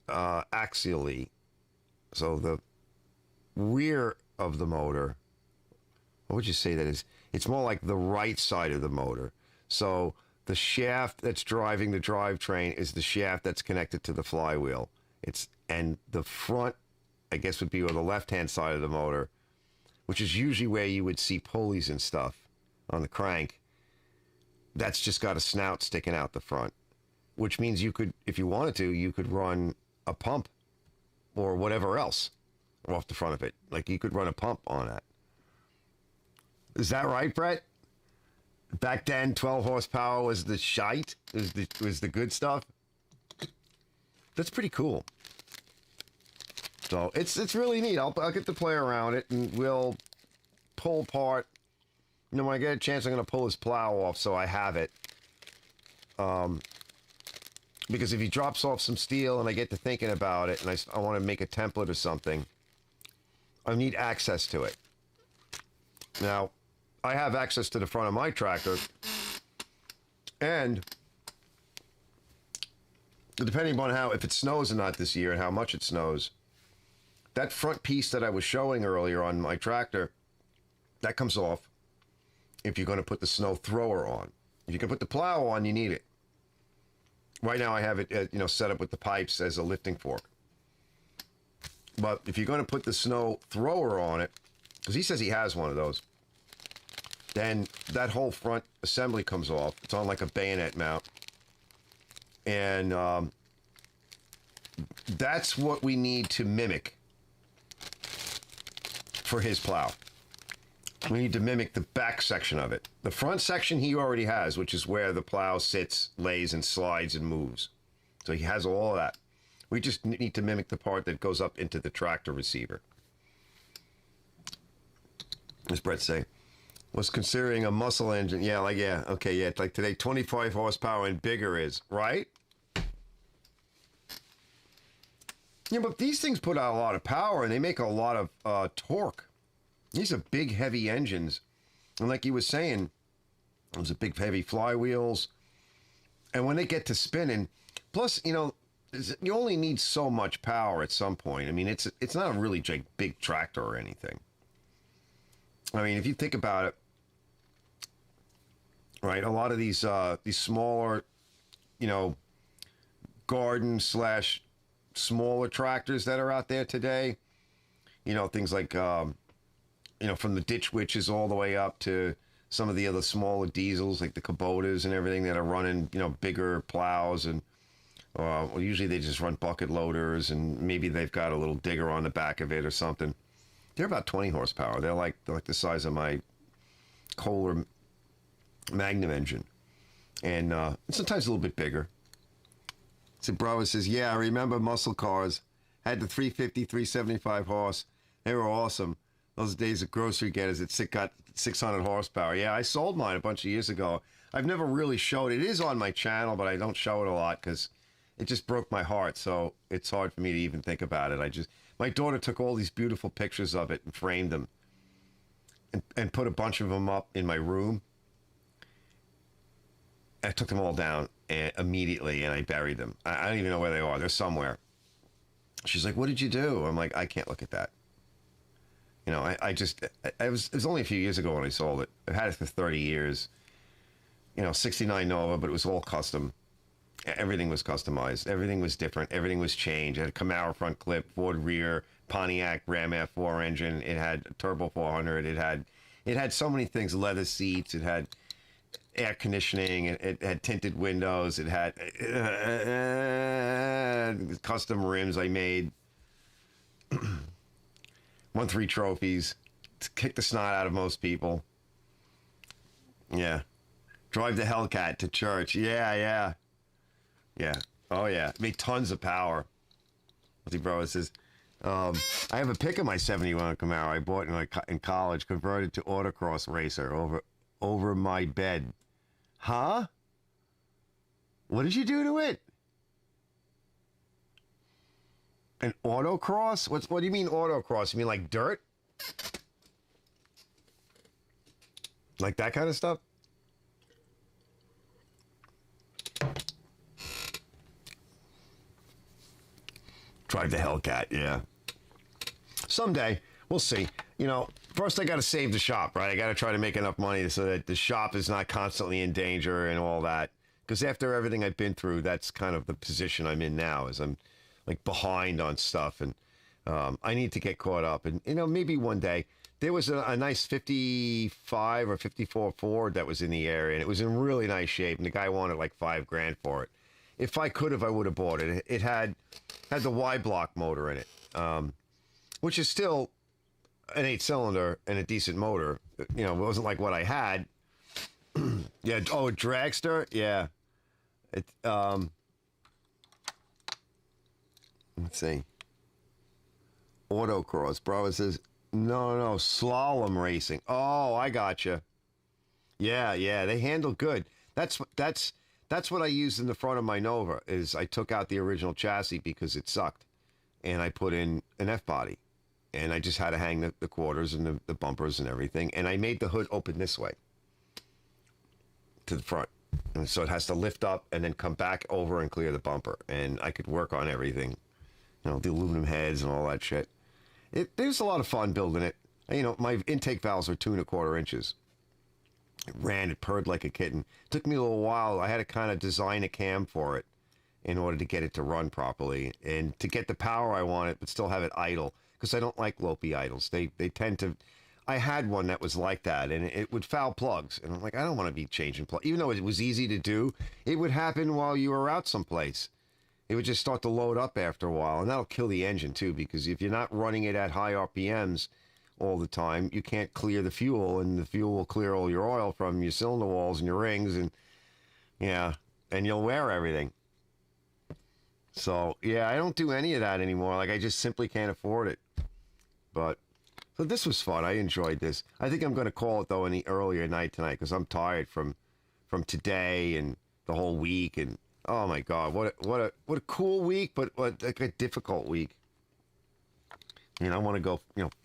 axially. So the rear of the motor, what would you say that is? It's more like the right side of the motor. So the shaft that's driving the drivetrain is the shaft that's connected to the flywheel. And the front, I guess, would be on the left-hand side of the motor, which is usually where you would see pulleys and stuff on the crank. That's just got a snout sticking out the front, which means you could, if you wanted to, you could run a pump or whatever else off the front of it. Like you could run a pump on that. Is that right, Brett? Back then, 12 horsepower was the shite, was the good stuff. That's pretty cool. So it's really neat. I'll get to play around it, and we'll pull apart. When I get a chance, I'm going to pull his plow off so I have it. Because if he drops off some steel and I get to thinking about it, and I want to make a template or something, I need access to it. Now, I have access to the front of my tractor, and depending on if it snows or not this year and how much it snows, that front piece that I was showing earlier on my tractor, that comes off if you're going to put the snow thrower on. If you can put the plow on, you need it. Right now I have it set up with the pipes as a lifting fork. But if you're going to put the snow thrower on it, because he says he has one of those, then that whole front assembly comes off. It's on like a bayonet mount. And that's what we need to mimic for his plow. We need to mimic the back section of it. The front section he already has, which is where the plow sits, lays, and slides and moves. So he has all of that. We just need to mimic the part that goes up into the tractor receiver. As Brett say, was considering a muscle engine. Yeah, okay, yeah. Like today, 25 horsepower and bigger is, right? Yeah, but these things put out a lot of power and they make a lot of torque. These are big, heavy engines. And like he was saying, those are big, heavy flywheels. And when they get to spinning, plus, you only need so much power at some point. I mean, it's not a really big tractor or anything. I mean, if you think about it, right, a lot of these smaller, garden / smaller tractors that are out there today, things like, from the ditch witches all the way up to some of the other smaller diesels like the Kubotas and everything that are running, bigger plows, and usually they just run bucket loaders and maybe they've got a little digger on the back of it or something. They're about 20 horsepower. They're like the size of my Kohler Magnum engine, and sometimes a little bit bigger. So Bravo says, yeah, I remember muscle cars had the 350, 375 horse. They were awesome. Those days of grocery getters that got 600 horsepower. Yeah, I sold mine a bunch of years ago. I've never really showed it. It is on my channel, but I don't show it a lot because it just broke my heart. So it's hard for me to even think about it. My daughter took all these beautiful pictures of it and framed them and put a bunch of them up in my room. I took them all down immediately and I buried them. I don't even know where they are. They're somewhere. She's like, what did you do? I'm like, I can't look at that. It was only a few years ago when I sold it. I've had it for 30 years. 69 Nova, but it was all custom. Everything was customized. Everything was different. Everything was changed. It had a Camaro front clip, Ford rear, Pontiac Ram F4 engine. It had a Turbo 400. It had so many things. Leather seats. It had air conditioning. It had tinted windows. It had custom rims I made. Won 3 trophies. Kicked the snot out of most people. Yeah. Drive the Hellcat to church. Yeah. Oh, yeah. Made tons of power. Let's see, bro. It says, I have a pic of my 71 Camaro I bought in college, converted to autocross racer over my bed. Huh? What did you do to it? An autocross? What do you mean autocross? You mean like dirt? Like that kind of stuff? Drive the Hellcat, yeah. Someday, we'll see. First I got to save the shop, right? I got to try to make enough money so that the shop is not constantly in danger and all that. Because after everything I've been through, that's kind of the position I'm in now, is I'm like behind on stuff, and I need to get caught up. And maybe one day there was a nice 55 or 54 Ford that was in the area, and it was in really nice shape, and the guy wanted like $5,000 for it. If I could have, I would have bought it. It had the Y block motor in it, which is still an 8-cylinder and a decent motor. It wasn't like what I had. Yeah. Oh, a dragster. Yeah. It. Let's see. Autocross. Bravo says, no, slalom racing. Oh, I gotcha. Yeah, they handle good. That's what I used in the front of my Nova, is I took out the original chassis because it sucked, and I put in an F-body, and I just had to hang the quarters and the bumpers and everything, and I made the hood open this way to the front. And so it has to lift up and then come back over and clear the bumper, and I could work on everything. The aluminum heads and all that shit. It was a lot of fun building it. My intake valves are 2¼ inches. It ran, it purred like a kitten. It took me a little while. I had to kind of design a cam for it in order to get it to run properly and to get the power I wanted, but still have it idle, because I don't like lopey idles. They tend to... I had one that was like that, and it would foul plugs. And I'm like, I don't want to be changing plugs. Even though it was easy to do, it would happen while you were out someplace. It would just start to load up after a while, and that'll kill the engine too, because if you're not running it at high RPMs all the time, you can't clear the fuel, and the fuel will clear all your oil from your cylinder walls and your rings, and yeah, and you'll wear everything. So, yeah, I don't do any of that anymore. Like, I just simply can't afford it. But, so this was fun. I enjoyed this. I think I'm going to call it, though, in the earlier night tonight, because I'm tired from today and the whole week. And, oh, my God, what a cool week, but what like a difficult week. I want to go,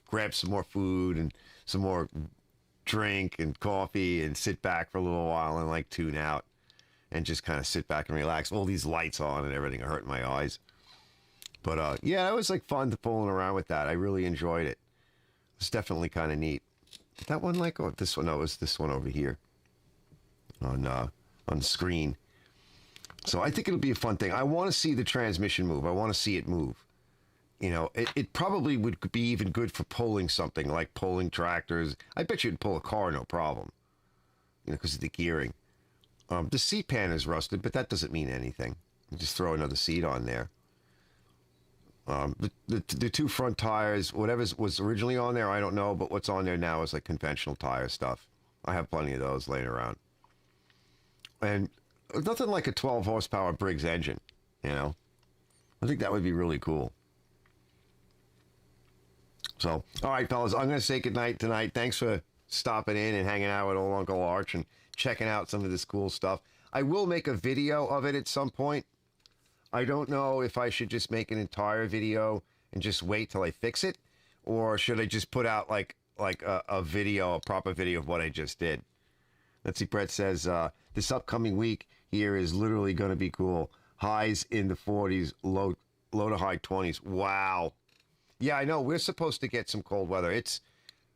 grab some more food and some more drink and coffee and sit back for a little while and, like, tune out. And just kind of sit back and relax. All these lights on and everything are hurting my eyes. But, yeah, it was, like, fun to fooling around with that. I really enjoyed it. It's definitely kind of neat. Did that one, like, this one? No, it was this one over here on the screen. So I think it'll be a fun thing. I want to see the transmission move. I want to see it move. It probably would be even good for pulling something, like pulling tractors. I bet you'd pull a car, no problem. Because of the gearing. The seat pan is rusted, but that doesn't mean anything. You just throw another seat on there. The two front tires, whatever was originally on there, I don't know, but what's on there now is like conventional tire stuff. I have plenty of those laying around. And nothing like a 12 horsepower Briggs engine, I think that would be really cool. So, all right, fellas, I'm going to say goodnight tonight. Thanks for stopping in and hanging out with old Uncle Arch and checking out some of this cool stuff. I will make a video of it at some point. I don't know if I should just make an entire video and just wait till I fix it, or should I just put out like a video, a proper video of what I just did. Let's see, Brett says, this upcoming week here is literally going to be cool. Highs in the 40s, low to high 20s. Wow. Yeah, I know. We're supposed to get some cold weather.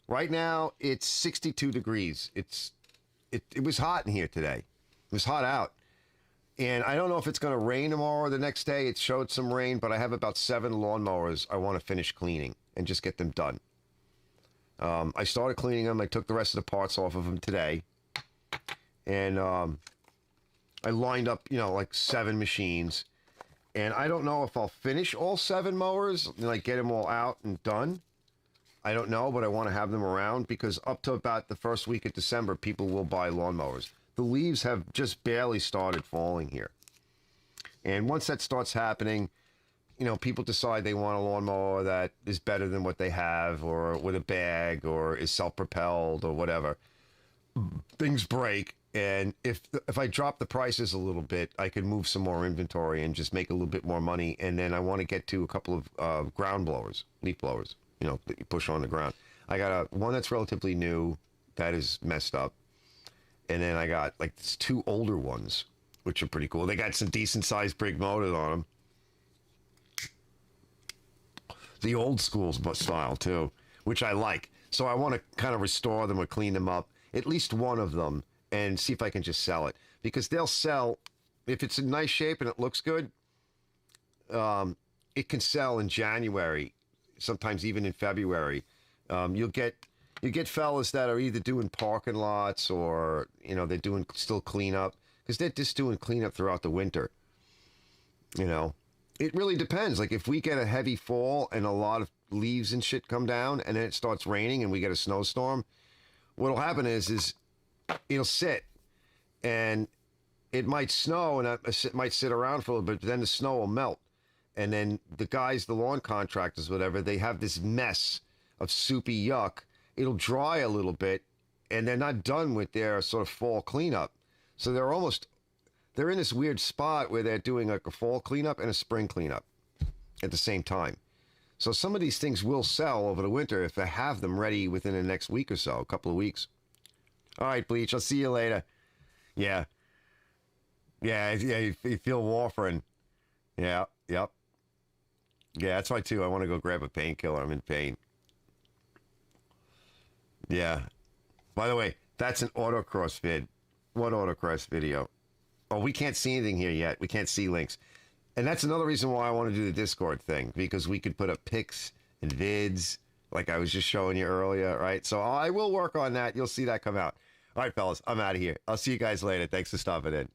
Right now, it's 62 degrees. It was hot in here today. It was hot out. And I don't know if it's going to rain tomorrow or the next day. It showed some rain, but I have about 7 lawnmowers I want to finish cleaning and just get them done. I started cleaning them. I took the rest of the parts off of them today. And I lined up, like 7 machines. And I don't know if I'll finish all 7 mowers, like get them all out and done. I don't know, but I want to have them around because up to about the first week of December, people will buy lawnmowers. The leaves have just barely started falling here. And once that starts happening, people decide they want a lawnmower that is better than what they have, or with a bag, or is self-propelled, or whatever. Things break, and if I drop the prices a little bit, I could move some more inventory and just make a little bit more money. And then I want to get to a couple of ground blowers, leaf blowers. That you push on the ground. I got one that's relatively new that is messed up. And then I got like 2 older ones, which are pretty cool. They got some decent sized Briggs motors on them. The old school style too, which I like. So I want to kind of restore them or clean them up, at least one of them, and see if I can just sell it. Because they'll sell, if it's in nice shape and it looks good, it can sell in January. Sometimes even in February. You get fellas that are either doing parking lots or, they're doing still cleanup, because they're just doing cleanup throughout the winter. It really depends. Like if we get a heavy fall and a lot of leaves and shit come down and then it starts raining and we get a snowstorm, what'll happen is it'll sit and it might snow and it might sit around for a little bit, but then the snow will melt. And then the guys, the lawn contractors, whatever, they have this mess of soupy yuck. It'll dry a little bit, and they're not done with their sort of fall cleanup. So they're in this weird spot where they're doing like a fall cleanup and a spring cleanup at the same time. So some of these things will sell over the winter if they have them ready within the next week or so, a couple of weeks. All right, Bleach, I'll see you later. Yeah. Yeah, you feel warfarin. Yeah, yep. Yeah, that's why, too. I want to go grab a painkiller. I'm in pain. Yeah. By the way, that's an autocross vid. What autocross video? Oh, we can't see anything here yet. We can't see links. And that's another reason why I want to do the Discord thing, because we could put up pics and vids like I was just showing you earlier, right? So I will work on that. You'll see that come out. All right, fellas, I'm out of here. I'll see you guys later. Thanks for stopping in.